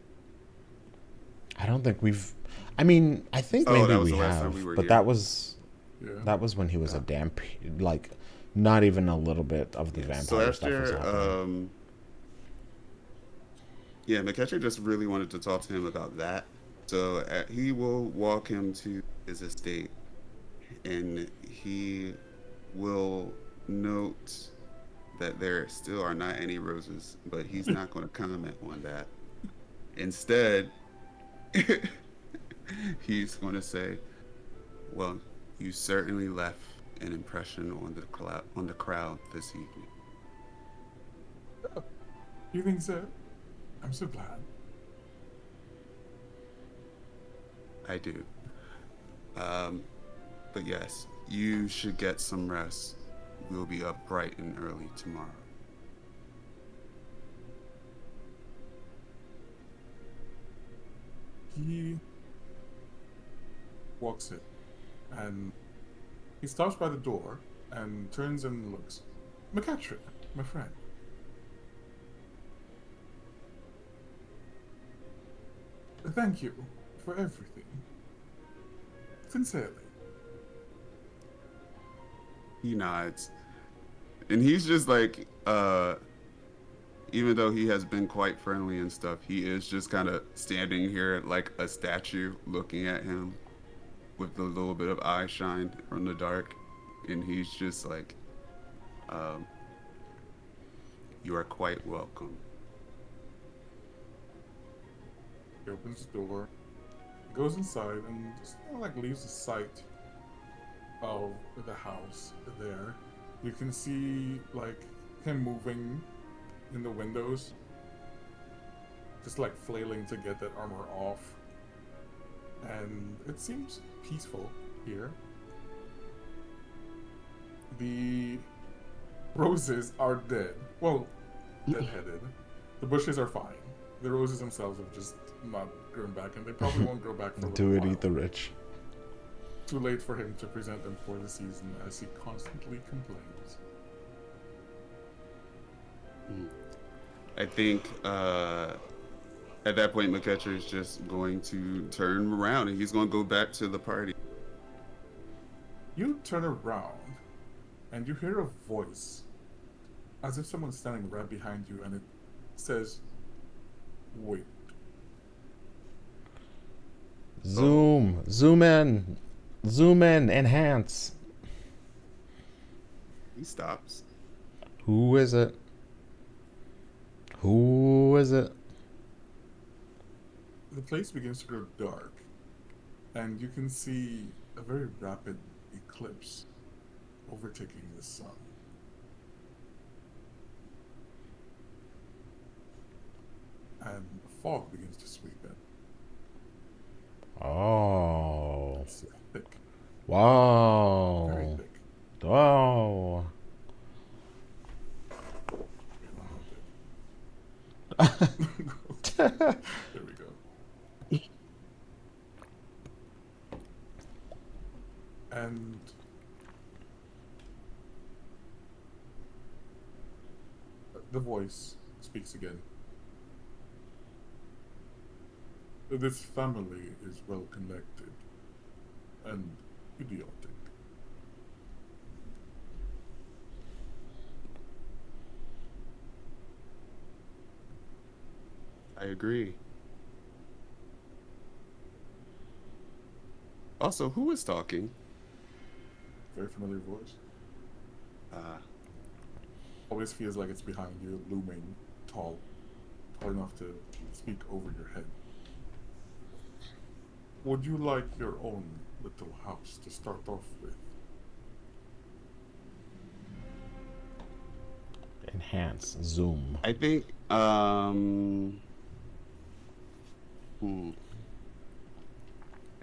I don't think we've. I mean, I think Oh, maybe that was we the last time have, we were but here. that was Yeah. when he was a damp, like, not even a little bit of the vampire So stuff was after, happening. yeah, McKetcher just really wanted to talk to him about that. So he will walk him to his estate, and he will note that there still are not any roses, but he's not going to comment on that. Instead, he's going to say, "Well, you certainly left an impression on the crowd this evening." You think so? I'm so glad. I do. But yes, you should get some rest. We'll be up bright and early tomorrow. He walks in and he stops by the door and turns and looks. McCatcher, my friend. Thank you for everything. Sincerely. He nods. And he's just like, even though he has been quite friendly and stuff, he is just kind of standing here like a statue looking at him with a little bit of eye shine from the dark. And he's just like, you are quite welcome. He opens the door, goes inside, and just kind of like leaves the sight of the house there. You can see like him moving in the windows, just like flailing to get that armor off. And it seems peaceful here. The roses are dead. Well, dead-headed. The bushes are fine. The roses themselves have just not grown back, and they probably won't grow back for a little Do it, while. eat the rich. Too late for him to present them for the season, as he constantly complains. I think at that point, McKetcher is just going to turn around and he's going to go back to the party. You turn around, and you hear a voice, as if someone's standing right behind you, and it says, "Wait." Zoom in, enhance. He stops. Who is it? Who is it? The place begins to grow dark, and you can see a very rapid eclipse overtaking the sun. And fog begins to sweep in. Oh. It's thick, very Wow. thick. Wow. There we go. And the voice speaks again. This family is well connected and idiotic. I agree. Also, who is talking? Very familiar voice. Uh, Always feels like it's behind you, looming, tall enough to speak over your head. Would you like your own little house to start off with? Enhance, zoom. I think,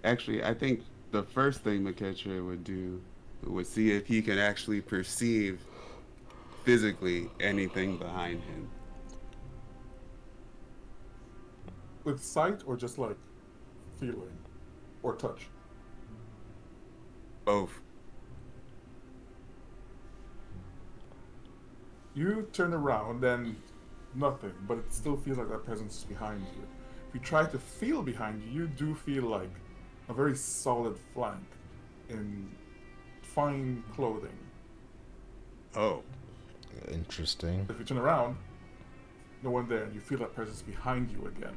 actually, I think the first thing McKetcher would do would see if he can actually perceive physically anything behind him. With sight or just like feeling or touch? Both. You turn around and nothing, but it still feels like that presence is behind you. If you try to feel behind you, you do feel like a very solid flank in fine clothing. Oh. Interesting. If you turn around, no one there, and you feel that presence behind you again.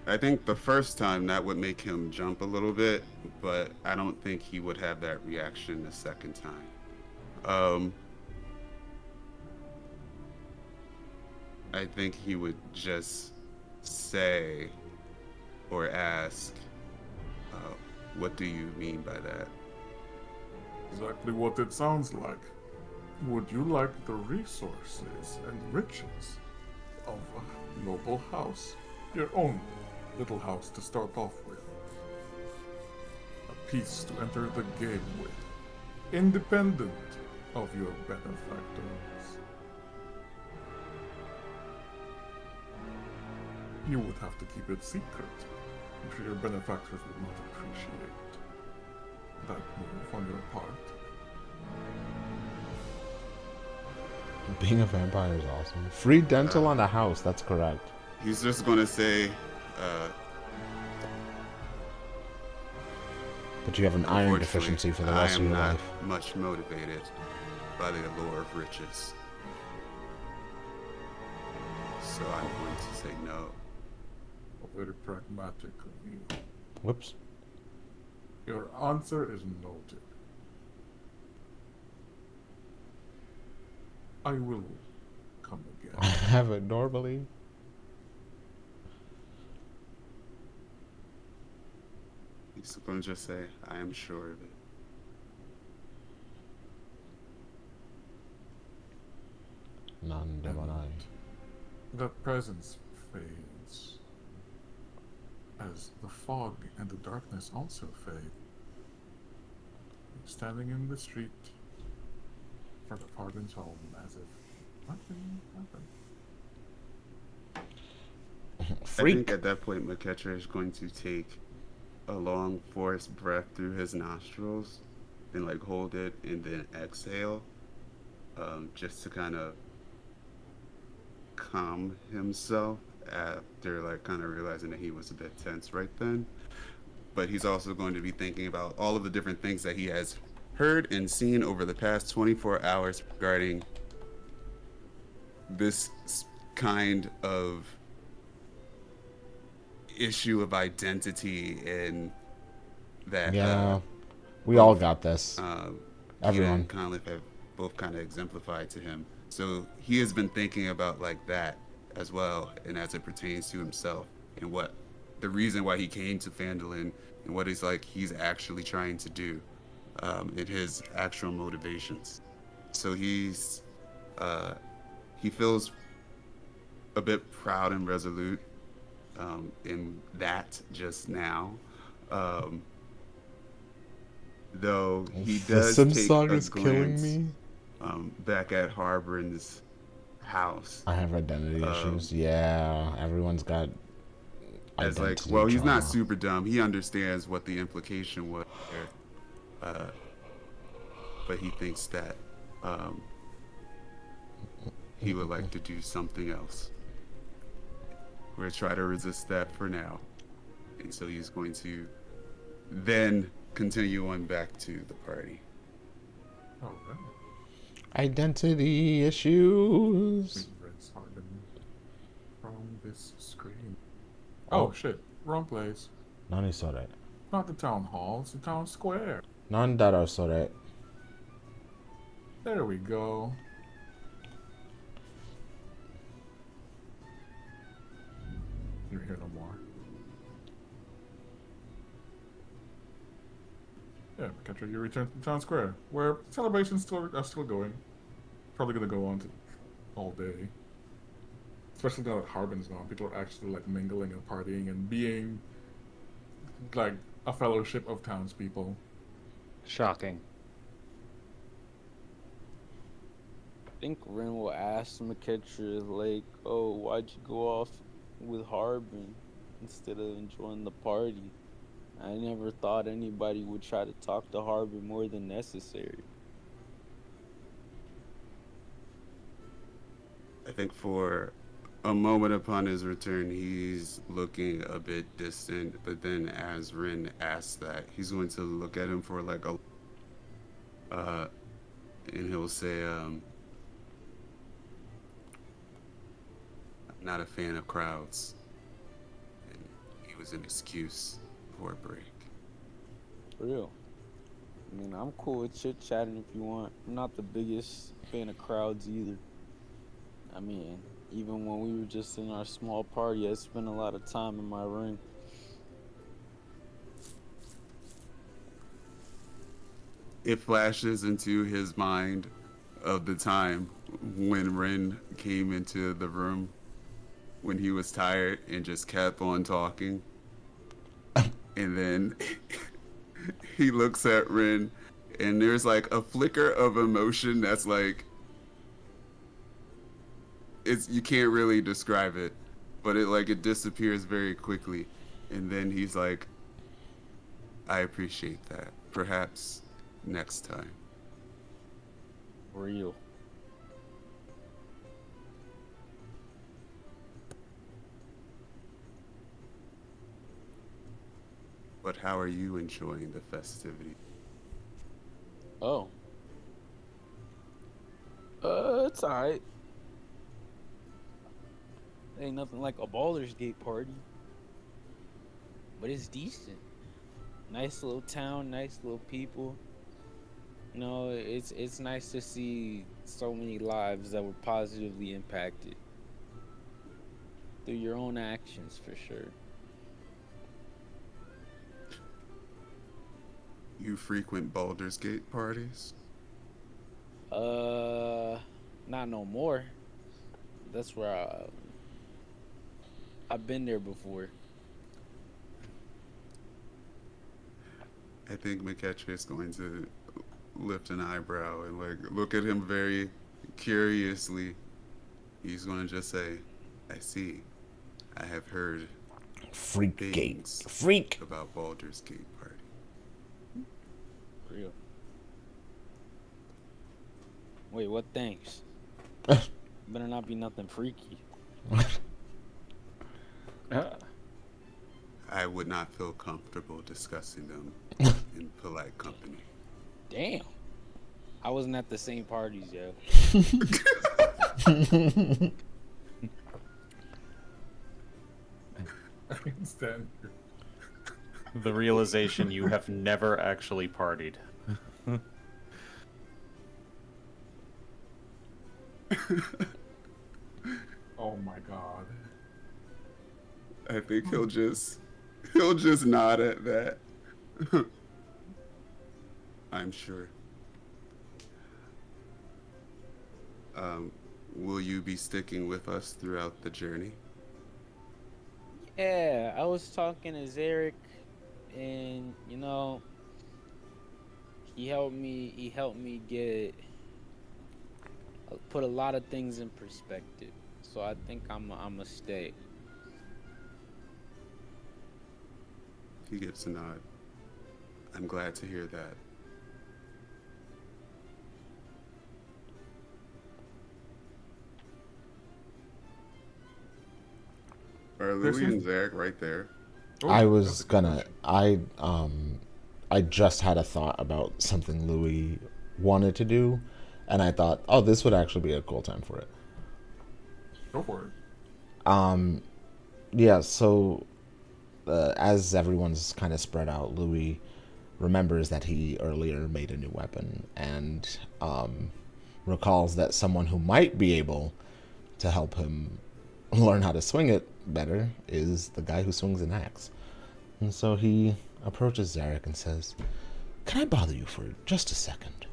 I think the first time that would make him jump a little bit, but I don't think he would have that reaction the second time. I think he would just say or ask, what do you mean by that? Exactly what it sounds like. Would you like the resources and riches of a noble house? Your own little house to start off with. A piece to enter the game with. Independent of your benefactors. You would have to keep it secret. I'm sure your benefactors would not appreciate that move on your part. Being a vampire is awesome. Free dental on a house, that's correct. He's just gonna say, But you have an iron unfortunately, deficiency for the rest I of am your not life. much motivated by the allure of riches. So I'm going to say no. Very pragmatic of you. Whoops. Your answer is noted. I will come I again. have it normally. He's going to just say, I am sure of it. None demonai. That presence fades. As the fog and the darkness also fade. Standing in the street in front of Hardin's home as if nothing happened. I Freak. think at that point, McKetcher is going to take a long forced breath through his nostrils and like hold it and then exhale, just to kind of calm himself after like kind of realizing that he was a bit tense right then. But he's also going to be thinking about all of the different things that he has heard and seen over the past 24 hours regarding this kind of issue of identity and that Yeah. We all both, got this. Gita Everyone. and Conliffe have both kind of exemplified to him. So he has been thinking about like that as well, and as it pertains to himself and what the reason why he came to Phandalin and what he's actually trying to do, and his actual motivations. So he feels a bit proud and resolute in that just now. Though he The does Sim take song a is killing glance me. back at house. I have identity Um, issues. Yeah, everyone's got as like, identity well, he's not trauma. super dumb. He understands what the implication was there, uh, but he thinks that um, he would like to do something else. We're gonna try to resist that for now, and so he's going to then continue on back to the party. Oh, right. Identity issues. Favorites Harbin from this screen. Oh, shit. Wrong place. 何それ Not the town hall, it's the town square. なんだろうそれ There we go. You're here no more. Yeah, Ketra, you return to the town square, where celebrations are still going. Probably gonna go on all day. Especially now that Harbin's gone, people are actually like mingling and partying and being like a fellowship of townspeople. Shocking. I think Ren will ask McKetcher, like, oh, why'd you go off with Harbin instead of enjoying the party? I never thought anybody would try to talk to Harbin more than necessary. I think for a moment upon his return, he's looking a bit distant, but then as Rin asks that, he's going to look at him for like and he'll say, I'm not a fan of crowds. And he was an excuse for a break. For real. I mean, I'm cool with chit-chatting if you want. I'm not the biggest fan of crowds either. I mean, even when we were just in our small party, I spent a lot of time in my ring. It flashes into his mind of the time when Ren came into the room when he was tired and just kept on talking. And then he looks at Ren and there's like a flicker of emotion that's like, it's, you can't really describe it, but it disappears very quickly. And then he's like, I appreciate that. Perhaps next time. Real. But how are you enjoying the festivity? Oh. It's alright. Ain't nothing like a Baldur's Gate party. But it's decent. Nice little town, nice little people. You know, it's nice to see so many lives that were positively impacted through your own actions, for sure. You frequent Baldur's Gate parties? Not no more. That's where I've been there before. I think McKetcher is going to lift an eyebrow and like look at him very curiously. He's going to just say, I see. I have heard Freak gate. things Freak. about Baldur's Gate party. Real. Wait, what things? Better not be nothing freaky. I would not feel comfortable discussing them in polite company. Damn. I wasn't at the same parties, yo. I can stand here. The realization you have never actually partied. Oh my god. I think he'll just nod at that. I'm sure. Will you be sticking with us throughout the journey? Yeah, I was talking to Zarek, and you know, he helped me get put a lot of things in perspective. So I think I'm a stay. He gives a nod. I'm glad to hear that. Are There Louis seems- and Zarek right there? Oh, I that's was a good gonna. question. I just had a thought about something Louis wanted to do, and I thought, oh, this would actually be a cool time for it. Go for it. Yeah. So, as everyone's kind of spread out, Louis remembers that he earlier made a new weapon and recalls that someone who might be able to help him learn how to swing it better is the guy who swings an axe. And so he approaches Zarek and says, "Can I bother you for just a second?"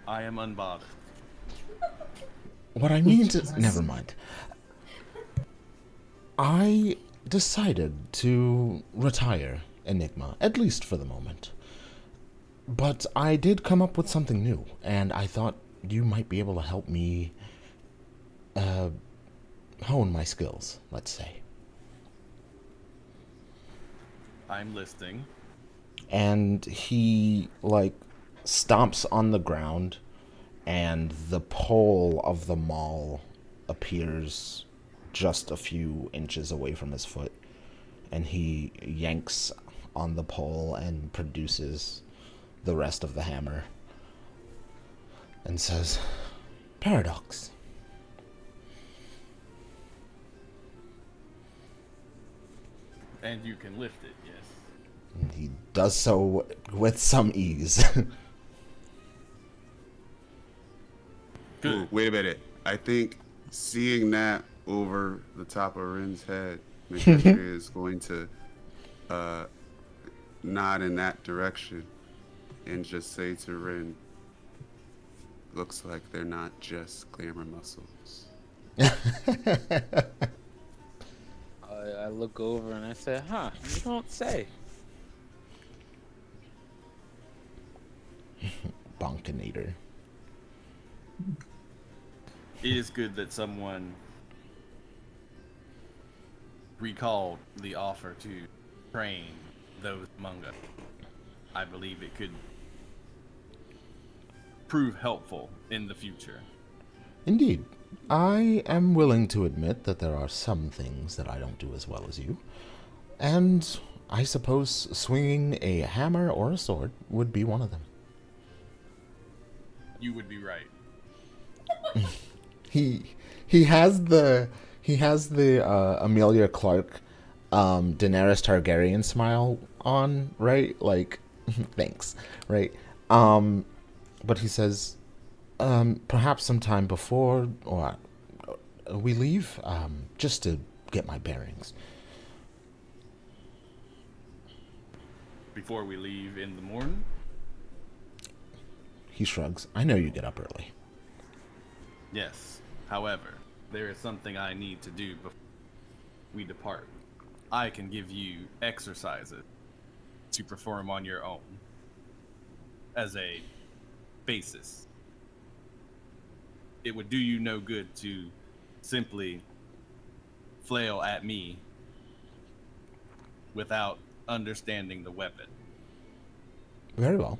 I am unbothered. What I mean to... Never mind. I decided to retire Enigma, at least for the moment. But I did come up with something new, and I thought you might be able to help me hone my skills, let's say. I'm listening. And he, like, stomps on the ground, and the pole of the maul appears just a few inches away from his foot. And he yanks on the pole and produces the rest of the hammer and says, "Paradox." And you can lift it, yes. And he does so with some ease. Good. Ooh, wait a minute. I think seeing that over the top of Rin's head, Mikesha is going to nod in that direction and just say to Rin, looks like they're not just glamour muscles. I look over and I say, "Huh? You don't say." Bonkinator. It is good that someone recalled the offer to train those among us. I believe it could prove helpful in the future. Indeed. I am willing to admit that there are some things that I don't do as well as you. And I suppose swinging a hammer or a sword would be one of them. You would be right. He has the Amelia Clark Daenerys Targaryen smile on, right? Like, thanks, right? But he says, perhaps sometime before or we leave, just to get my bearings. Before we leave in the morning? He shrugs. I know you get up early. Yes. However, there is something I need to do before we depart. I can give you exercises to perform on your own as a basis. It would do you no good to simply flail at me without understanding the weapon. Very well.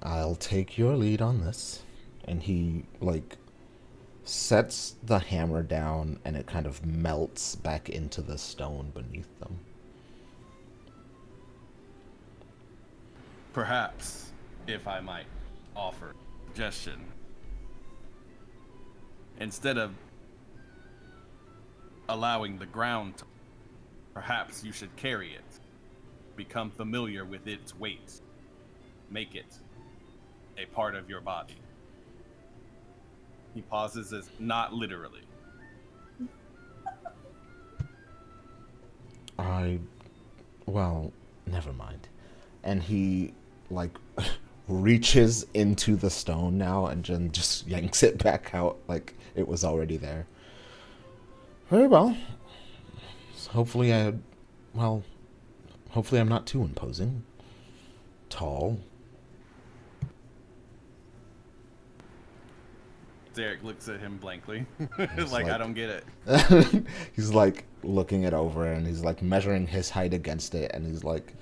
I'll take your lead on this. And he, like, sets the hammer down and it kind of melts back into the stone beneath them. Perhaps, if I might offer a suggestion, instead of allowing the ground to, perhaps you should carry it. Become familiar with its weight. Make it a part of your body. He pauses as not literally. Well, never mind. And he, like, reaches into the stone now and then just yanks it back out like it was already there. Very well. Hopefully I'm not too imposing. Tall, Derek looks at him blankly. It's like, I like- don't get it. He's like looking it over and he's like measuring his height against it and he's like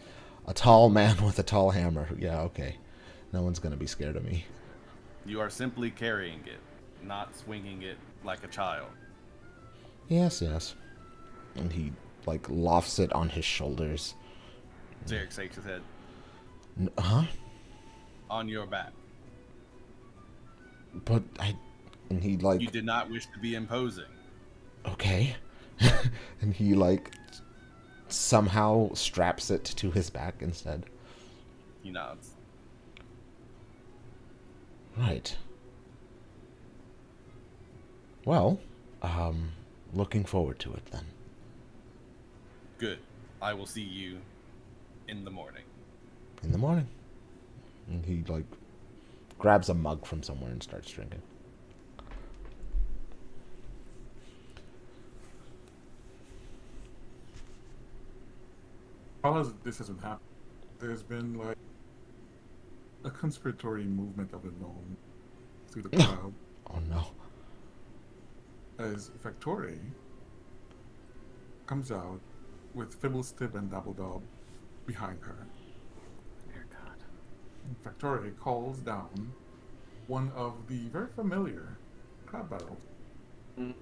a tall man with a tall hammer. Yeah, okay. No one's gonna be scared of me. You are simply carrying it, not swinging it like a child. Yes, yes. And he like lofts it on his shoulders. Derek shakes his head. Huh? On your back. But and he like, You did not wish to be imposing. okay. And he like somehow straps it to his back instead. He nods. Right. Well, looking forward to it then. Good. I will see you in the morning. In the morning. And he like grabs a mug from somewhere and starts drinking. While this hasn't happened, there's been like a conspiratory movement of the gnome through the crowd Oh no. as Factore comes out with Fibblestib and Dabbledob behind her. Dear God. And Factore calls down one of the very familiar crab barrels. Mm.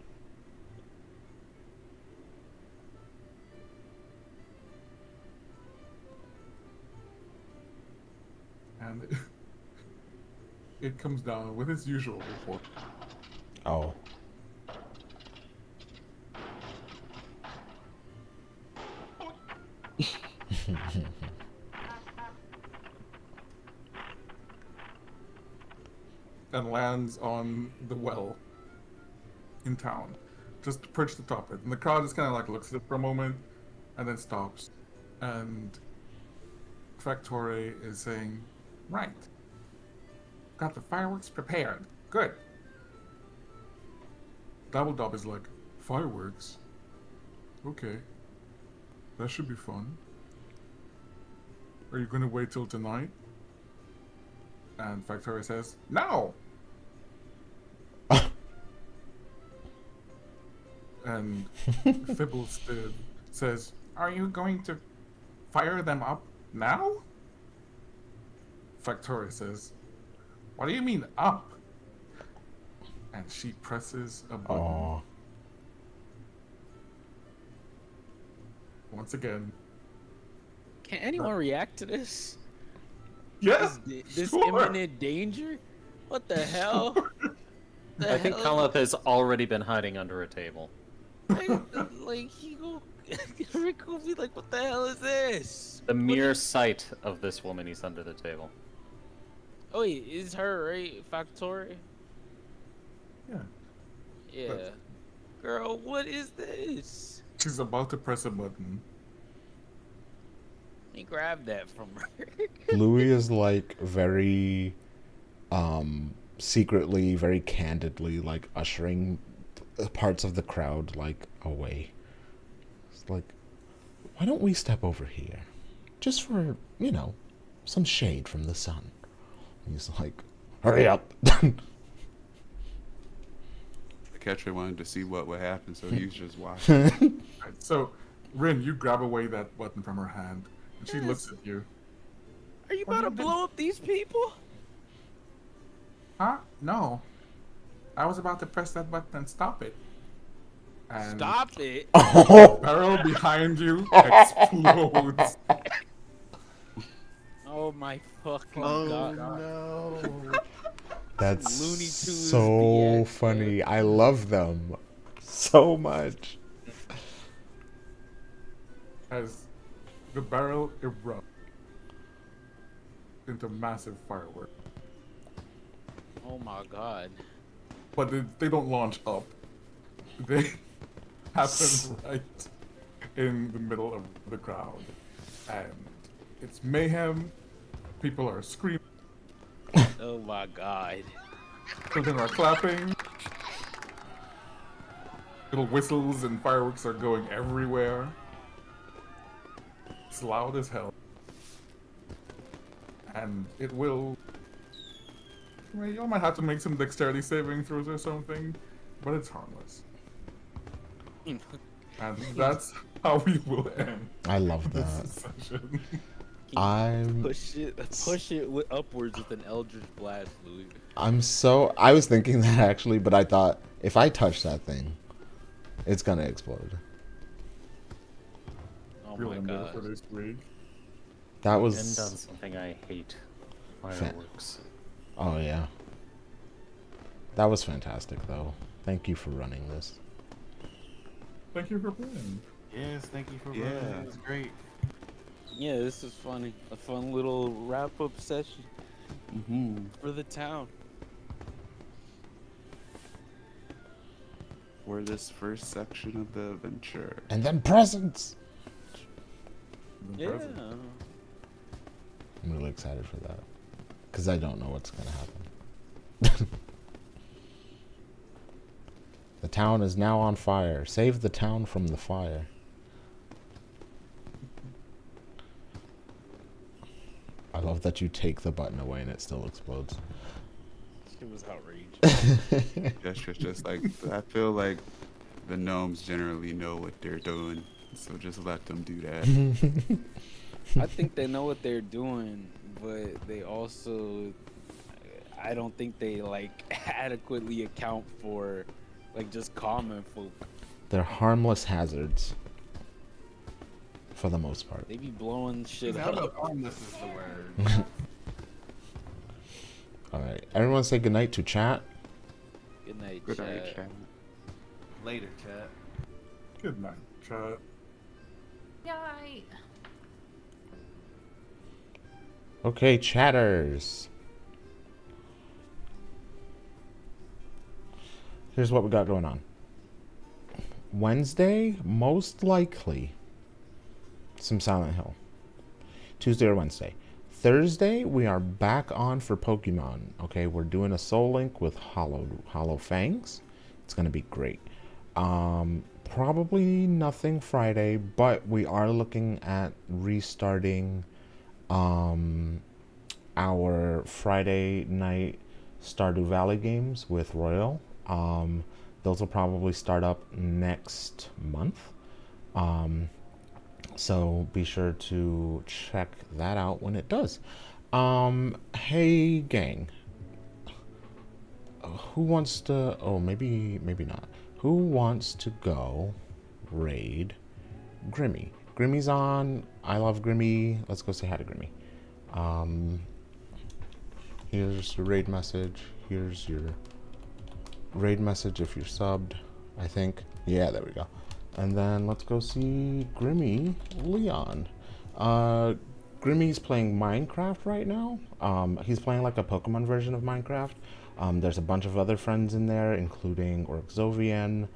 And it comes down with its usual report. Oh. And lands on the well in town, just perched atop it. And the crowd just kind of like looks at it for a moment and then stops. And Factore is saying, right, got the fireworks prepared. Good. Dabbledob is like, fireworks? Okay. That should be fun. Are you gonna wait till tonight? And Factore says, no! And Fibblestid says, are you going to fire them up now? Factore says, what do you mean up? And she presses a button. Oh. Once again. Can anyone react to this? Yes! This sure. imminent danger? What the hell? The I think hell? Caleb has already been hiding under a table. Like he go, Rick will be like, "What the hell is this?" The mere sight of this woman, he's under the table. Oh wait, is her right, Factory? Yeah. Yeah. But- Girl, what is this? She's about to press a button. He grabbed that from her. Louis is like very secretly, very candidly like ushering parts of the crowd like away. It's like, why don't we step over here? Just for, you know, some shade from the sun. And he's like, hurry up. The catcher wanted to see what would happen, so he was just watching. Right, so, Rin, you grab away that button from her hand, and she Yes. looks at you. Are you What about to do you blow up these people? Huh? No. I was about to press that button and stop it. And Stop it! the barrel behind you explodes. Oh my fucking Oh god! no. That's Looney Tunes so BX, funny. I love them so much. As the barrel erupts into massive fireworks. Oh my god! But they don't launch up. They happen right in the middle of the crowd. And it's mayhem. People are screaming. Oh my god! Children are clapping. Little whistles and fireworks are going everywhere. It's loud as hell. And it will You might have to make some dexterity saving throws or something, but it's harmless. And that's how we will end I love this that. session. I'm Push it upwards with an Eldritch Blast, Louis. I was thinking that actually, but I thought if I touch that thing, it's gonna explode. Oh We'll my end it god. for this week. That End on was something I hate. Fireworks. oh yeah. That was fantastic though. Thank you for running this. Thank you for playing. Yes, thank you for Yeah. running. It was great. Yeah, this is funny. A fun little wrap-up session for the town. For this first section of the adventure. And then presents. Yeah. I'm really excited for that. Because I don't know what's gonna happen. The town is now on fire. Save the town from the fire. I love that you take the button away and it still explodes. It was outrageous. Just like I feel like the gnomes generally know what they're doing, so just let them do that. I think they know what they're doing, but they also, I don't think they like adequately account for like just common folk. They're harmless hazards. For the most part. They be blowing shit How up. about harmless is the word? Alright. Everyone say goodnight to chat. Good night, Good chat. night, chat. Later, chat. Good night, chat. Yay! Okay, chatters. Here's what we got going on. Wednesday, most likely, some Silent Hill. Tuesday or Wednesday. Thursday, we are back on for Pokemon. Okay, we're doing a Soul Link with Hollow Fangs. It's gonna be great. Probably nothing Friday, but we are looking at restarting our Friday night Stardew Valley games with Royal. Those will probably start up next month. So be sure to check that out when it does. Hey gang. Who wants to, oh, maybe not. Who wants to go raid Grimmy? Grimmy's on. I love Grimmy. Let's go say hi to Grimmy. Here's your raid message. Here's your raid message if you're subbed, I think. Yeah, there we go. And then let's go see Grimmy Leon. Grimmy's playing Minecraft right now. He's playing like a Pokemon version of Minecraft. There's a bunch of other friends in there, including Orxovian,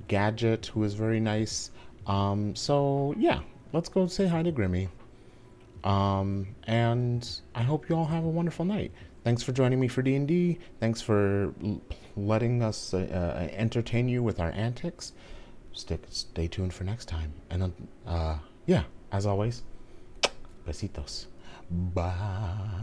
Gadget, who is very nice. So yeah, let's go say hi to Grimmy. And I hope you all have a wonderful night. Thanks for joining me for D&D. Thanks for letting us entertain you with our antics. Stay tuned for next time. And yeah, as always, besitos. Bye.